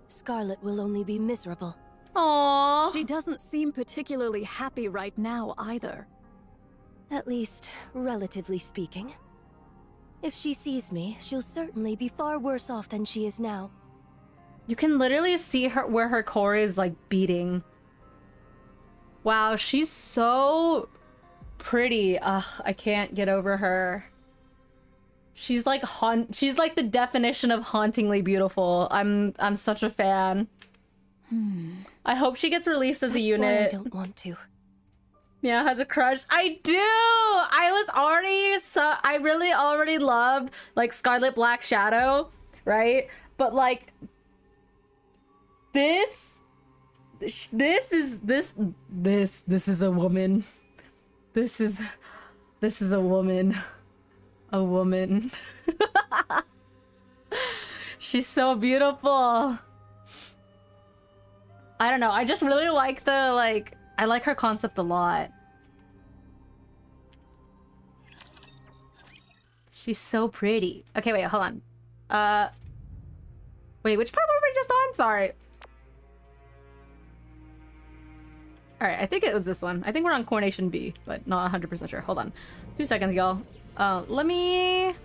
Scarlet will only be miserable. Aww. She doesn't seem particularly happy right now either. At least, relatively speaking. If she sees me, she'll certainly be far worse off than she is now. You can literally see her where her core is like beating. Wow, she's so pretty. Ugh, I can't get over her. She's like the definition of hauntingly beautiful. I'm such a fan. I hope she gets released as a unit. Why I don't want to. Yeah, has a crush. I do. I really already loved like Scarlet Black Shadow, right? But like this is a woman. This is a woman. A woman. She's so beautiful. I don't know. I just really like I like her concept a lot. She's so pretty. Okay, wait, hold on. Wait, which part were we just on? Sorry. Alright, I think it was this one. I think we're on Coronation B, but not 100% sure. Hold on. 2 seconds, y'all. Let me...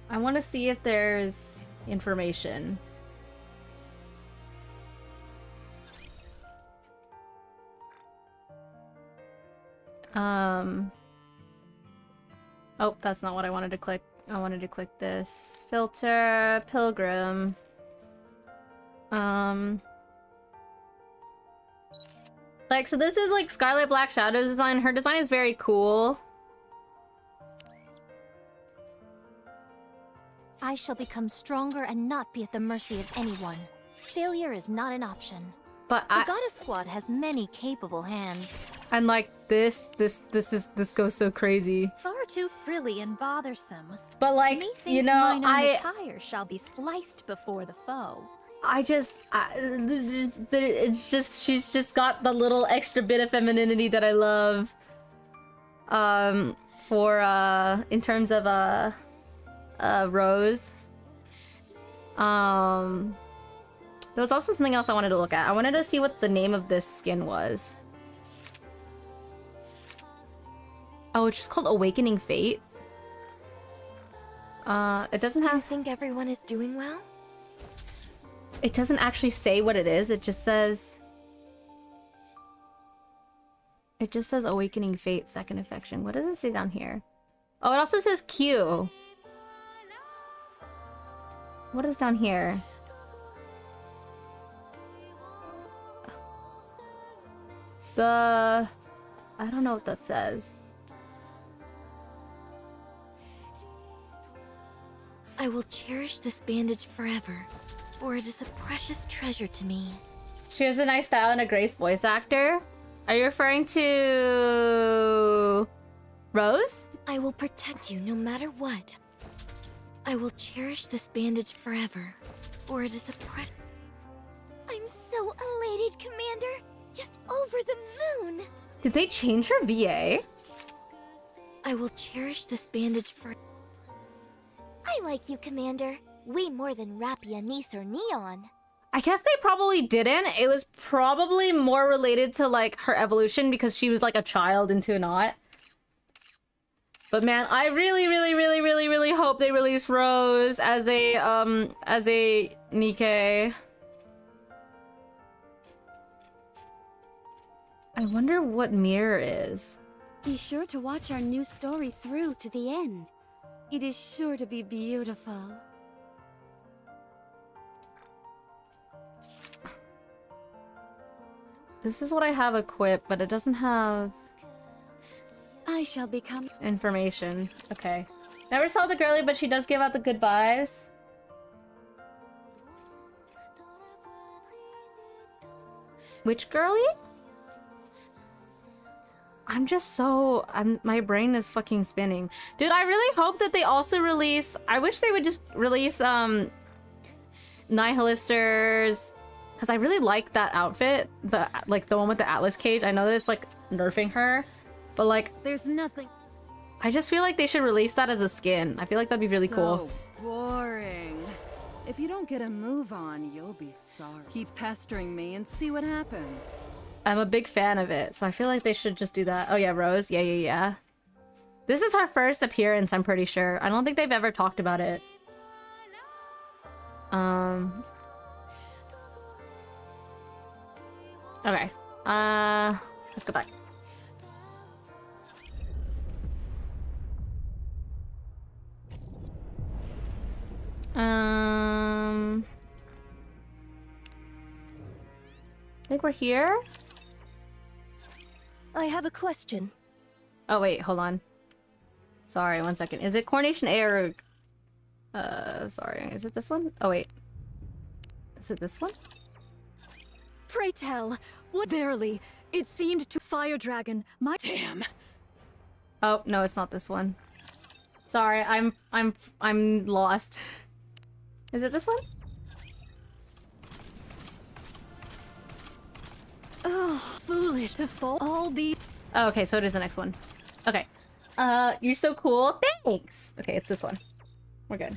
I want to see if there's information. Oh, that's not what I wanted to click. I wanted to click this. Filter, pilgrim. Like, so this is like Scarlet Black Shadow's design. Her design is very cool. I shall become stronger and not be at the mercy of anyone. Failure is not an option. But the goddess squad has many capable hands. And like this goes so crazy. Far too frilly and bothersome. But like, Methinks you know, mine own attire shall be sliced before the foe. It's just, she's just got the little extra bit of femininity that I love. In terms of Rose. There was also something else I wanted to look at. I wanted to see what the name of this skin was. Oh, it's just called Awakening Fate. It doesn't have... Do you think everyone is doing well? It doesn't actually say what it is. It just says... It just says Awakening Fate, second affection. What does it say down here? Oh, it also says Q. What is down here? I don't know what that says. I will cherish this bandage forever, for it is a precious treasure to me. She has a nice style and a grace voice actor. Are you referring to... Rose? I will protect you no matter what. I will cherish this bandage forever, for it is a precious... I'm so elated, Commander! Just over the moon! Did they change her VA? I will cherish this bandage for... I like you, Commander. Way more than Rappy, Anise, or Neon. I guess they probably didn't. It was probably more related to like her evolution because she was like a child into a knot. But man, I really hope they release Rose as a NIKKE. I wonder what mirror is. Be sure to watch our new story through to the end. It is sure to be beautiful. This is what I have equipped, but it doesn't have... I shall become... information. Okay. Never saw the girly, but she does give out the good vibes. Which girly? I'm just so... my brain is fucking spinning. Dude, I really hope that they also release... I wish they would just release, Nihilisters... Because I really like that outfit. The one with the Atlas cage. I know that it's, like, nerfing her. But, like... There's nothing... I just feel like they should release that as a skin. I feel like that'd be really cool. Boring. If you don't get a move on, you'll be sorry. Keep pestering me and see what happens. I'm a big fan of it, so I feel like they should just do that. Oh yeah, Rose. Yeah. This is her first appearance, I'm pretty sure. I don't think they've ever talked about it. Okay. Let's go back. I think we're here. I have a question. Oh wait, hold on. Sorry, 1 second. Is it Coronation A or... sorry. Is it this one? Oh wait. Is it this one? Pray tell, what verily, it seemed to Fire Dragon, my— Damn. Oh, no, it's not this one. Sorry, I'm lost. Is it this one? Oh, foolish to fall all the— Oh, okay, so it is the next one. Okay. You're so cool. Thanks. Okay, it's this one. We're good.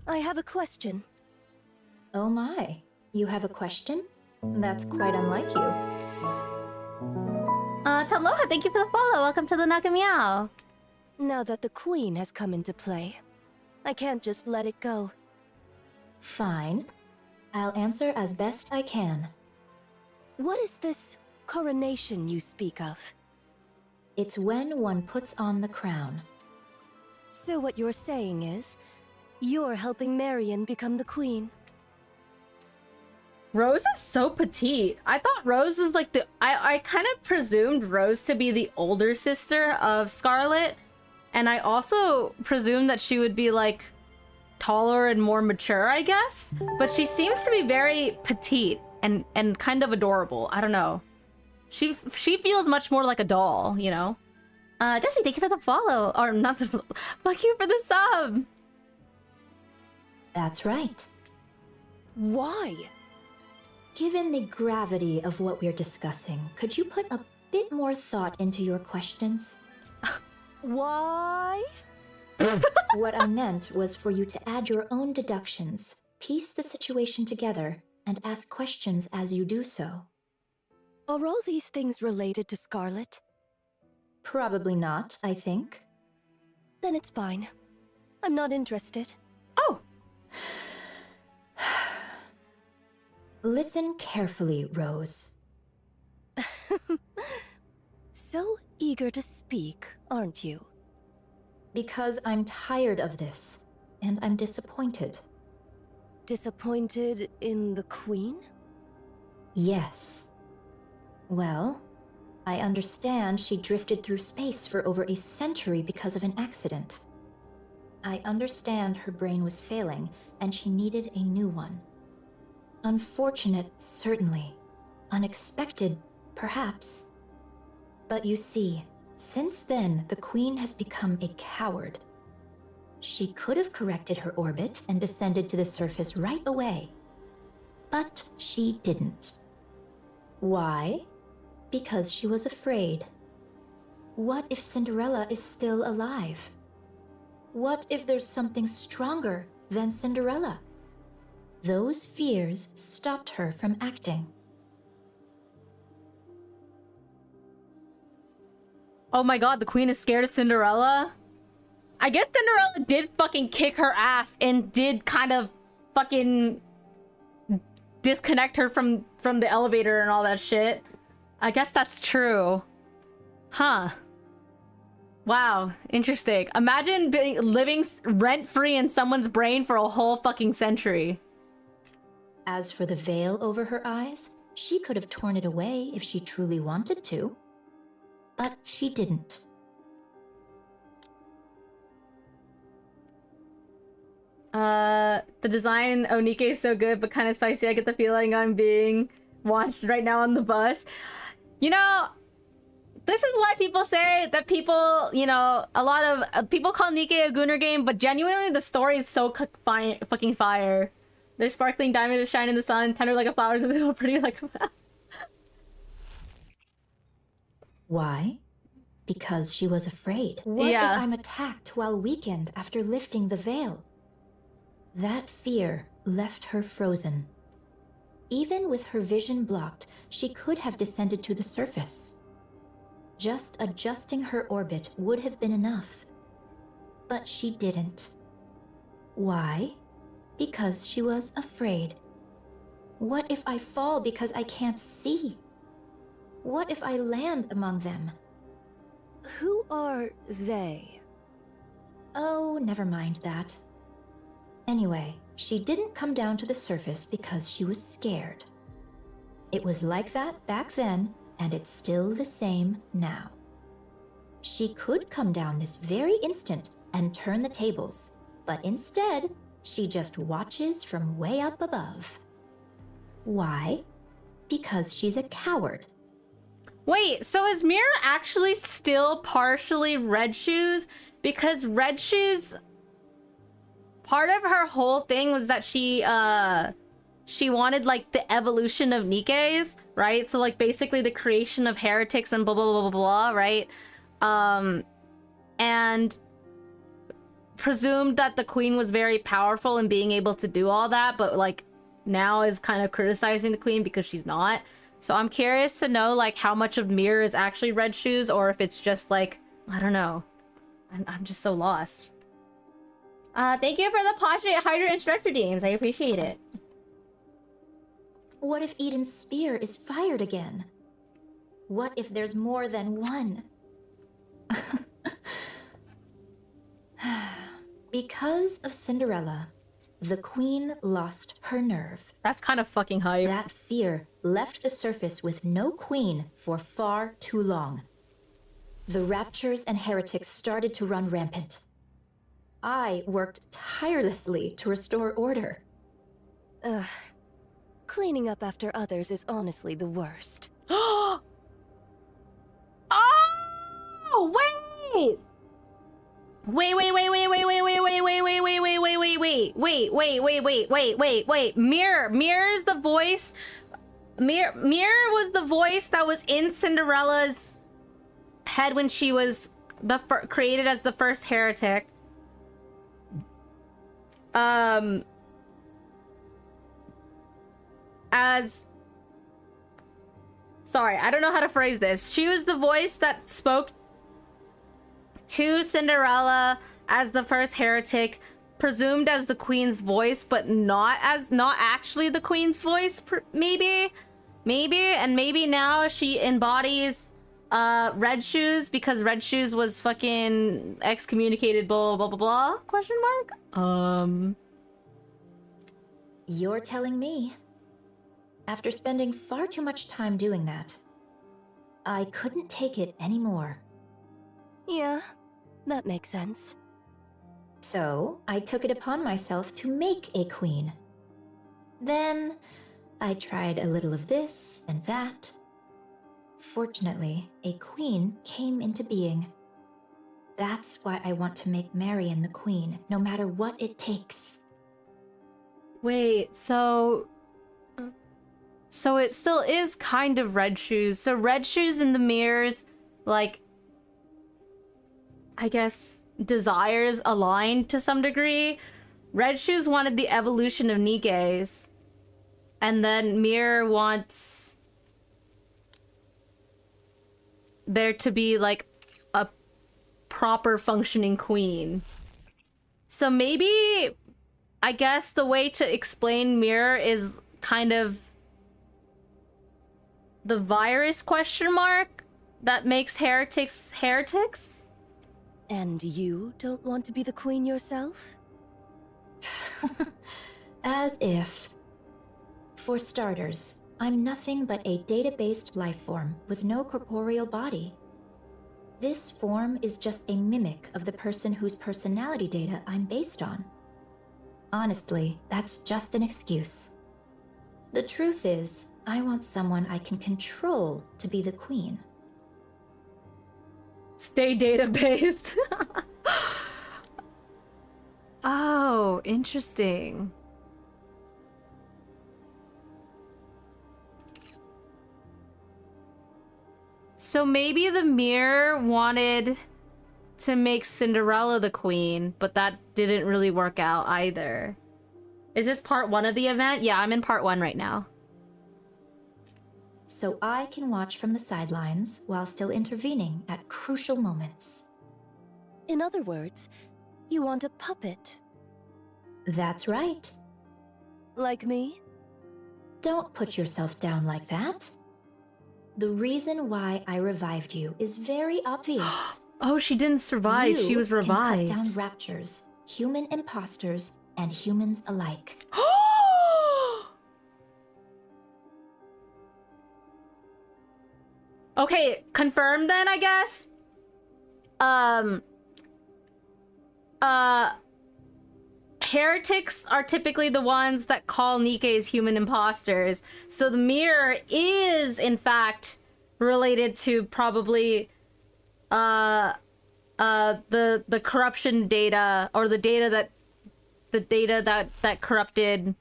I have a question. Oh my. You have a question? That's quite unlike you. Tabloha, thank you for the follow. Welcome to the Miao. Now that the queen has come into play, I can't just let it go. Fine. I'll answer as best I can. What is this coronation you speak of? It's when one puts on the crown. So what you're saying is, you're helping Marion become the queen? Rose is so petite. I thought Rose was like the... I kind of presumed Rose to be the older sister of Scarlet. And I also presumed that she would be like taller and more mature, I guess. But she seems to be very petite and kind of adorable. I don't know. She feels much more like a doll, you know? Jesse, thank you for the follow. Or not the follow. Thank you for the sub. That's right. Why? Given the gravity of what we're discussing, could you put a bit more thought into your questions? Why? What I meant was for you to add your own deductions, piece the situation together, and ask questions as you do so. Are all these things related to Scarlet? Probably not, I think. Then it's fine. I'm not interested. Oh! Listen carefully, Rose. So eager to speak, aren't you? Because I'm tired of this, and I'm disappointed. Disappointed in the Queen? Yes. Well, I understand she drifted through space for over a century because of an accident. I understand her brain was failing, and she needed a new one. Unfortunate, certainly. Unexpected, perhaps. But you see, since then, the Queen has become a coward. She could have corrected her orbit and descended to the surface right away. But she didn't. Why? Because she was afraid. What if Cinderella is still alive? What if there's something stronger than Cinderella? Those fears stopped her from acting. Oh my god, the queen is scared of Cinderella? I guess Cinderella did fucking kick her ass and did kind of fucking disconnect her from the elevator and all that shit. I guess that's true. Huh. Wow, interesting. Imagine living rent-free in someone's brain for a whole fucking century. As for the veil over her eyes, she could have torn it away if she truly wanted to. But she didn't. The design of NIKKE is so good, but kind of spicy. I get the feeling I'm being watched right now on the bus. You know, this is why people say that people, you know, a lot of people call NIKKE a Gunner game, but genuinely the story is so fucking fire. They're sparkling diamonds that shine in the sun, tender like a flower, and pretty like a... Why? Because she was afraid. What if I'm attacked while weakened after lifting the veil? That fear left her frozen. Even with her vision blocked, she could have descended to the surface. Just adjusting her orbit would have been enough. But she didn't. Why? Because she was afraid. What if I fall because I can't see? What if I land among them? Who are they? Oh, never mind that. Anyway, she didn't come down to the surface because she was scared. It was like that back then, and it's still the same now. She could come down this very instant and turn the tables, but instead, she just watches from way up above. Why? Because she's a coward. Wait, so is Mira actually still partially Red Shoes? Because Red Shoes, part of her whole thing was that she wanted like the evolution of Nikke's, right? So like basically the creation of heretics and blah blah blah blah blah, right? And presumed that the queen was very powerful in being able to do all that, but like now is kind of criticizing the queen because she's not. So I'm curious to know like how much of Mir is actually Red Shoes, or if it's just like, I don't know. I'm just so lost. Thank you for the Posture Hydra and Stretch redeems. I appreciate it. What if Eden's spear is fired again? What if there's more than one? Because of Cinderella, the queen lost her nerve. That's kind of fucking hype. That fear left the surface with no queen for far too long. The raptures and heretics started to run rampant. I worked tirelessly to restore order. Ugh. Cleaning up after others is honestly the worst. Oh, wait! Wait. Mirror's the voice. Mirror was the voice that was in Cinderella's head when she was created as the first heretic. Sorry, I don't know how to phrase this. She was the voice that spoke to Cinderella as the first heretic, presumed as the queen's voice, but not actually the queen's voice, maybe, and maybe now she embodies Red Shoes because Red Shoes was fucking excommunicated, blah blah blah blah, question mark. You're telling me. After spending far too much time doing that, I couldn't take it anymore. Yeah, that makes sense. So, I took it upon myself to make a queen. Then, I tried a little of this and that. Fortunately, a queen came into being. That's why I want to make Marion the queen, no matter what it takes. Wait, so it still is kind of Red Shoes. So Red Shoes in the mirrors, like, I guess, desires aligned to some degree. Red Shoes wanted the evolution of Nikke's, and then Mirror wants there to be like a proper functioning queen. So maybe, I guess the way to explain Mirror is kind of the virus question mark that makes heretics heretics? And you don't want to be the queen yourself? As if. For starters, I'm nothing but a data-based life form with no corporeal body. This form is just a mimic of the person whose personality data I'm based on. Honestly, that's just an excuse. The truth is, I want someone I can control to be the queen. Stay data-based. Oh, interesting. So maybe the mirror wanted to make Cinderella the queen, but that didn't really work out either. Is this part 1 of the event? Yeah, I'm in part 1 right now. So I can watch from the sidelines while still intervening at crucial moments. In other words, you want a puppet. That's right. Like me? Don't put yourself down like that. The reason why I revived you is very obvious. Oh, she didn't survive. She was revived. Can cut down raptures, human imposters, and humans alike. Okay, confirmed then, I guess. Heretics are typically the ones that call Nikke's human imposters. So the mirror is, in fact, related to probably the corruption data, or the data that corrupted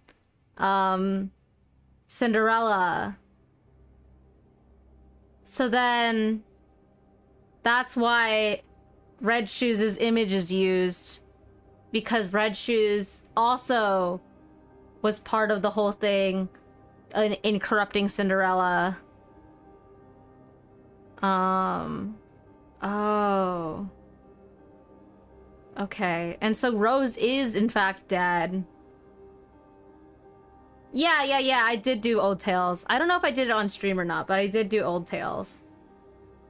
Cinderella. So then that's why Red Shoes' image is used, because Red Shoes also was part of the whole thing in corrupting Cinderella. Oh. Okay. And so Rose is in fact dead. Yeah, I did do Old Tales. I don't know if I did it on stream or not, but I did do Old Tales.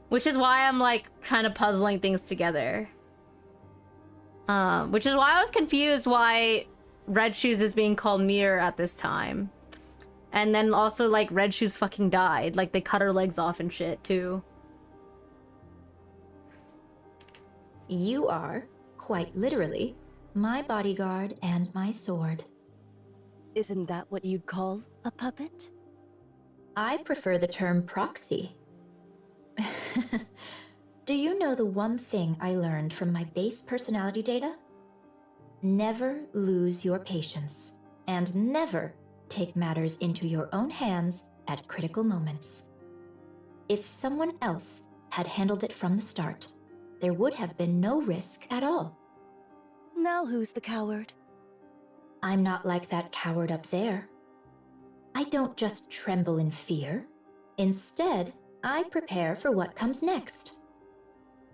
Which is why I'm like kind of puzzling things together. Which is why I was confused why Red Shoes is being called Mir at this time. And then also, like, Red Shoes fucking died. Like, they cut her legs off and shit, too. You are, quite literally, my bodyguard and my sword. Isn't that what you'd call a puppet? I prefer the term proxy. Do you know the one thing I learned from my base personality data? Never lose your patience, and never take matters into your own hands at critical moments. If someone else had handled it from the start, there would have been no risk at all. Now who's the coward? I'm not like that coward up there. I don't just tremble in fear. Instead, I prepare for what comes next.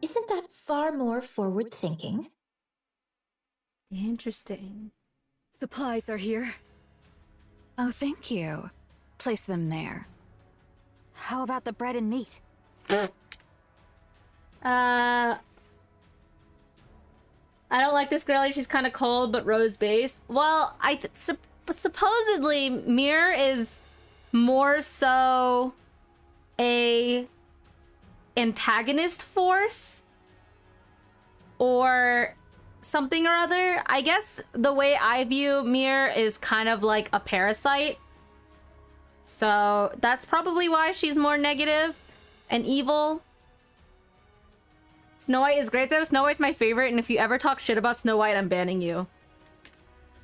Isn't that far more forward-thinking? Interesting. Supplies are here. Oh, thank you. Place them there. How about the bread and meat? I don't like this girlie. She's kind of cold, but rose-based. Well, supposedly Mir is more so a antagonist force or something or other. I guess the way I view Mir is kind of like a parasite. So that's probably why she's more negative and evil. Snow White is great though. Snow White's my favorite, and if you ever talk shit about Snow White, I'm banning you.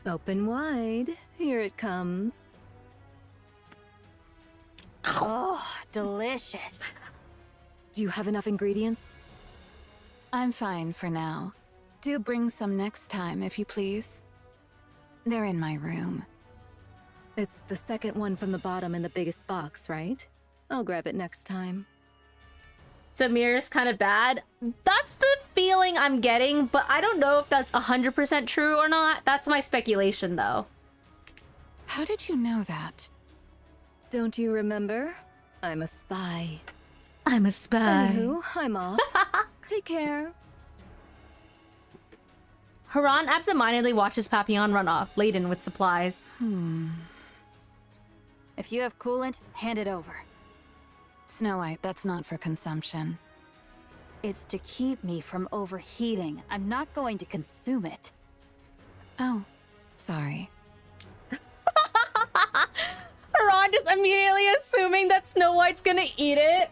Open wide. Here it comes. Oh, delicious. Do you have enough ingredients? I'm fine for now. Do bring some next time, if you please. They're in my room. It's the second one from the bottom in the biggest box, right? I'll grab it next time. So Mir's kind of bad. That's the feeling I'm getting, but I don't know if that's 100% true or not. That's my speculation, though. How did you know that? Don't you remember? I'm a spy. I'm a spy. Anywho, I'm off. Take care. Haran absentmindedly watches Papillon run off, laden with supplies. If you have coolant, hand it over. Snow White, that's not for consumption. It's to keep me from overheating. I'm not going to consume it. Oh, sorry. Haran just immediately assuming that Snow White's gonna eat it.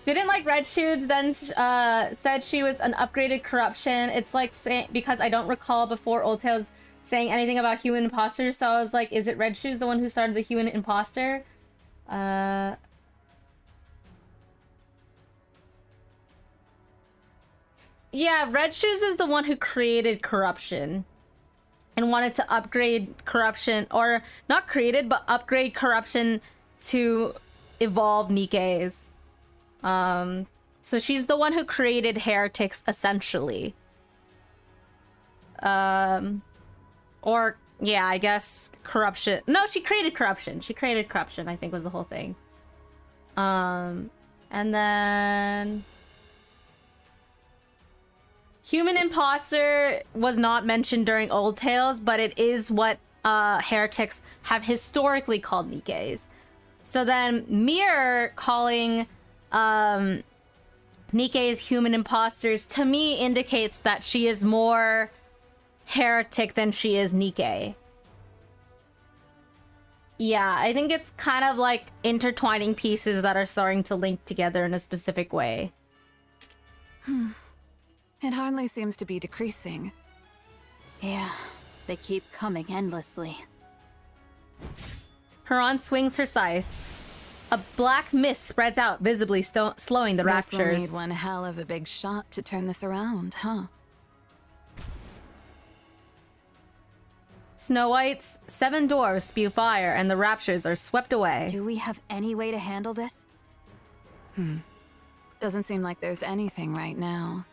Didn't like Red Shoes then said she was an upgraded corruption. It's like because I don't recall before Old Tales saying anything about human imposters, so I was like, is it Red Shoes the one who started the human imposter? Yeah, Red Shoes is the one who created corruption and wanted to upgrade corruption, or not created, but upgrade corruption to evolve NIKKEs. So she's the one who created heretics, essentially. Or, yeah, I guess corruption. No, she created corruption. She created corruption, I think was the whole thing. And then... Human imposter was not mentioned during Old Tales, but it is what heretics have historically called NIKKEs. So then Mir calling NIKKEs human imposters, to me, indicates that she is more heretic than she is NIKKE. Yeah, I think it's kind of like intertwining pieces that are starting to link together in a specific way. It hardly seems to be decreasing. Yeah, they keep coming endlessly. Haran swings her scythe. A black mist spreads out, visibly slowing the Guess we'll raptures. need one hell of a big shot to turn this around, huh? Snow White's 7 dwarves spew fire, and the raptures are swept away. Do we have any way to handle this? Doesn't seem like there's anything right now.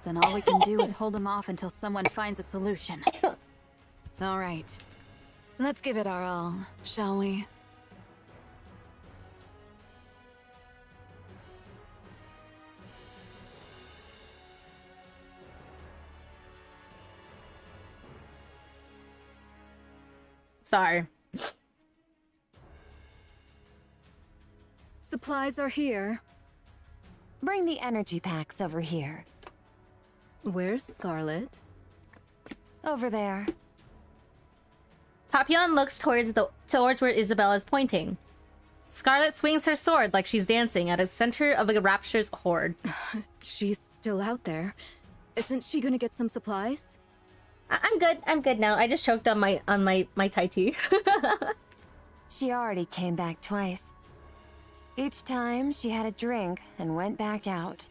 Then all we can do is hold them off until someone finds a solution. All right. Let's give it our all, shall we? Sorry. Supplies are here. Bring the energy packs over here. Where's Scarlet? Over there. Papillon looks towards where Isabelle is pointing. Scarlet swings her sword like she's dancing at the center of a rapture's horde. She's still out there. Isn't she gonna get some supplies? I'm good. I'm good now. I just choked on my Thai tea. She already came back twice. Each time she had a drink and went back out.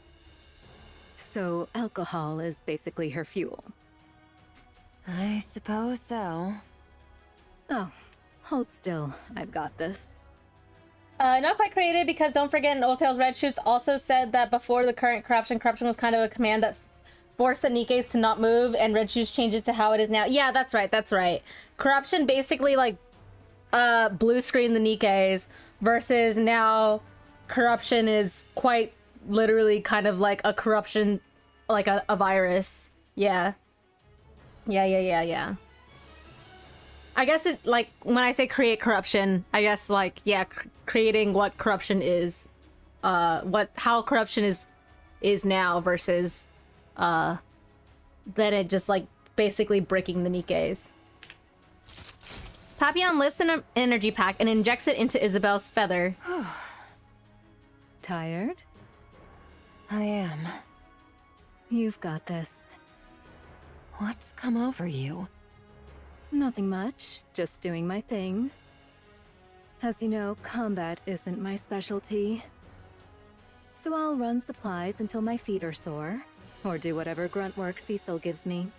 So alcohol is basically her fuel. I suppose so. Oh, hold still. I've got this. Not quite created because don't forget in Old Tales Red Shoots also said that before the current corruption was kind of a command that forced the Nikkes to not move, and Red Shoots changed it to how it is now. Yeah, that's right, that's right. Corruption basically like blue screen the Nikkes versus now corruption is quite literally kind of like a corruption, like a virus. Yeah. Yeah. I guess it, like, when I say create corruption, I guess, like, yeah, creating what corruption is. How corruption is now versus, then it just, like, basically breaking the Nikkes. Papillon lifts an energy pack and injects it into Isabelle's feather. Tired? I am. You've got this. What's come over you? Nothing much, just doing my thing. As you know, combat isn't my specialty. So I'll run supplies until my feet are sore, or do whatever grunt work Cecil gives me.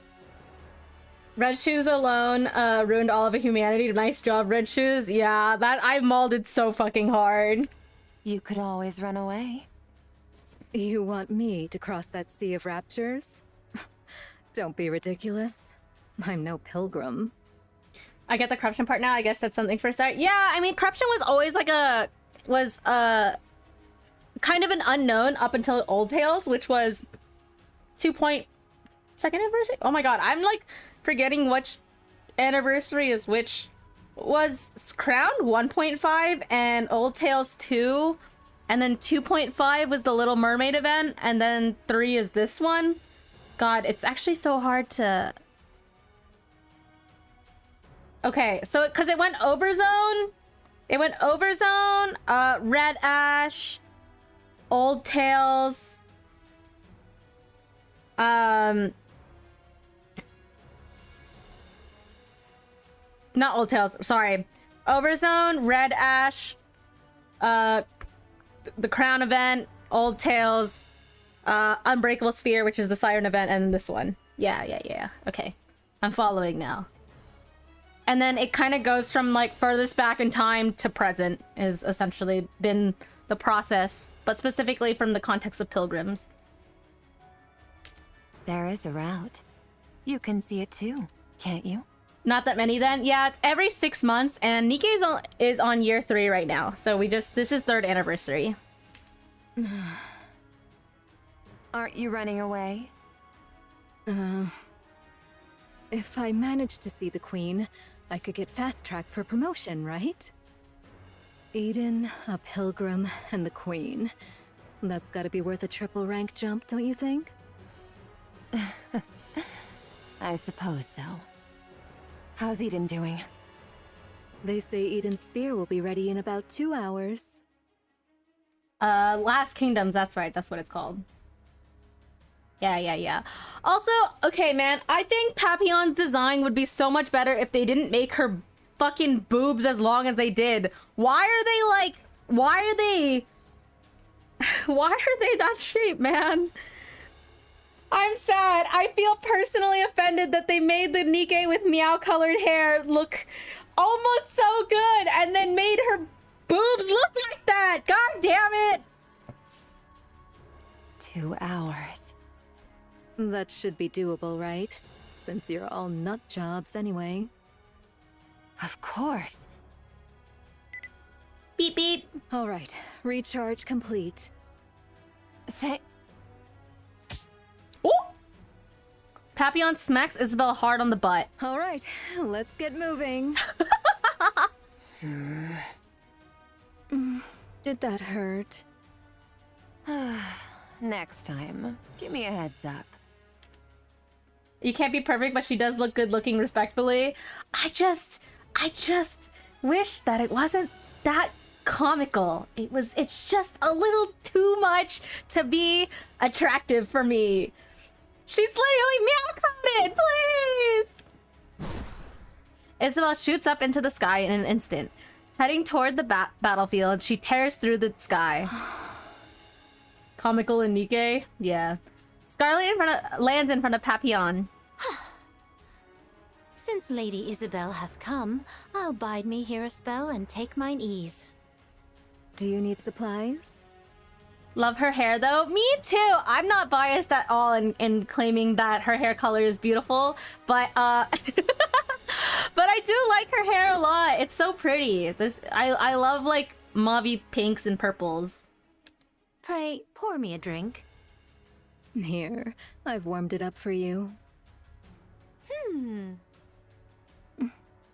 Red Shoes alone ruined all of humanity. Nice job, Red Shoes. Yeah, that I mauled it so fucking hard. You could always run away. You want me to cross that sea of raptures? Don't be ridiculous. I'm no pilgrim. I get the corruption part now. I guess that's something for a start. Yeah, I mean, corruption was always like kind of an unknown up until Old Tales, which was 2.2nd anniversary. Oh my god, I'm like forgetting which anniversary is which. Was Crown 1.5 and Old Tales 2, and then 2.5 was the Little Mermaid event, and then 3 is this one. God, it's actually so hard to... Okay, so because it went Overzone, Red Ash, Old Tales, not Old Tales, sorry. Overzone, Red Ash, the Crown event, Old Tales, Unbreakable Sphere, which is the Siren event, and this one. Yeah. Okay. I'm following now. And then it kind of goes from like furthest back in time to present is essentially been the process, but specifically from the context of pilgrims. There is a route. You can see it too, can't you? Not that many then. Yeah, it's every 6 months, and Nikke is on year 3 right now. So this is 3rd anniversary. Aren't you running away? If I manage to see the Queen, I could get fast-tracked for promotion, right? Eden, a pilgrim, and the Queen. That's gotta be worth a triple rank jump, don't you think? I suppose so. How's Eden doing? They say Eden's spear will be ready in about 2 hours. Last Kingdoms, that's right, that's what it's called. Yeah. Also, okay, man, I think Papillon's design would be so much better if they didn't make her fucking boobs as long as they did. Why are they that shape, man? I'm sad. I feel personally offended that they made the Nikke with Miao colored hair look almost so good and then made her boobs look like that. God damn it. 2 hours. That should be doable, right? Since you're all nut jobs anyway. Of course. Beep beep. All right, recharge complete. Ooh! Papillon smacks Isabelle hard on the butt. All right, let's get moving. Did that hurt? Next time, give me a heads up. You can't be perfect, but she does look good looking respectfully. I just wish that it wasn't that comical. It's just a little too much to be attractive for me. She's literally meow-coated, please! Isabel shoots up into the sky in an instant. Heading toward the battlefield, she tears through the sky. Comical and NIKKE? Yeah. Scarlet lands in front of Papillon. Since Lady Isabel hath come, I'll bide me here a spell and take mine ease. Do you need supplies? Love her hair though. Me too. I'm not biased at all in claiming that her hair color is beautiful, but but I do like her hair a lot. It's so pretty. I love like mauvey pinks and purples. Pray, pour me a drink. Here, I've warmed it up for you.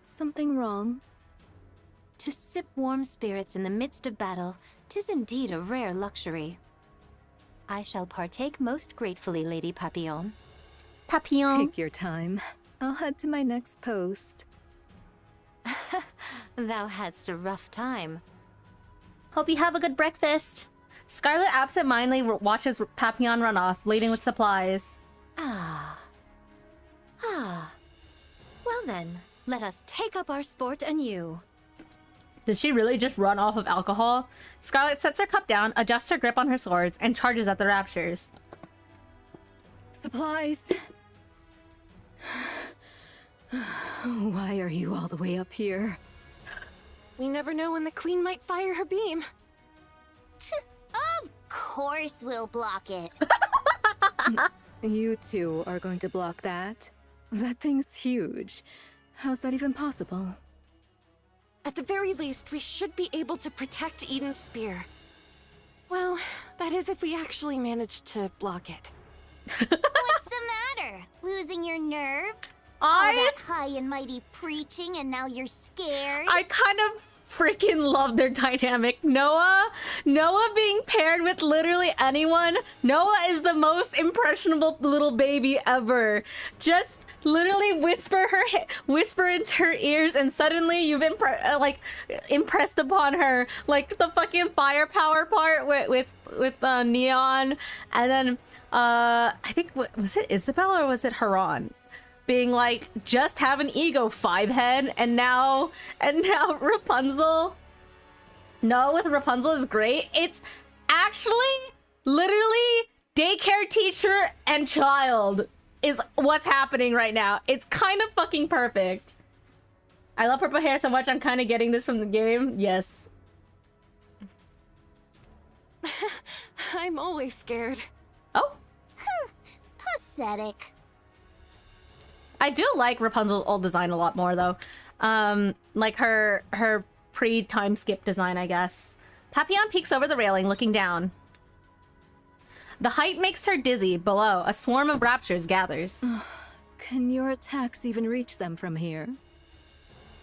Something wrong? To sip warm spirits in the midst of battle, 'tis indeed a rare luxury. I shall partake most gratefully, Lady Papillon. Papillon. Take your time. I'll head to my next post. Thou hadst a rough time. Hope you have a good breakfast. Scarlet absentmindedly watches Papillon run off, laden with supplies. Ah. Well then, let us take up our sport anew. Did she really just run off of alcohol? Scarlet sets her cup down, adjusts her grip on her swords, and charges at the raptures. Supplies. Why are you all the way up here? We never know when the queen might fire her beam. Of course we'll block it. You two are going to block that? That thing's huge. How's that even possible? At the very least, we should be able to protect Eden's spear. Well, that is if we actually manage to block it. What's the matter? Losing your nerve? All that high and mighty preaching and now you're scared? I kind of freaking love their dynamic. Noah being paired with literally anyone. Noah is the most impressionable little baby ever. Just literally whisper into her ears, and suddenly you've impressed upon her, like the fucking firepower part with Neon, and then I think was it Isabel or was it Haran? Being like, just have an ego, 5-head, and now Rapunzel. No, with Rapunzel is great. It's actually literally daycare teacher and child is what's happening right now. It's kind of fucking perfect. I love purple hair so much, I'm kind of getting this from the game. Yes. I'm always scared. Oh. Pathetic. I do like Rapunzel's old design a lot more though. Like her pre-time skip design, I guess. Papillon peeks over the railing, looking down. The height makes her dizzy. Below, a swarm of raptures gathers. Can your attacks even reach them from here?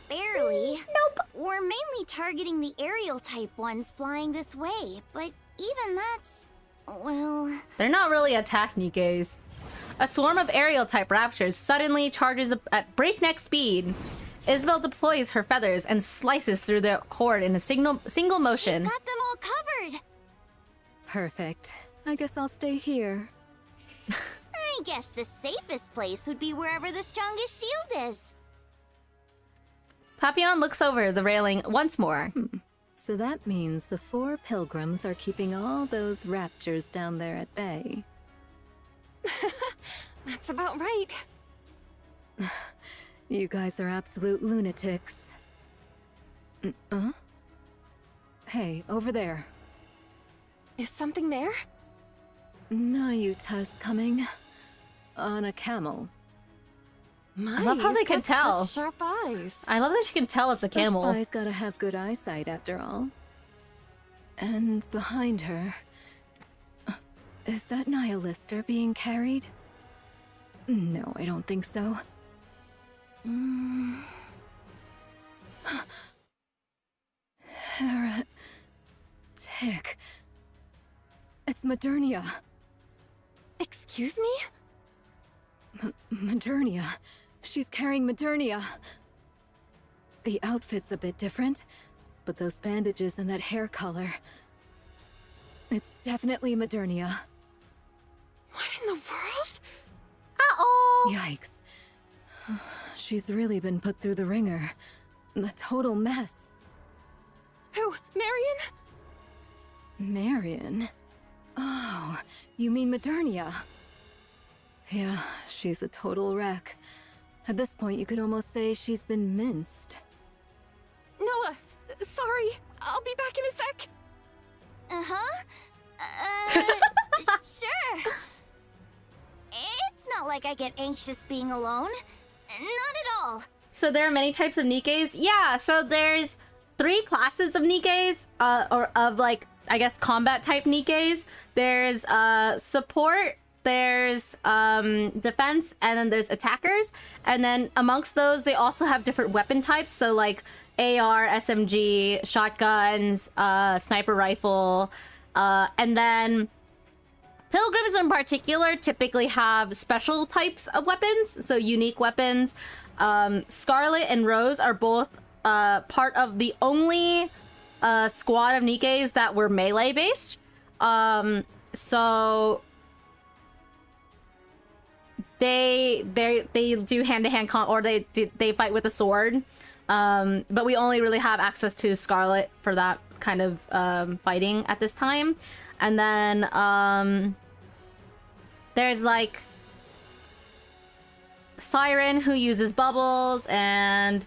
Barely. Nope. We're mainly targeting the aerial type ones flying this way, but even that's... well... They're not really attack Nikkes. A swarm of aerial type raptors suddenly charges at breakneck speed. Isabel deploys her feathers and slices through the horde in a single motion. She's got them all covered. Perfect. I guess I'll stay here. I guess the safest place would be wherever the strongest shield is. Papillon looks over the railing once more. So that means the 4 pilgrims are keeping all those raptures down there at bay. That's about right. You guys are absolute lunatics. Hey, over there. Is something there? Nayuta's coming. On a camel. I love how they can tell. Sharp eyes. I love that she can tell it's a camel. The spy's gotta have good eyesight after all. And behind her... is that Nihilister being carried? No, I don't think so. Heretic. It's Modernia. Excuse me? Modernia. She's carrying Modernia. The outfit's a bit different, but those bandages and that hair color... It's definitely Modernia. What in the world? Uh-oh! Yikes. She's really been put through the ringer. A total mess. Who? Marion? Marion? Oh, you mean Modernia? Yeah, she's a total wreck. At this point, you could almost say she's been minced. Noah, sorry. I'll be back in a sec. Sure. It's not like I get anxious being alone. Not at all. So there are many types of Nikkes? Yeah, so there's 3 classes of Nikkes, or of like, I guess, combat type Nikkes. There's support, there's defense, and then there's attackers. And then amongst those, they also have different weapon types. So like AR, SMG, shotguns, sniper rifle, and then Pilgrims in particular typically have special types of weapons, so unique weapons. Scarlet and Rose are both part of the only squad of Nikkes that were melee based. So they do hand-to-hand or they fight with a sword. But we only really have access to Scarlet for that kind of fighting at this time. And then there's like Siren, who uses bubbles, and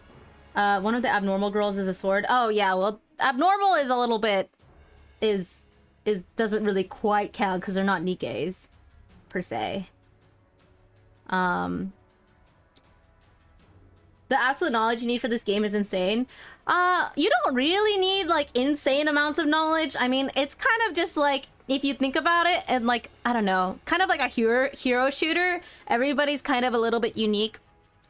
one of the abnormal girls is a sword. Oh yeah, well, abnormal is a little bit doesn't really quite count because they're not Nikkes per se. The absolute knowledge you need for this game is insane. You don't really need like insane amounts of knowledge. I mean, it's kind of just like, if you think about it, and like, I don't know, kind of like a hero shooter, everybody's kind of a little bit unique.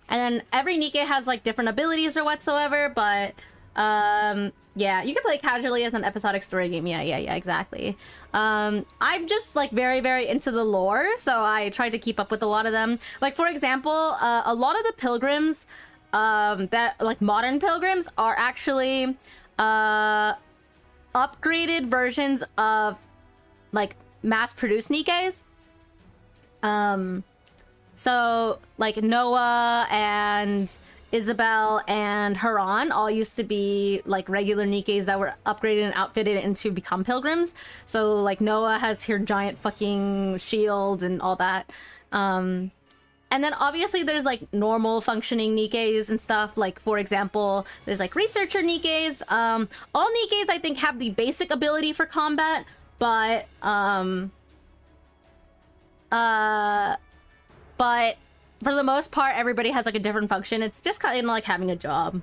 And then every Nikke has like different abilities or whatsoever, but yeah, you can play casually as an episodic story game. Yeah, exactly. I'm just like very, very into the lore, so I tried to keep up with a lot of them. Like, for example, a lot of the pilgrims, that like modern pilgrims, are actually upgraded versions of like mass-produced Nikkes. So like Noah and Isabel and Haran all used to be like regular Nikkes that were upgraded and outfitted into become pilgrims. So like Noah has her giant fucking shield and all that. And then obviously there's like normal functioning Nikkes and stuff. Like, for example, there's like researcher Nikkes. All Nikkes I think have the basic ability for combat, but for the most part, everybody has like a different function. It's just kind of like having a job.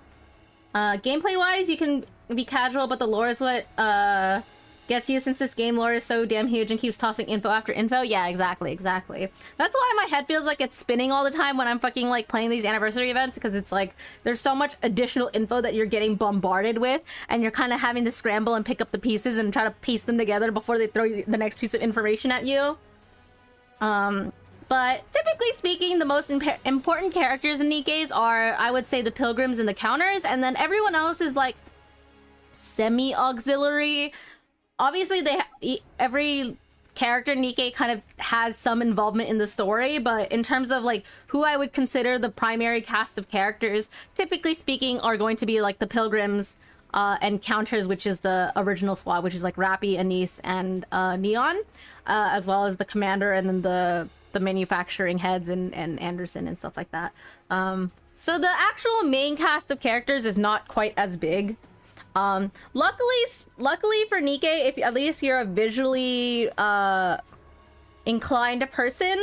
Gameplay wise, you can be casual, but the lore is what gets you, since this game lore is so damn huge and keeps tossing info after info. Yeah, exactly. That's why my head feels like it's spinning all the time when I'm fucking like playing these anniversary events, because it's like there's so much additional info that you're getting bombarded with, and you're kind of having to scramble and pick up the pieces and try to piece them together before they throw the next piece of information at you. But typically speaking, the most important characters in Nikkes are, I would say, the pilgrims and the counters, and then everyone else is like semi-auxiliary. Obviously, every character Nikke kind of has some involvement in the story, but in terms of like who I would consider the primary cast of characters, typically speaking, are going to be like the pilgrims and counters, which is the original squad, which is like Rappy, Anise, and Neon, as well as the commander and then the manufacturing heads and Anderson and stuff like that. So the actual main cast of characters is not quite as big. Luckily for Nikke, if at least you're a visually inclined person,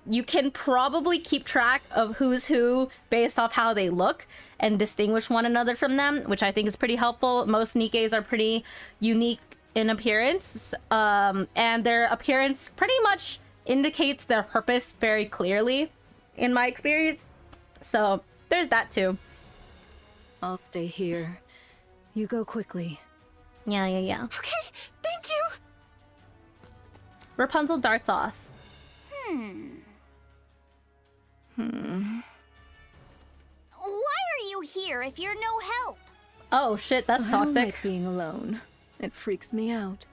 you can probably keep track of who's who based off how they look and distinguish one another from them, which I think is pretty helpful. Most Nikkes are pretty unique in appearance, and their appearance pretty much indicates their purpose very clearly, in my experience. So there's that too. I'll stay here. You go quickly. Yeah. Okay, thank you! Rapunzel darts off. Why are you here if you're no help? Oh shit, that's I don't toxic. like being alone. It freaks me out.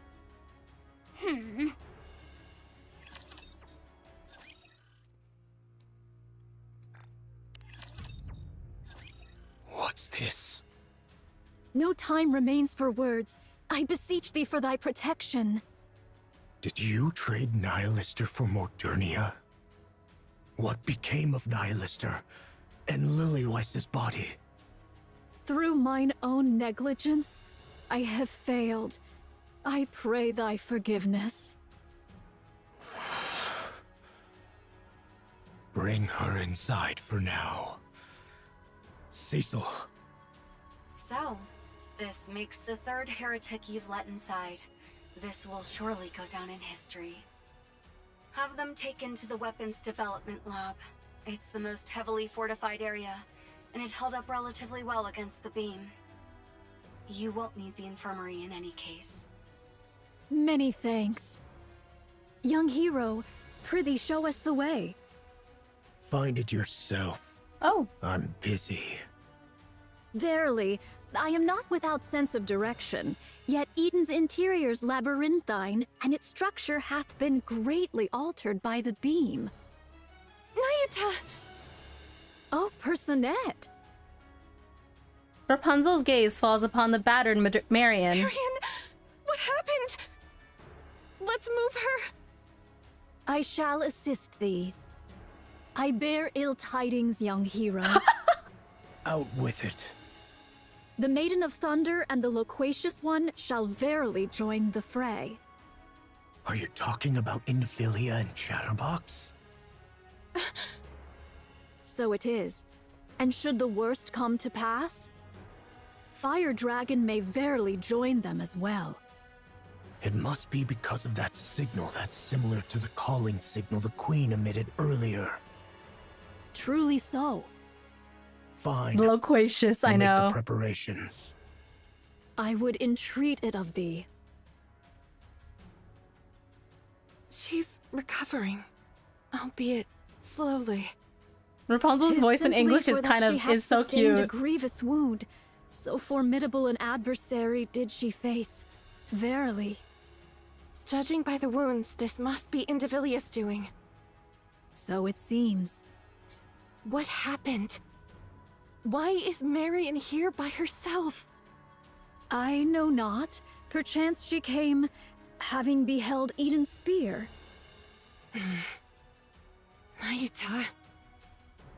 What's this? No time remains for words. I beseech thee for thy protection. Did you trade Nihilister for Modernia? What became of Nihilister and Lilyweise's body? Through mine own negligence, I have failed. I pray thy forgiveness. Bring her inside for now. Cecil. So, this makes the third heretic you've let inside. This will surely go down in history. Have them taken to the weapons development lab. It's the most heavily fortified area, and it held up relatively well against the beam. You won't need the infirmary in any case. Many thanks. Young hero, prithee show us the way. Find it yourself. Oh. I'm busy. Verily, I am not without sense of direction, yet Eden's interior's labyrinthine, and its structure hath been greatly altered by the beam. Nayuta! Oh, Personette! Rapunzel's gaze falls upon the battered Marion. Marion, what happened? Let's move her. I shall assist thee. I bear ill tidings, young hero. Out with it. The Maiden of Thunder and the Loquacious One shall verily join the fray. Are you talking about Infilia and Chatterbox? So it is. And should the worst come to pass, Fire Dragon may verily join them as well. It must be because of that signal that's similar to the calling signal the Queen emitted earlier. Truly so. Fine. Loquacious, I I'll make know. the preparations. I would entreat it of thee. She's recovering, albeit slowly. Rapunzel's 'Tis voice in simply English for is that kind she of hath is so sustained a cute. grievous wound. So formidable an adversary did she face. Verily. Judging by the wounds, this must be Indivilius doing. So it seems. What happened? Why is Marion here by herself? I know not. Perchance she came, having beheld Eden's spear. Nayuta.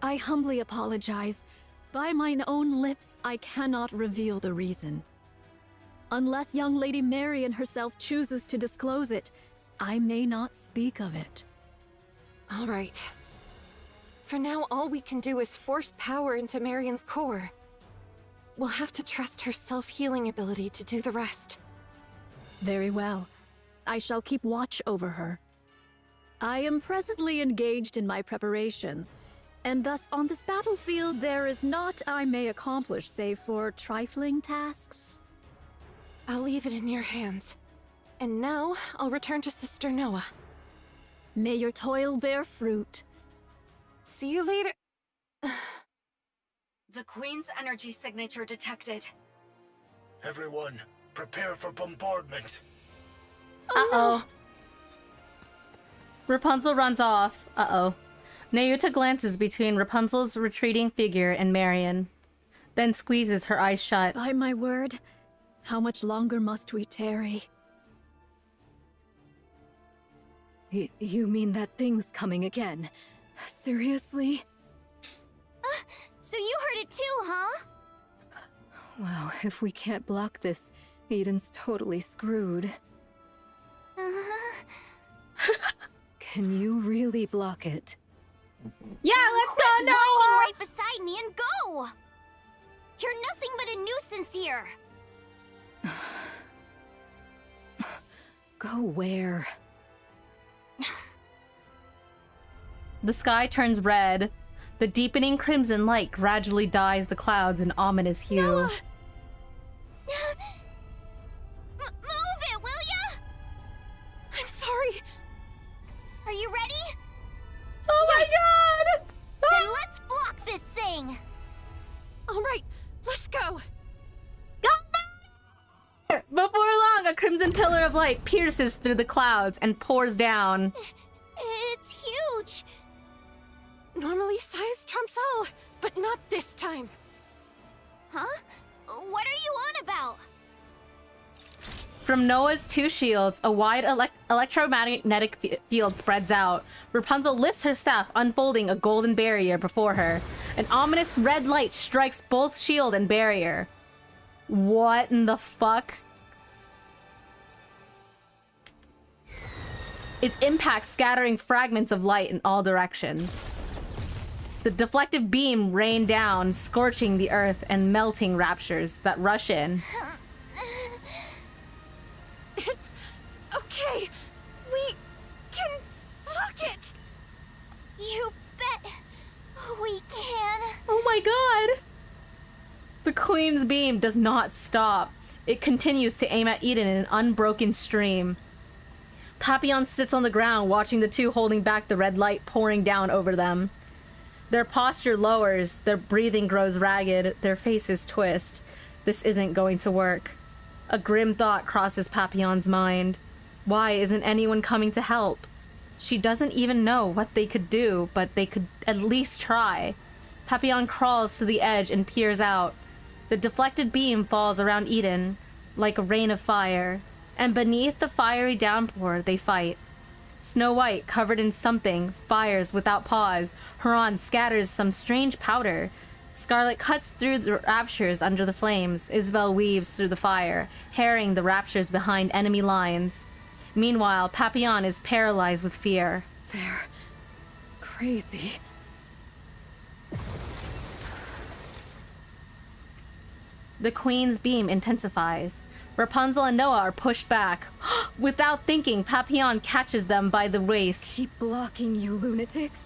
I humbly apologize. By mine own lips, I cannot reveal the reason. Unless young Lady Marion herself chooses to disclose it, I may not speak of it. All right. For now, all we can do is force power into Marion's core. We'll have to trust her self-healing ability to do the rest. Very well. I shall keep watch over her. I am presently engaged in my preparations, and thus on this battlefield there is naught I may accomplish save for trifling tasks. I'll leave it in your hands. And now, I'll return to Sister Noah. May your toil bear fruit. See you later. The Queen's energy signature detected. Everyone, prepare for bombardment. Uh-oh. Rapunzel runs off. Uh-oh. Nayuta glances between Rapunzel's retreating figure and Marion, then squeezes her eyes shut. By my word, how much longer must we tarry? You mean that thing's coming again? Seriously? So you heard it too, huh? Wow, if we can't block this, Eden's totally screwed. Can you really block it? Yeah, let's go, Quit Noah! whining right beside me and go! You're nothing but a nuisance here. Go where? The sky turns red. The deepening crimson light gradually dyes the clouds an ominous hue. Move it, will ya? I'm sorry. Are you ready? Oh my god! Then let's block this thing. All right, let's go. Before long, a crimson pillar of light pierces through the clouds and pours down. It's huge. Normally size trumps all, but not this time. Huh? What are you on about? From Noah's two shields, a wide electromagnetic field spreads out. Rapunzel lifts her staff, unfolding a golden barrier before her. An ominous red light strikes both shield and barrier. What in the fuck? Its impact scattering fragments of light in all directions. The deflective beam rained down, scorching the earth and melting raptures that rush in. It's okay. We can block it. You bet we can. Oh my god! The Queen's beam does not stop. It continues to aim at Eden in an unbroken stream. Papillon sits on the ground, watching the two holding back the red light pouring down over them. Their posture lowers, their breathing grows ragged, their faces twist. This isn't going to work. A grim thought crosses Papillon's mind. Why isn't anyone coming to help? She doesn't even know what they could do, but they could at least try. Papillon crawls to the edge and peers out. The deflected beam falls around Eden, like a rain of fire, and beneath the fiery downpour, they fight. Snow White, covered in something, fires without pause. Huron scatters some strange powder. Scarlet cuts through the raptures under the flames. Isabel weaves through the fire, harrying the raptures behind enemy lines. Meanwhile, Papillon is paralyzed with fear. They're crazy. The Queen's beam intensifies. Rapunzel and Noah are pushed back. Without thinking, Papillon catches them by the waist. Keep blocking, you lunatics.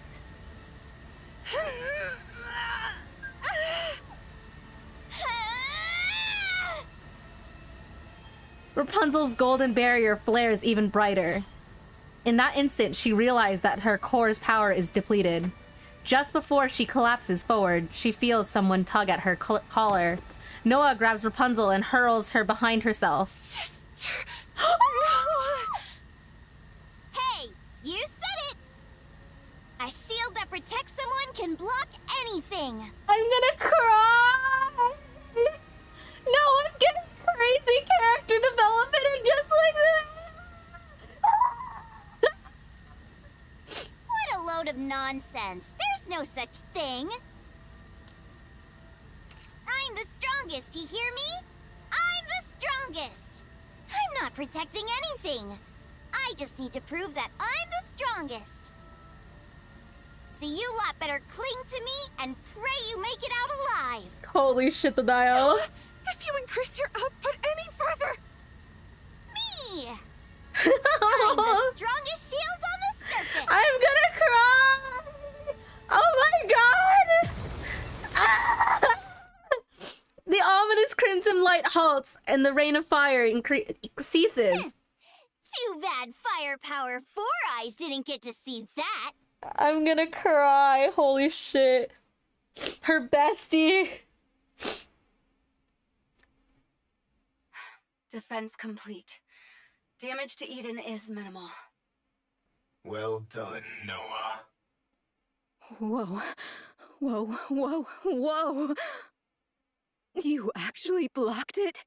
Rapunzel's golden barrier flares even brighter. In that instant, she realized that her core's power is depleted. Just before she collapses forward, she feels someone tug at her collar. Noah grabs Rapunzel and hurls her behind herself. Hey, you said it! A shield that protects someone can block anything. I'm gonna cry! Noah's getting crazy character development and just like that! What a load of nonsense. There's no such thing. I'm the strongest, you hear me? I'm the strongest. I'm not protecting anything. I just need to prove that I'm the strongest. So you lot better cling to me and pray you make it out alive. Holy shit, the dial. If you increase your output any further. Me! I'm the strongest shield on the surface. I'm gonna cry! Oh my god! The ominous crimson light halts, and the rain of fire ceases. Too bad Firepower 4 Eyes didn't get to see that. I'm gonna cry. Holy shit. Her bestie. Defense complete. Damage to Eden is minimal. Well done, Noah. Whoa. Whoa, whoa, whoa. You actually blocked it?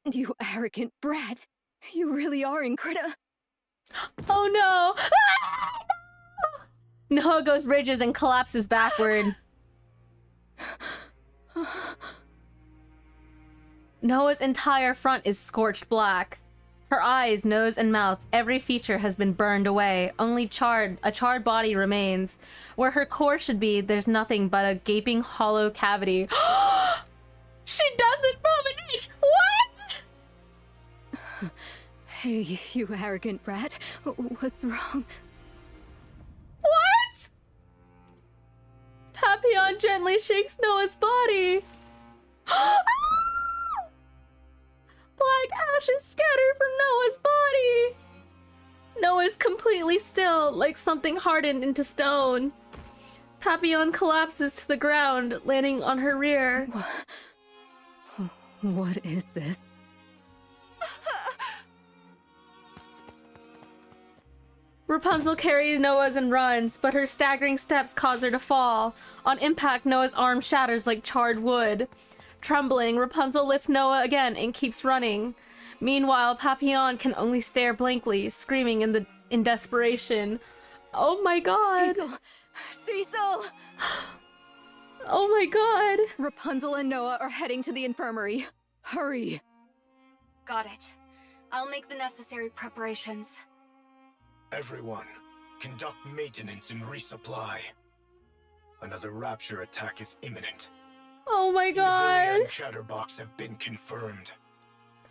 You arrogant brat. You really are incredible. Oh no! Ah! Noah goes ridges and collapses backward. Noah's entire front is scorched black. Her eyes, nose, and mouth, every feature has been burned away. Only a charred body remains. Where her core should be, there's nothing but a gaping hollow cavity. She doesn't promenade! What? Hey, you arrogant brat. What's wrong? What? Papillon gently shakes Noah's body. ashes scatter from Noah's body. Noah's completely still, like something hardened into stone. Papillon collapses to the ground, landing on her rear. What is this? Rapunzel carries Noah's and runs, but her staggering steps cause her to fall. On impact, Noah's arm shatters like charred wood. Trembling, Rapunzel lifts Noah again and keeps running. Meanwhile, Papillon can only stare blankly, screaming in desperation. Oh my god! Cecil! Cecil! Oh my god! Rapunzel and Noah are heading to the infirmary. Hurry! Got it. I'll make the necessary preparations. Everyone, conduct maintenance and resupply. Another rapture attack is imminent. Oh my god! Villia and Chatterbox have been confirmed.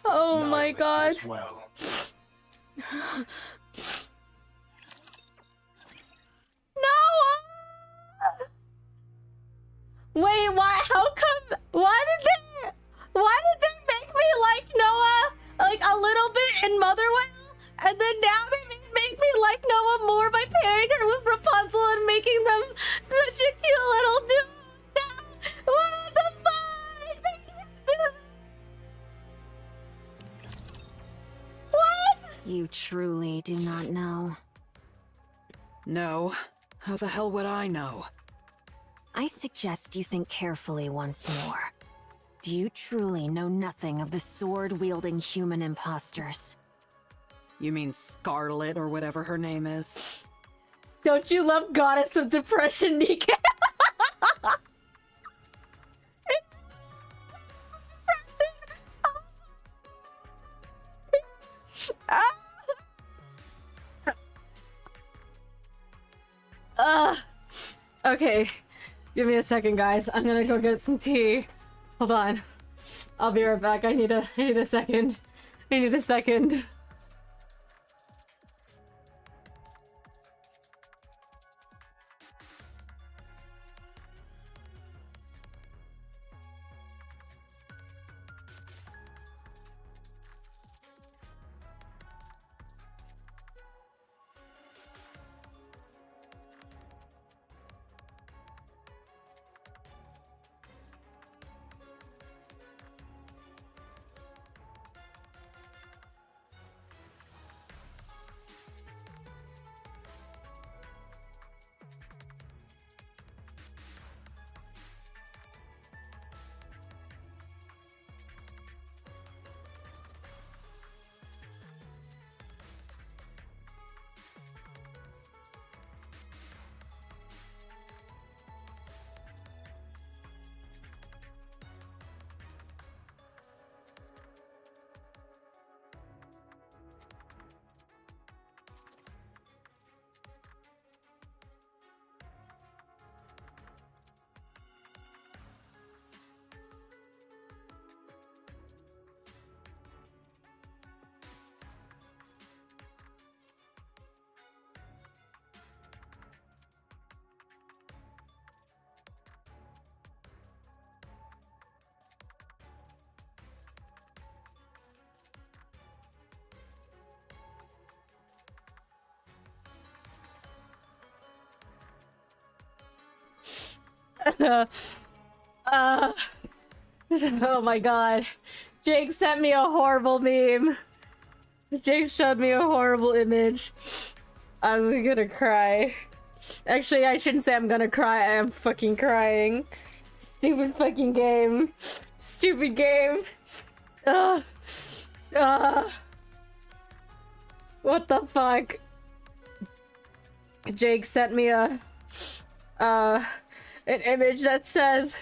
Oh my Nihilist god! as well. Noah! Wait, why? How come? Why did they make me like Noah like a little bit in Motherwell, and then now they make me like Noah more by pairing her with Rapunzel and making them such a cute little dude? No, what the fuck? They can't do that. What? You truly do not know. No. How the hell would I know? I suggest you think carefully once more. Do you truly know nothing of the sword-wielding human imposters? You mean Scarlet or whatever her name is? Don't you love Goddess of Depression, NIKKE? Okay. Give me a second, guys. I'm gonna go get some tea. Hold on. I'll be right back. I need a second. I need a second. Oh my god. Jake sent me a horrible meme. Jake showed me a horrible image. I'm gonna cry. Actually, I shouldn't say I'm gonna cry. I am fucking crying. Stupid fucking game. Stupid game. What the fuck? Jake sent me an image that says,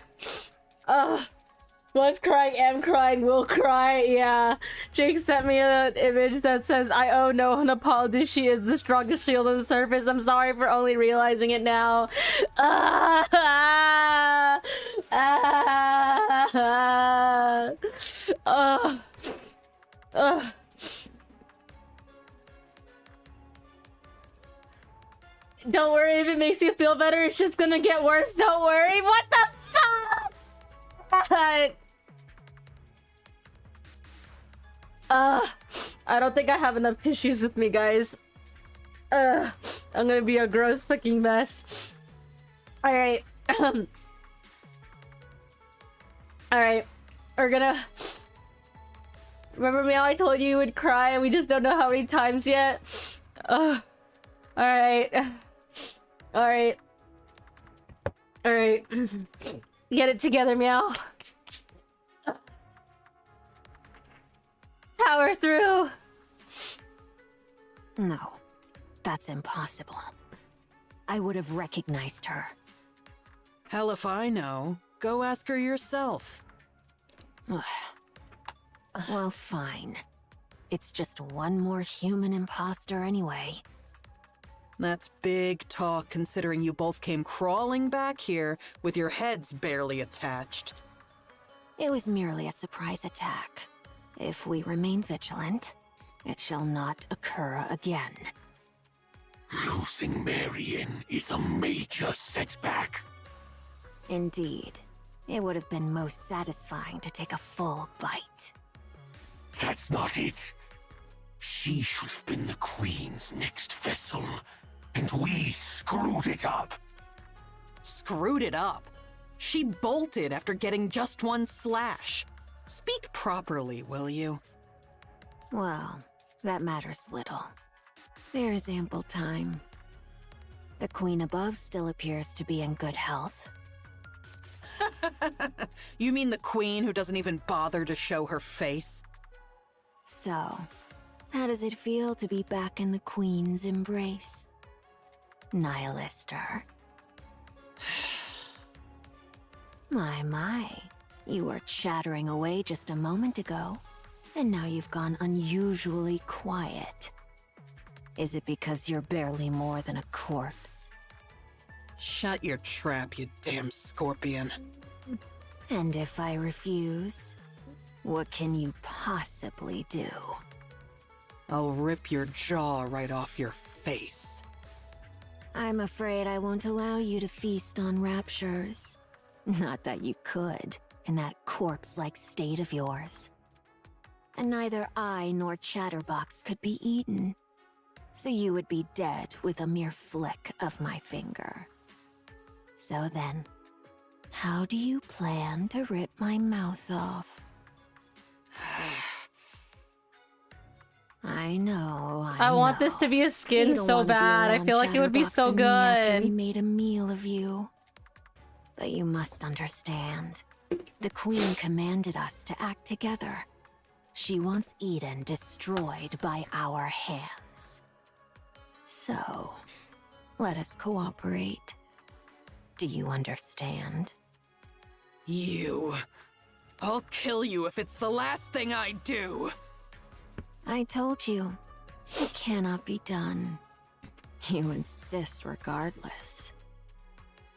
was crying, am crying, will cry. Yeah. Jake sent me an image that says, I owe no an apology. She is the strongest shield on the surface. I'm sorry for only realizing it now. Don't worry if it makes you feel better. It's just gonna get worse. Don't worry. What the fuck? I don't think I have enough tissues with me, guys. I'm gonna be a gross fucking mess. Alright. Alright. We're gonna... Remember, Miao, I told you you would cry and we just don't know how many times yet? Alright. Alright. Alright. Get it together, Miao. Power through. No, that's impossible. I would have recognized her. Hell if I know. Go ask her yourself. Well, fine. It's just one more human imposter anyway. That's big talk considering you both came crawling back here with your heads barely attached. It was merely a surprise attack. If we remain vigilant, it shall not occur again. Losing MiaoYuen is a major setback. Indeed. It would have been most satisfying to take a full bite. That's not it. She should have been the Queen's next vessel, and we screwed it up. Screwed it up? She bolted after getting just one slash. Speak properly, will you? Well, that matters little. There is ample time. The Queen above still appears to be in good health. You mean the Queen who doesn't even bother to show her face? So, how does it feel to be back in the Queen's embrace? Nihilister. My, you were chattering away just a moment ago, and now you've gone unusually quiet. Is it because you're barely more than a corpse? Shut your trap, you damn scorpion. And if I refuse, what can you possibly do? I'll rip your jaw right off your face. I'm afraid I won't allow you to feast on raptures. Not that you could, in that corpse-like state of yours. And neither I nor Chatterbox could be eaten. So you would be dead with a mere flick of my finger. So then, how do you plan to rip my mouth off? I know, I want this to be a skin so bad. I feel like it would be so good. After we made a meal of you. But you must understand, the Queen commanded us to act together. She wants Eden destroyed by our hands. So, let us cooperate. Do you understand? I'll kill you if it's the last thing I do! I told you, it cannot be done. You insist regardless.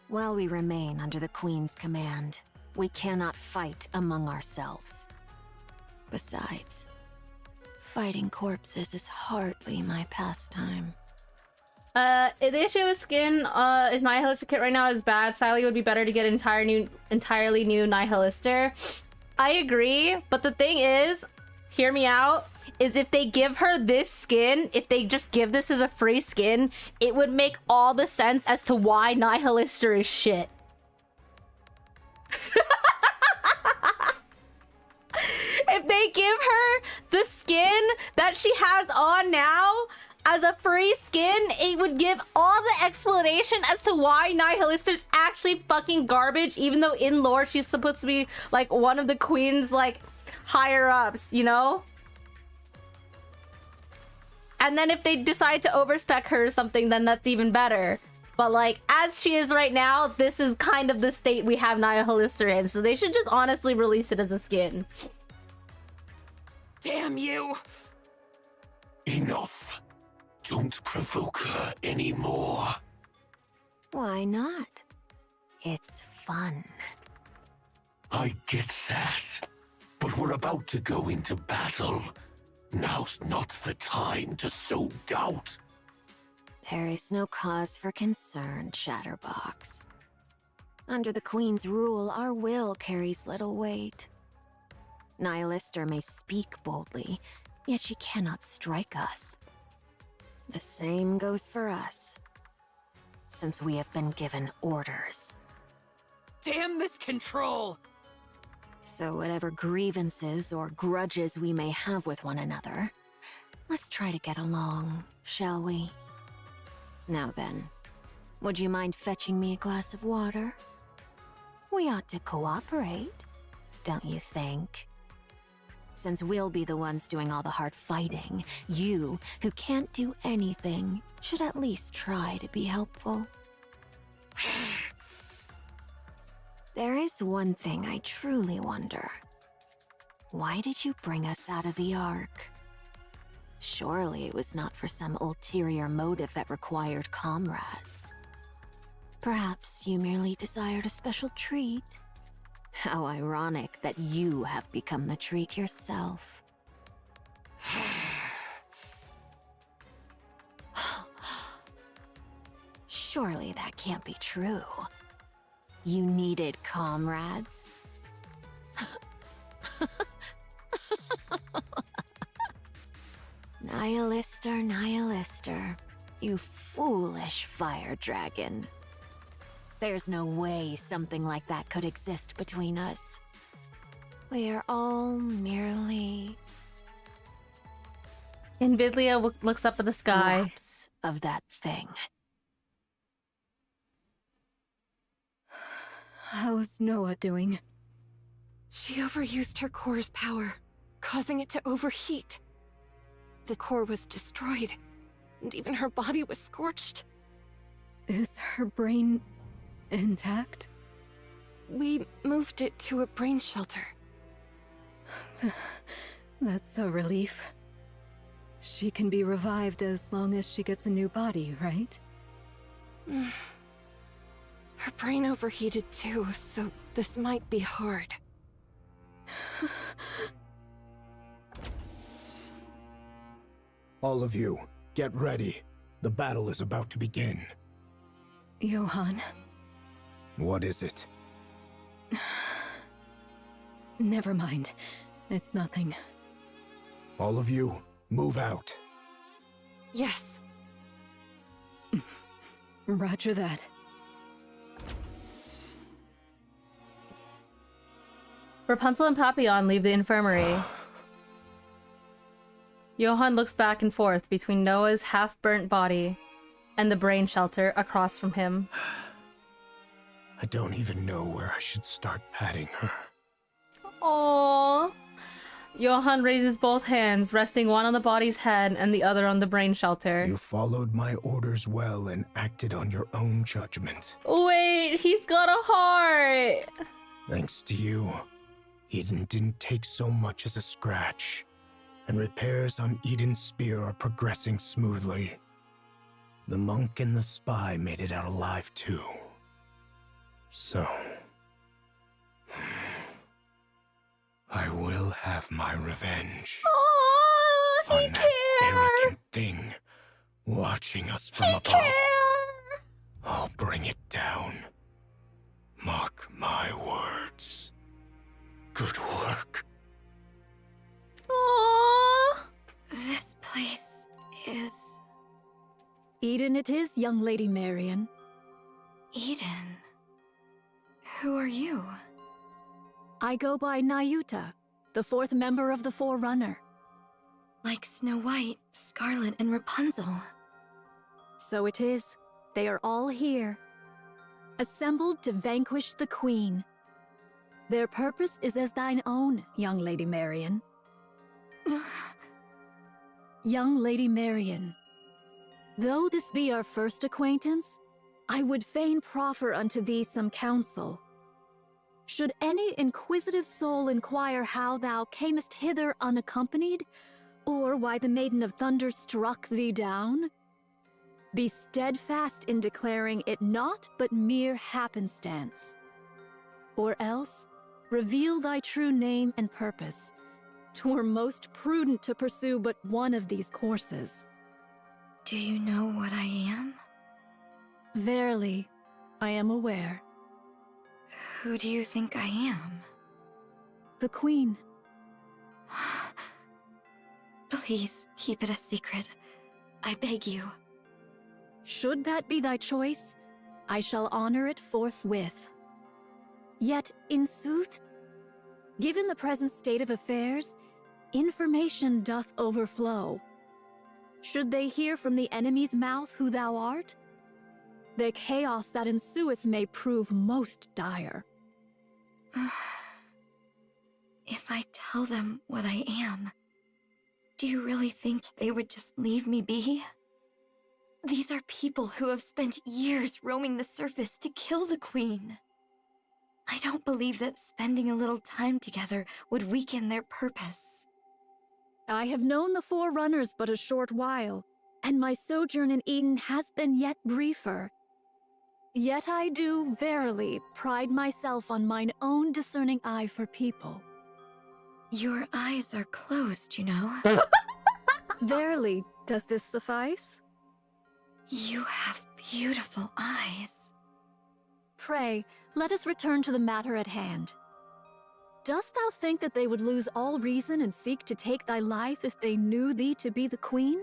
While we remain under the Queen's command, we cannot fight among ourselves. Besides, fighting corpses is hardly my pastime. The issue with skin is Nihilistic kit right now is bad. Sally would be better to get an entirely new Nihilister. I agree, but the thing is, hear me out, is if they give her this skin, if they just give this as a free skin, it would make all the sense as to why Nihilister is shit. If they give her the skin that she has on now as a free skin, it would give all the explanation as to why Nihilister's actually fucking garbage, even though in lore she's supposed to be like one of the Queen's like higher ups, you know? And then if they decide to overspec her or something, then that's even better. But like, as she is right now, this is kind of the state we have Nihilister in, so they should just honestly release it as a skin. Damn you! Enough. Don't provoke her anymore. Why not? It's fun. I get that. But we're about to go into battle. Now's not the time to sow doubt. There is no cause for concern, Chatterbox. Under the Queen's rule, our will carries little weight. Nihilister may speak boldly, yet she cannot strike us. The same goes for us, since we have been given orders. Damn this control! So whatever grievances or grudges we may have with one another, let's try to get along, shall we? Now then, would you mind fetching me a glass of water? We ought to cooperate, don't you think? Since we'll be the ones doing all the hard fighting, you, who can't do anything, should at least try to be helpful. There is one thing I truly wonder. Why did you bring us out of the Ark? Surely it was not for some ulterior motive that required comrades. Perhaps you merely desired a special treat? How ironic that you have become the treat yourself. Surely that can't be true. You needed comrades? Nihilister, Nihilister, you foolish fire dragon. There's no way something like that could exist between us. We are all merely... Invidlia looks up at the sky. Scraps of that thing. How's Noah doing? She overused her core's power, causing it to overheat. The core was destroyed, and even her body was scorched. Is her brain intact? We moved it to a brain shelter. That's a relief. She can be revived as long as she gets a new body, right? Her brain overheated too, so this might be hard. All of you, get ready. The battle is about to begin. Johan. What is it? Never mind. It's nothing. All of you, move out. Yes. Roger that. Rapunzel and Papillon leave the infirmary. Johan looks back and forth between Noah's half-burnt body and the brain shelter across from him. I don't even know where I should start patting her. Aww. Johan raises both hands, resting one on the body's head and the other on the brain shelter. You followed my orders well and acted on your own judgment. Wait, he's got a heart! Thanks to you, Eden didn't take so much as a scratch, and repairs on Eden's spear are progressing smoothly. The monk and the spy made it out alive too. So... I will have my revenge. Oh, he on that arrogant thing watching us from above. I'll bring it down. Mark my words. Good work. Aww. This place is... Eden it is, young Lady Marion. Eden? Who are you? I go by Nayuta, the fourth member of the Forerunner. Like Snow White, Scarlet, and Rapunzel. So it is. They are all here. Assembled to vanquish the Queen. Their purpose is as thine own, young Lady Marion. Young Lady Marion, though this be our first acquaintance, I would fain proffer unto thee some counsel. Should any inquisitive soul inquire how thou camest hither unaccompanied, or why the Maiden of Thunder struck thee down, be steadfast in declaring it naught but mere happenstance. Or else, reveal thy true name and purpose. 'Twere most prudent to pursue but one of these courses. Do you know what I am? Verily, I am aware. Who do you think I am? The Queen, Please keep it a secret. I beg you. Should that be thy choice, I shall honor it forthwith. Yet, in sooth, given the present state of affairs, information doth overflow. Should they hear from the enemy's mouth who thou art, the chaos that ensueth may prove most dire. If I tell them what I am, do you really think they would just leave me be? These are people who have spent years roaming the surface to kill the Queen. I don't believe that spending a little time together would weaken their purpose. I have known the Forerunners but a short while, and my sojourn in Eden has been yet briefer. Yet I do, verily, pride myself on mine own discerning eye for people. Your eyes are closed, you know. Verily, does this suffice? You have beautiful eyes. Pray, let us return to the matter at hand. Dost thou think that they would lose all reason and seek to take thy life if they knew thee to be the Queen?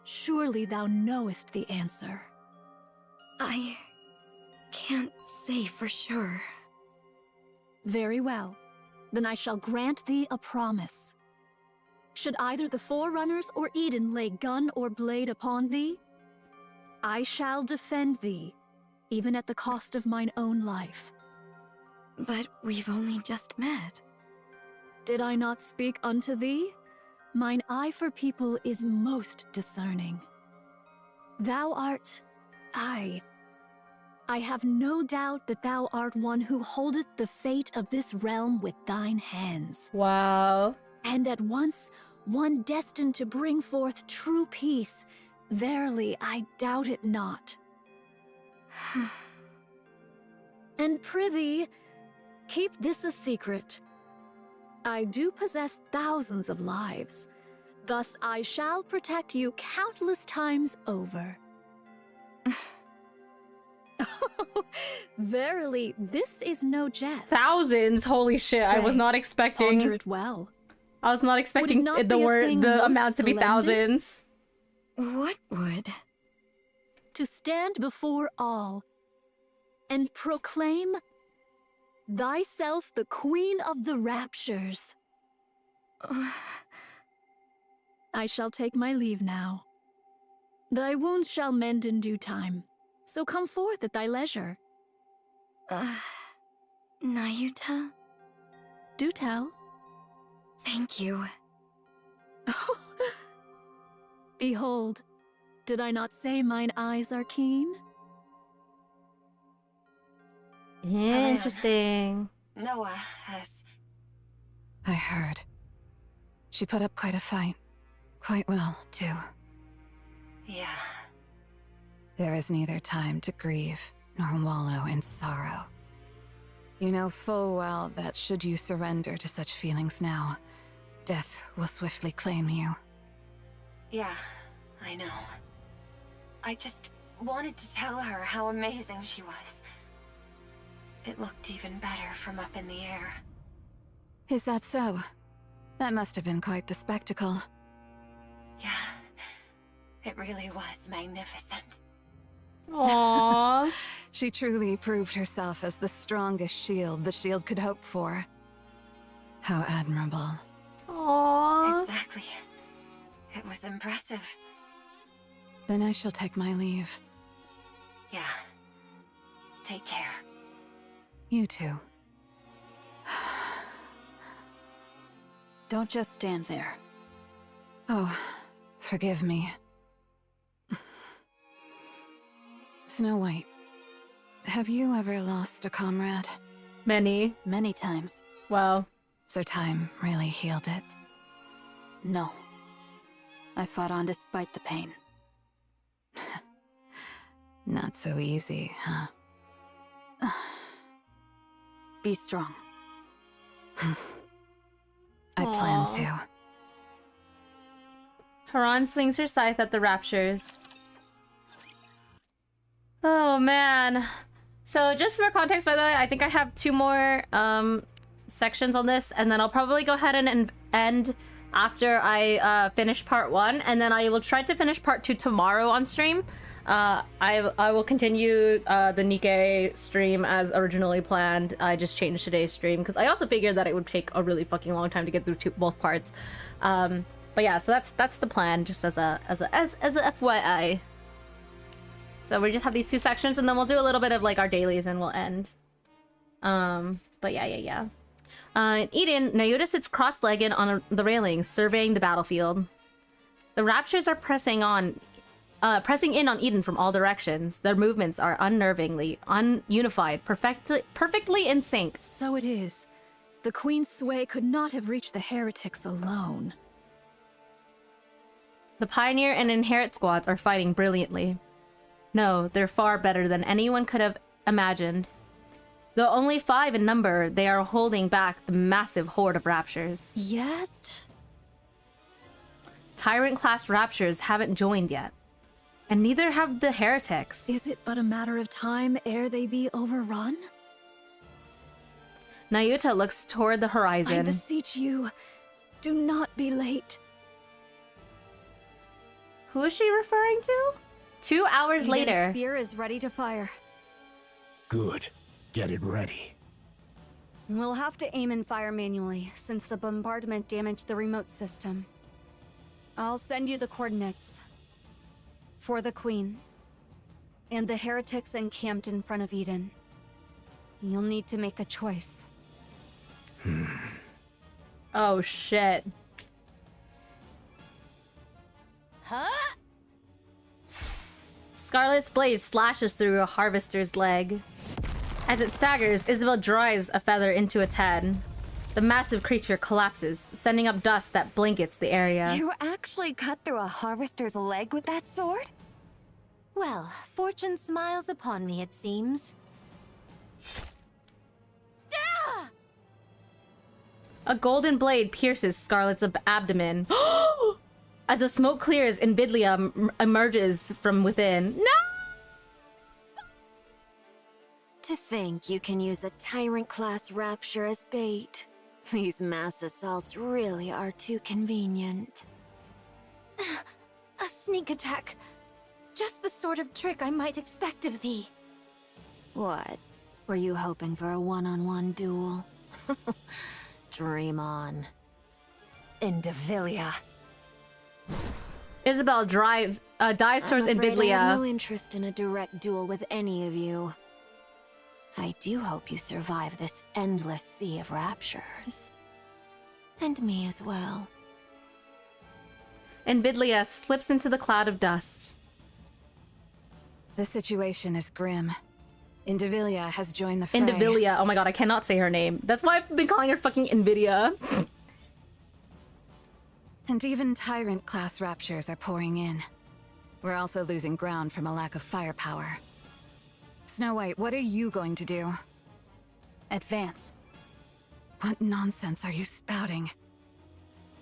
Surely thou knowest the answer. I can't say for sure. Very well. Then I shall grant thee a promise. Should either the Forerunners or Eden lay gun or blade upon thee, I shall defend thee, even at the cost of mine own life. But we've only just met. Did I not speak unto thee? Mine eye for people is most discerning. Thou art I have no doubt that thou art one who holdeth the fate of this realm with thine hands. Wow. And at once, one destined to bring forth true peace. Verily, I doubt it not. And prithee, keep this a secret. I do possess thousands of lives. Thus I shall protect you countless times over. Verily, this is no jest. Thousands? Holy shit, I was not expecting. Ponder it well. I was not expecting not the be a word, thing the most amount to be splendid? thousands. What would? To stand before all and proclaim thyself the Queen of the Raptures. I shall take my leave now. Thy wounds shall mend in due time, so come forth at thy leisure. Nayuta? Do tell. Thank you. Behold, did I not say mine eyes are keen? Interesting. Noah has... I heard. She put up quite a fight. Quite well, too. Yeah. There is neither time to grieve nor wallow in sorrow. You know full well that should you surrender to such feelings now, death will swiftly claim you. Yeah, I know. I just wanted to tell her how amazing she was. It looked even better from up in the air. Is that so? That must have been quite the spectacle. Yeah, it really was magnificent. Aww. She truly proved herself as the strongest shield the shield could hope for. How admirable. Aww. Exactly. It was impressive. Then I shall take my leave. Yeah. Take care. You too. Don't just stand there. Oh, forgive me. Snow White, have you ever lost a comrade? Many. Many times. Wow. So time really healed it? No. I fought on despite the pain. Not so easy, huh? Be strong. I plan to. Haran swings her scythe at the Raptures. Oh man. So just for context, by the way, I think I have two more sections on this, and then I'll probably go ahead and end after I finish part 1, and then I will try to finish part 2 tomorrow on stream. I will continue the NIKKE stream as originally planned. I just changed today's stream because I also figured that it would take a really fucking long time to get through both parts. But yeah, so that's the plan, just as a FYI. So we just have these 2 sections, and then we'll do a little bit of like our dailies, and we'll end. But yeah. In Eden, Nayuta sits cross-legged on the railing, surveying the battlefield. The Raptures are pressing in on Eden from all directions. Their movements are unnervingly, ununified, perfectly in sync. So it is. The Queen's sway could not have reached the heretics alone. The Pioneer and Inherit squads are fighting brilliantly. No, they're far better than anyone could have imagined. Though only 5 in number, they are holding back the massive horde of Raptures. Yet? Tyrant-class Raptures haven't joined yet. And neither have the heretics. Is it but a matter of time ere they be overrun? Nayuta looks toward the horizon. I beseech you, do not be late. Who is she referring to? 2 hours later. Eden's spear is ready to fire. Good. Get it ready. We'll have to aim and fire manually, since the bombardment damaged the remote system. I'll send you the coordinates. For the Queen. And the heretics encamped in front of Eden. You'll need to make a choice. Oh shit. Huh? Scarlet's blade slashes through a harvester's leg. As it staggers, Isabel drives a feather into its head. The massive creature collapses, sending up dust that blankets the area. You actually cut through a harvester's leg with that sword? Well, fortune smiles upon me, it seems. A golden blade pierces Scarlet's abdomen. As the smoke clears, Invidlia emerges from within. No! To think you can use a tyrant-class rapture as bait. These mass assaults really are too convenient. A sneak attack. Just the sort of trick I might expect of thee. What? Were you hoping for a one-on-one duel? Dream on. Indivilia. Isabel dives towards I'm afraid I Invidlia. have no interest in a direct duel with any of you. I do hope you survive this endless sea of raptures. And me as well. Invidlia slips into the cloud of dust. The situation is grim. Indivilia has joined the fray. Indivilia. Oh my god, I cannot say her name. That's why I've been calling her fucking Nvidia. And even Tyrant-class raptures are pouring in. We're also losing ground from a lack of firepower. Snow White, what are you going to do? Advance. What nonsense are you spouting?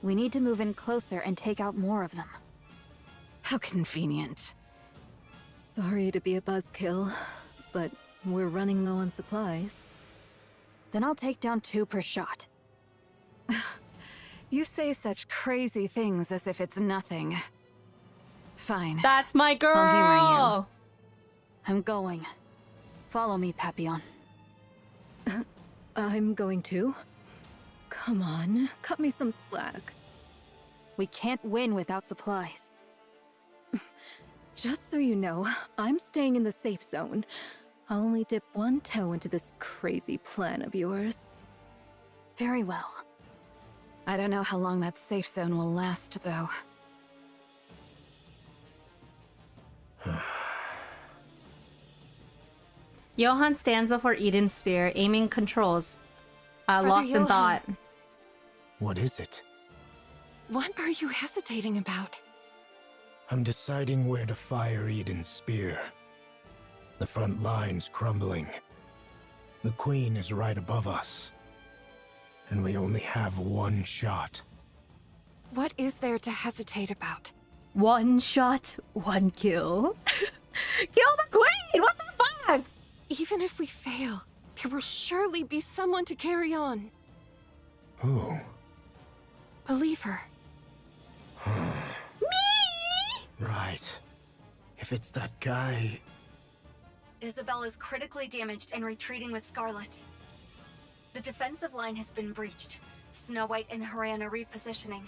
We need to move in closer and take out more of them. How convenient. Sorry to be a buzzkill, but we're running low on supplies. Then I'll take down 2 per shot. You say such crazy things as if it's nothing. Fine. That's my girl! I'll humor you. I'm going. Follow me, Papillon. I'm going to. Come on, cut me some slack. We can't win without supplies. Just so you know, I'm staying in the safe zone. I'll only dip one toe into this crazy plan of yours. Very well. I don't know how long that safe zone will last, though. Johann stands before Eden's spear, aiming controls, lost in thought. What is it? What are you hesitating about? I'm deciding where to fire Eden's spear. The front line's crumbling. The Queen is right above us. And we only have one shot. What is there to hesitate about? One shot, one kill. Kill the Queen! What the fuck? Even if we fail, there will surely be someone to carry on. Who? Believe her. Right. If it's that guy... Isabel is critically damaged and retreating with Scarlet. The defensive line has been breached. Snow White and Haran are repositioning.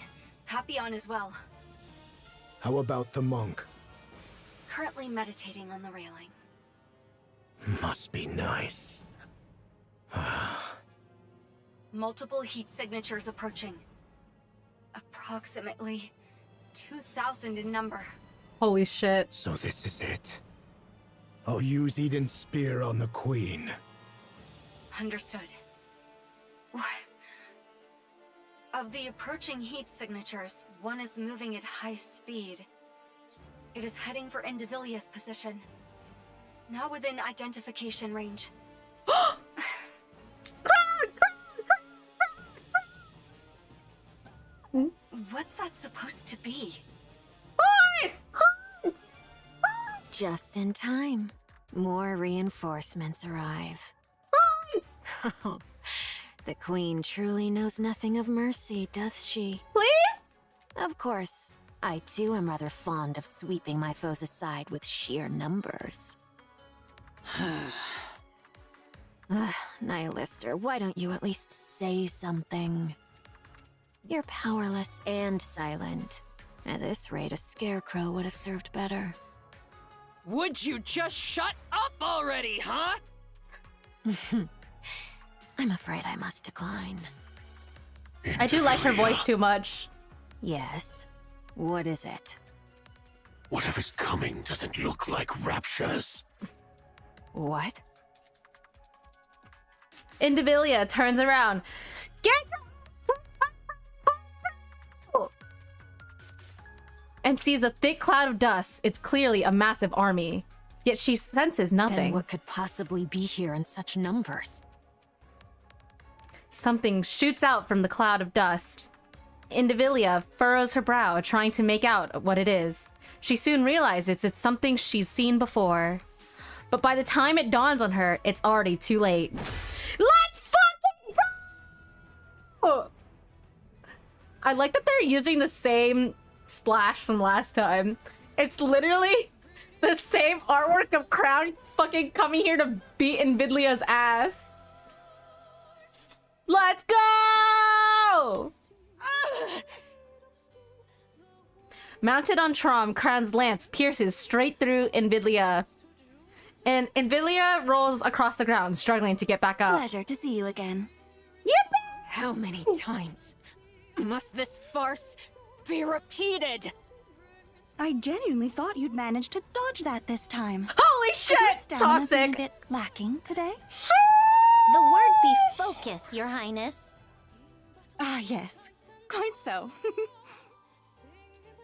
Papillon as well. How about the monk? Currently meditating on the railing. Must be nice. Multiple heat signatures approaching. Approximately 2,000 in number. Holy shit. So this is it. I'll use Eden's spear on the queen. Understood. What? Of the approaching heat signatures, one is moving at high speed. It is heading for Indivilia's position. Now within identification range. What's that supposed to be? Just in time. More reinforcements arrive. The queen truly knows nothing of mercy, does she? Please? Of course. I too am rather fond of sweeping my foes aside with sheer numbers. Nihilister, why don't you at least say something? You're powerless and silent. At this rate, a scarecrow would have served better. Would you just shut up already, huh? I'm afraid I must decline. I do like her voice too much. Yes. What is it? Whatever's coming doesn't look like raptures. What? Indivilia turns around. Get and sees a thick cloud of dust. It's clearly a massive army. Yet she senses nothing. Then what could possibly be here in such numbers? Something shoots out from the cloud of dust. Indivilia furrows her brow, trying to make out what it is. She soon realizes it's something she's seen before. But by the time it dawns on her, it's already too late. Let's fucking go! I like that they're using the same splash from last time. It's literally the same artwork of Crown fucking coming here to beat Invidlia's ass. Let's go! Mounted on Trom, Crown's lance pierces straight through Invidlia. And Invidlia rolls across the ground, struggling to get back up. Pleasure to see you again. Yep. How many times must this farce be repeated? I genuinely thought you'd managed to dodge that this time. Holy shit! Has your stamina been Toxic! a bit lacking today? The word be focus, Your Highness. Ah, yes. Quite so.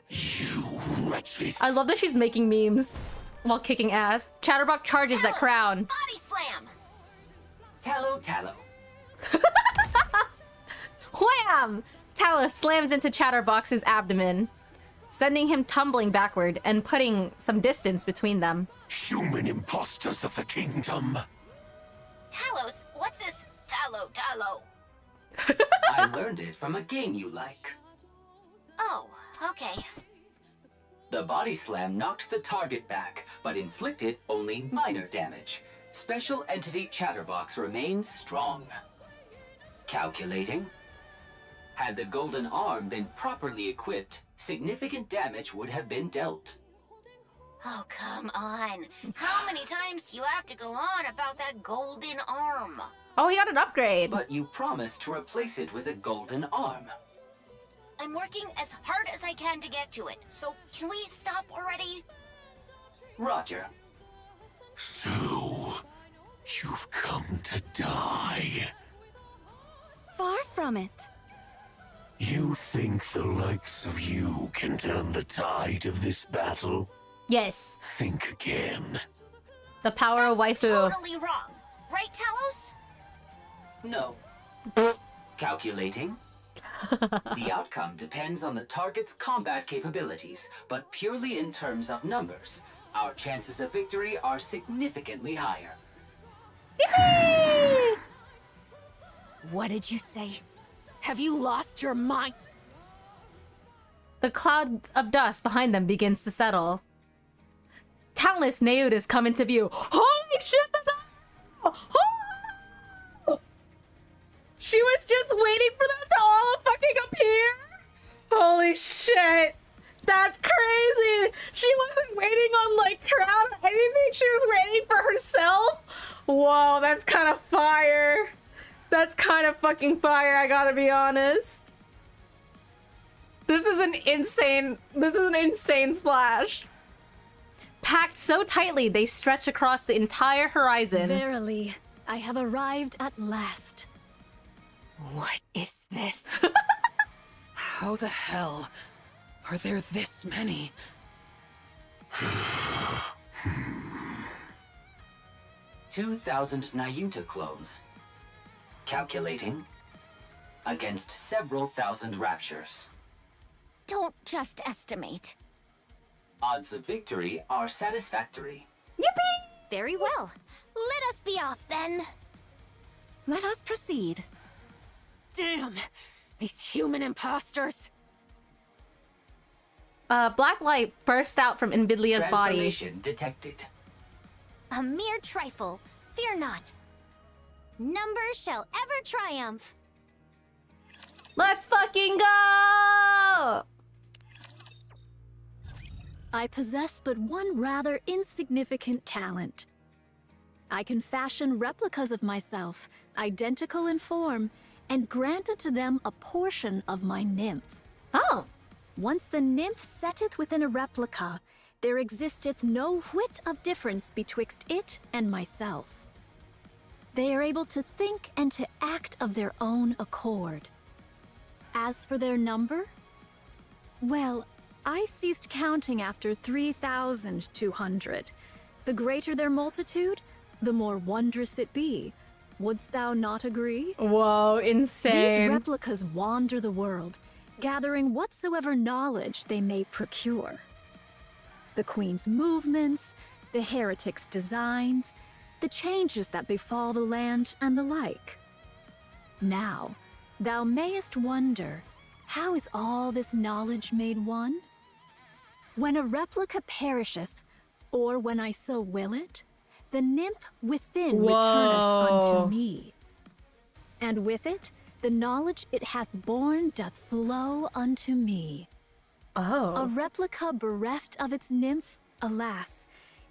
You wretched. I love that she's making memes while kicking ass. Chatterbox charges at Crown. Body slam! Tallow, tallow. Wham! Talos slams into Chatterbox's abdomen, sending him tumbling backward and putting some distance between them. Human imposters of the kingdom. Talos, what's this tallow? I learned it from a game you like. Oh, okay. The body slam knocked the target back, but inflicted only minor damage. Special entity Chatterbox remains strong. Calculating. Had the golden arm been properly equipped, significant damage would have been dealt. Oh, come on. How many times do you have to go on about that golden arm? Oh, he got an upgrade. But you promised to replace it with a golden arm. I'm working as hard as I can to get to it, so can we stop already? Roger. So, you've come to die. Far from it. You think the likes of you can turn the tide of this battle? Yes. Think again. The power of waifu. Totally wrong. Right, Talos? No. Calculating. The outcome depends on the target's combat capabilities, but purely in terms of numbers. Our chances of victory are significantly higher. What did you say? Have you lost your mind? The cloud of dust behind them begins to settle. Countless Neudas come into view. Holy shit! She was just waiting for them to all fucking appear? Holy shit! That's crazy! She wasn't waiting on, like, crowd or anything. She was waiting for herself? Whoa, that's kind of fire. That's kind of fucking fire, I gotta be honest. This is an insane splash. Packed so tightly, they stretch across the entire horizon. Verily, I have arrived at last. What is this? How the hell are there this many? 2,000 Nayuta clones. Calculating. Against several thousand raptures. Don't just estimate. Odds of victory are satisfactory. Yippee! Very well. Let us be off then. Let us proceed. Damn! These human imposters! Black light burst out from Invidlia's body. Transformation detected. A mere trifle. Fear not. Numbers shall ever triumph. Let's fucking go! I possess but one rather insignificant talent. I can fashion replicas of myself, identical in form, and granted to them a portion of my nymph. Oh! Once the nymph setteth within a replica, there existeth no whit of difference betwixt it and myself. They are able to think and to act of their own accord. As for their number, well, I ceased counting after 3,200. The greater their multitude, the more wondrous it be. Wouldst thou not agree? Whoa, insane. These replicas wander the world, gathering whatsoever knowledge they may procure. The Queen's movements, the heretic's designs, the changes that befall the land, and the like. Now, thou mayest wonder, how is all this knowledge made one? When a replica perisheth, or when I so will it, the nymph within returneth unto me. And with it, the knowledge it hath borne doth flow unto me. Oh. A replica bereft of its nymph, alas,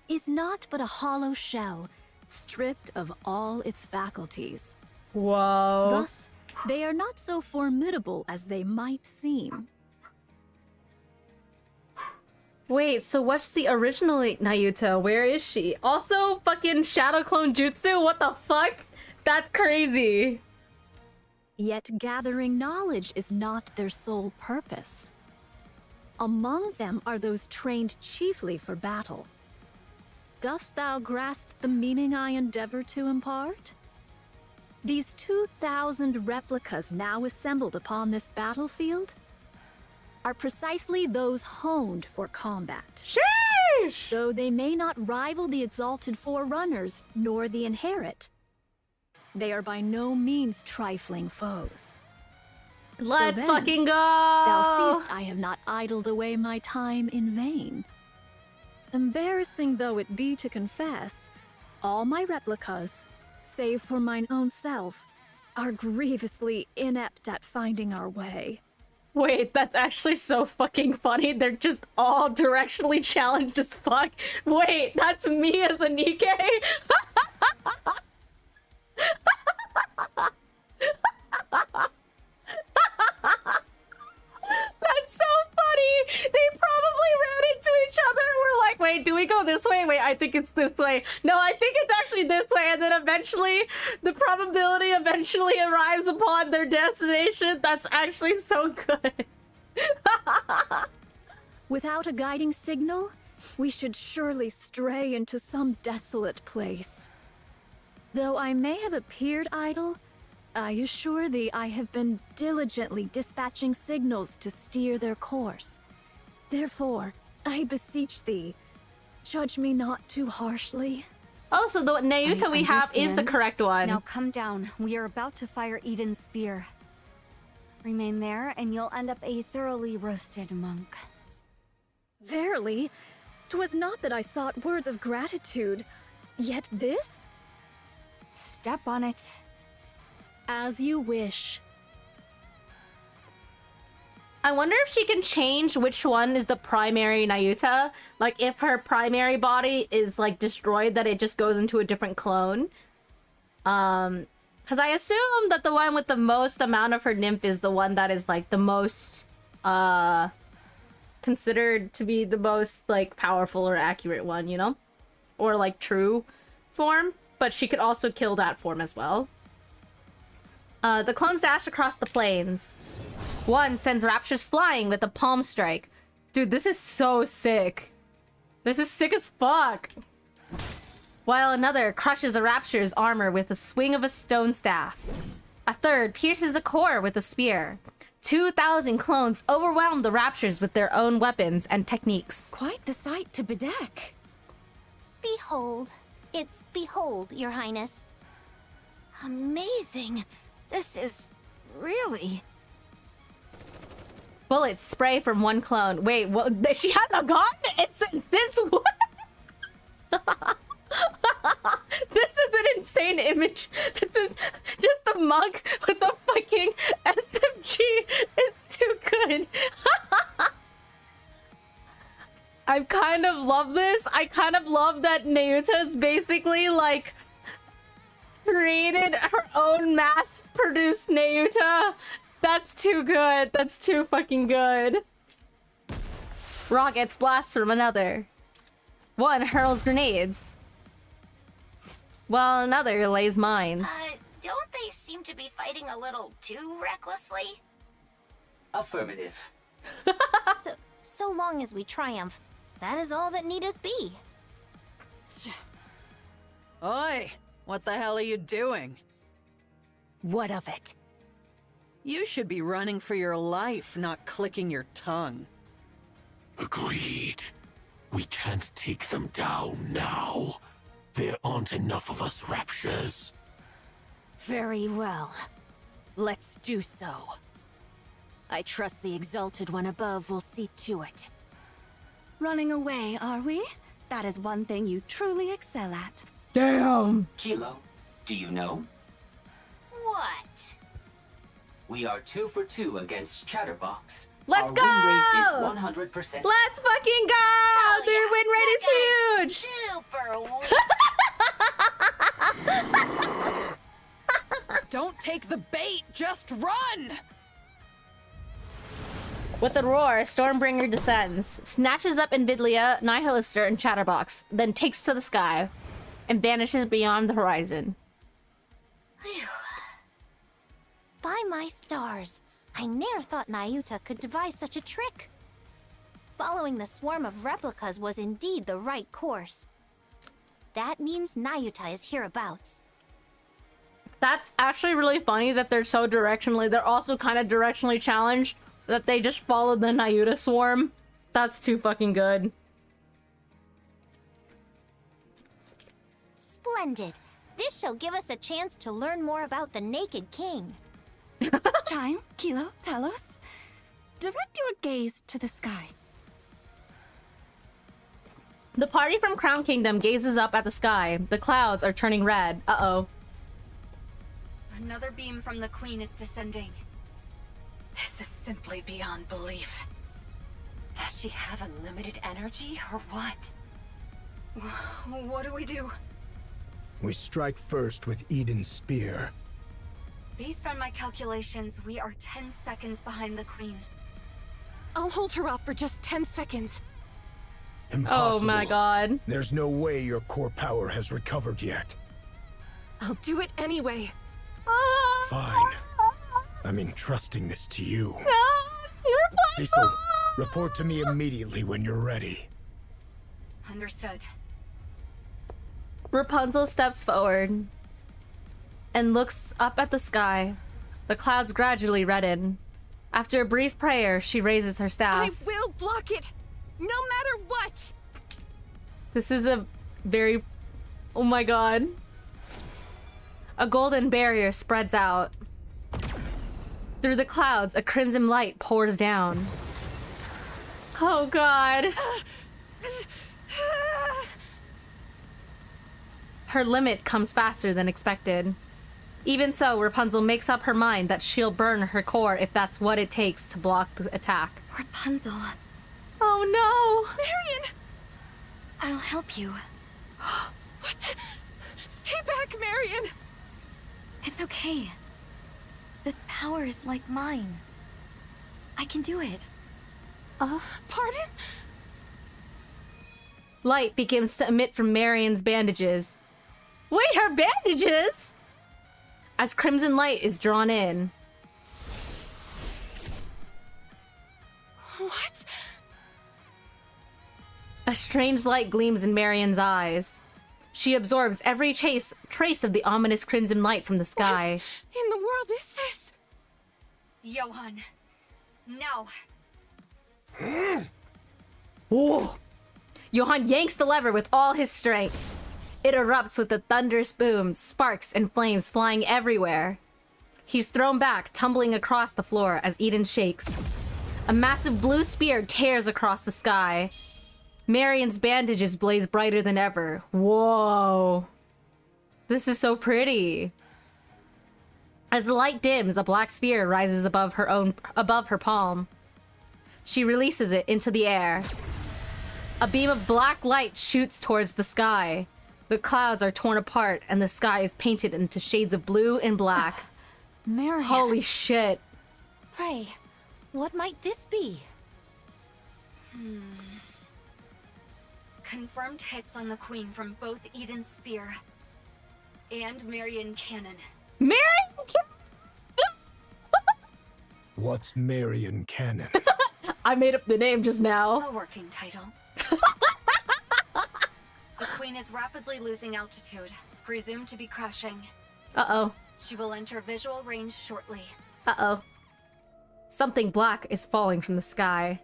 is not but a hollow shell, stripped of all its faculties. Whoa. Thus, they are not so formidable as they might seem. Wait, so what's the original Nayuta? Where is she? Also, fucking Shadow Clone Jutsu? What the fuck? That's crazy. Yet gathering knowledge is not their sole purpose. Among them are those trained chiefly for battle. Dost thou grasp the meaning I endeavor to impart? These 2,000 replicas now assembled upon this battlefield are precisely those honed for combat. Sheesh! Though they may not rival the exalted Forerunners nor the Inherit, they are by no means trifling foes. Let's then, fucking go! Thou seest I have not idled away my time in vain. Embarrassing though it be to confess, all my replicas, save for mine own self, are grievously inept at finding our way. Wait, that's actually so fucking funny. They're just all directionally challenged as fuck. Wait, that's me as a NIKKE? That's so funny! They probably ran into each other and were like, wait, do we go this way? Wait, I think it's this way. No, I think it's actually this way. And then eventually, the probability eventually arrives upon their destination. That's actually so good. Without a guiding signal, we should surely stray into some desolate place. Though I may have appeared idle, I assure thee I have been diligently dispatching signals to steer their course. Therefore, I beseech thee, judge me not too harshly. Oh, so the Nayuta we have is the correct one. Now come down. We are about to fire Eden's spear. Remain there, and you'll end up a thoroughly roasted monk. Verily, 'twas not that I sought words of gratitude, yet this? Step on it. As you wish. I wonder if she can change which one is the primary Nayuta. Like, if her primary body is, like, destroyed, that it just goes into a different clone. Because I assume that the one with the most amount of her nymph is the one that is, like, the most, considered to be the most, like, powerful or accurate one, you know? Or, like, true form. But she could also kill that form as well. The clones dash across the plains. One sends raptures flying with a palm strike. Dude, this is so sick. This is sick as fuck. While another crushes a rapture's armor with a swing of a stone staff. A third pierces a core with a spear. 2,000 clones overwhelm the raptures with their own weapons and techniques. Quite the sight to bedeck. Behold. It's behold, Your Highness. Amazing. This is really... Bullets spray from one clone. Wait, what? She has a gun? It's since what? This is an insane image. This is just a monk with a fucking SMG. It's too good. I kind of love this. I kind of love that Nayuta's basically like created her own mass-produced Nayuta. That's too good. That's too fucking good. Rockets blast from another. One hurls grenades, while another lays mines. Don't they seem to be fighting a little too recklessly? Affirmative. So long as we triumph, that is all that needeth be. Oi! What the hell are you doing? What of it? You should be running for your life, not clicking your tongue. Agreed. We can't take them down now. There aren't enough of us raptures. Very well. Let's do so. I trust the Exalted One above will see to it. Running away, are we? That is one thing you truly excel at. Damn! Kilo, do you know? What? We are 2 for 2 against Chatterbox. Let's Our go! win rate is 100%. Let's fucking go! Their win rate is huge! Super weak. Don't take the bait, just run! With a roar, Stormbringer descends, snatches up Invidlia, Nihilister, and Chatterbox, then takes to the sky, and vanishes beyond the horizon. By my stars, I ne'er thought Nayuta could devise such a trick. Following the swarm of replicas was indeed the right course. That means Nayuta is hereabouts. That's actually really funny that they're so directionally. They're also kind of directionally challenged that they just followed the Nayuta swarm. That's too fucking good. Splendid. This shall give us a chance to learn more about the Naked King. Chime, Kilo, Talos. Direct your gaze to the sky. The party from Crown Kingdom gazes up at the sky. The clouds are turning red. Uh-oh. Another beam from the Queen is descending. This is simply beyond belief. Does she have unlimited energy or what? What do we do? We strike first with Eden's spear. Based on my calculations, we are 10 seconds behind the Queen. I'll hold her off for just 10 seconds. Impossible. Oh my god. There's no way your core power has recovered yet. I'll do it anyway. Fine. I'm entrusting this to you. No, you're Cecil, report to me immediately when you're ready. Understood. Rapunzel steps forward and looks up at the sky. The clouds gradually redden. After a brief prayer, she raises her staff. I will block it, no matter what. This is a very... Oh my god. A golden barrier spreads out. Through the clouds, a crimson light pours down. Oh god. Her limit comes faster than expected. Even so, Rapunzel makes up her mind that she'll burn her core if that's what it takes to block the attack. Rapunzel. Oh no! Marion! I'll help you. What the? Stay back, Marion! It's okay. This power is like mine. I can do it. Pardon? Light begins to emit from Marion's bandages. Wait, her bandages?! As crimson light is drawn in. What? A strange light gleams in Marion's eyes. She absorbs every trace of the ominous crimson light from the sky. What in the world is this? Johan. Now. Whoa! Johan yanks the lever with all his strength. It erupts with a thunderous boom, sparks and flames flying everywhere. He's thrown back, tumbling across the floor as Eden shakes. A massive blue spear tears across the sky. Marion's bandages blaze brighter than ever. Whoa. This is so pretty. As the light dims, a black spear rises above her palm. She releases it into the air. A beam of black light shoots towards the sky. The clouds are torn apart and the sky is painted into shades of blue and black. Marion. Holy shit. Pray, what might this be? Confirmed hits on the Queen from both Eden's spear and Marion Cannon. Marion What's Marion Cannon? I made up the name just now. A working title. The Queen is rapidly losing altitude, presumed to be crashing. Uh-oh. She will enter visual range shortly. Uh-oh. Something black is falling from the sky.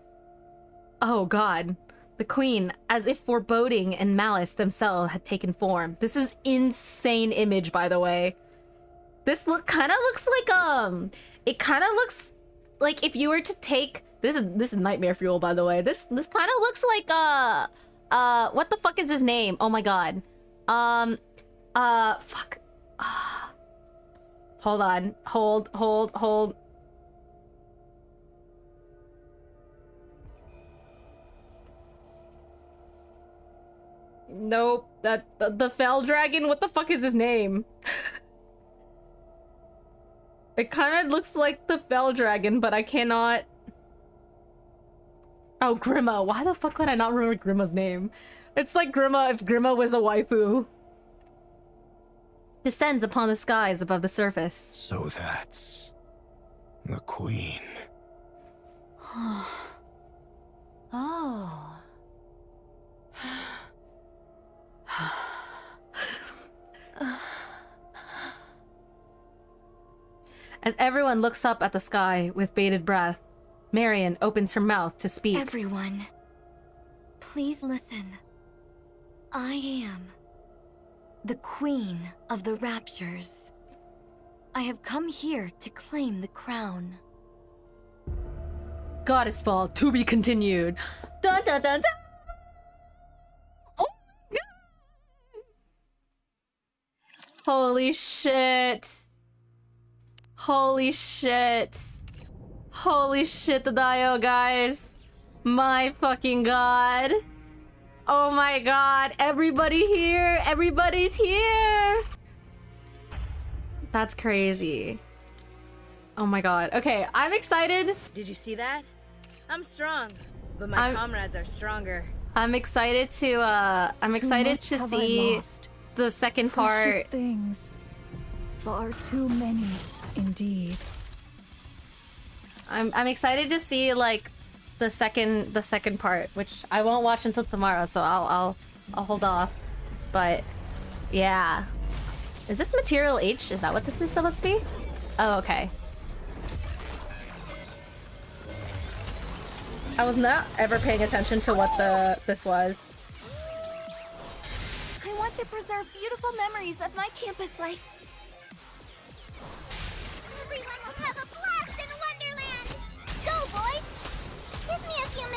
Oh god. The Queen, as if foreboding and malice themselves had taken form. This is insane image, by the way. This kind of looks like, it kind of looks like if you were to take, this is nightmare fuel, by the way. This kind of looks like, what the fuck is his name? Oh my god. Fuck. Hold on. Hold. Nope. The Fell Dragon? What the fuck is his name? It kind of looks like the Fell Dragon, but I cannot... Oh, Grima. Why the fuck would I not remember Grima's name? It's like Grima if Grima was a waifu. Descends upon the skies above the surface. So that's... the Queen. Oh. As everyone looks up at the sky with bated breath, Marion opens her mouth to speak. Everyone, please listen. I am the Queen of the Raptures. I have come here to claim the crown. Goddess Fall, to be continued. Dun dun dun dun! Oh my god! Holy shit. Holy shit. Holy shit, the Dio, guys. My fucking god. Oh my god. Everybody here. Everybody's here. That's crazy. Oh my god. Okay, I'm excited. Did you see that? I'm strong, but my comrades are stronger. I'm excited to see the second part. Precious things. Far too many, indeed. I'm excited to see like the second part, which I won't watch until tomorrow, so I'll hold off. But yeah. Is this Material H? Is that what this is supposed to be? Oh, okay. I was not ever paying attention to what this was. I want to preserve beautiful memories of my campus life. Everyone will have a blast in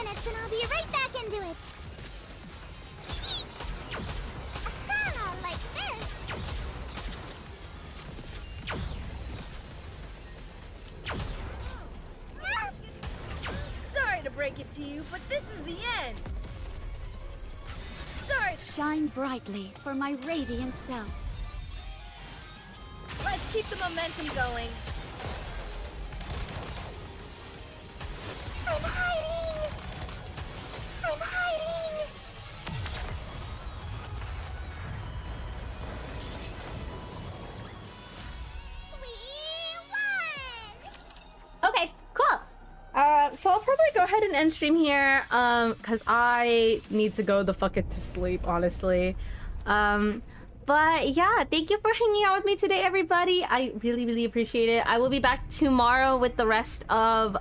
minutes and I'll be right back into it. Aha, like this. Sorry to break it to you, but this is the end. Sorry. Shine brightly for my radiant self. Let's keep the momentum going. I'm hiding! I'm hiding! Okay, cool. So I'll probably go ahead and end stream here, because I need to go the fuck it to sleep, honestly. But yeah, thank you for hanging out with me today, everybody. I really, really appreciate it. I will be back tomorrow with the rest of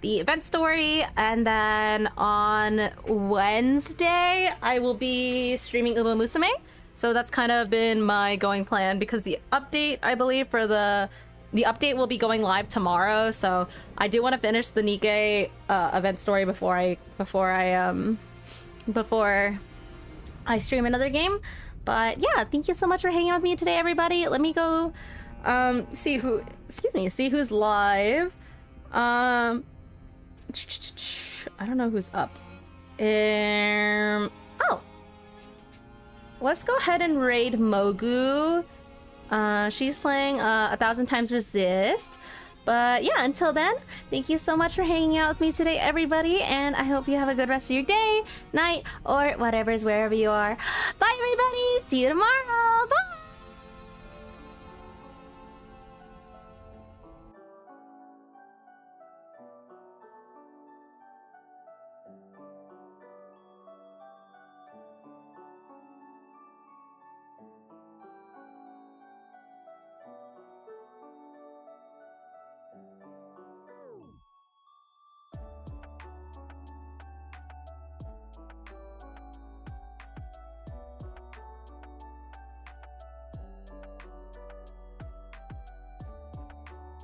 the event story, and then on Wednesday I will be streaming Uma Musume. So that's kind of been my going plan, because the update, I believe, for the update will be going live tomorrow. So I do want to finish the NIKKE event story before I stream another game. But yeah, thank you so much for hanging out with me today, everybody. Let me go see who's live. I don't know who's up. Oh, let's go ahead and raid Mogu. She's playing 1,000 times resist. But yeah, until then, thank you so much for hanging out with me today, everybody, and I hope you have a good rest of your day, night, or whatever's wherever you are. Bye, everybody! See you tomorrow!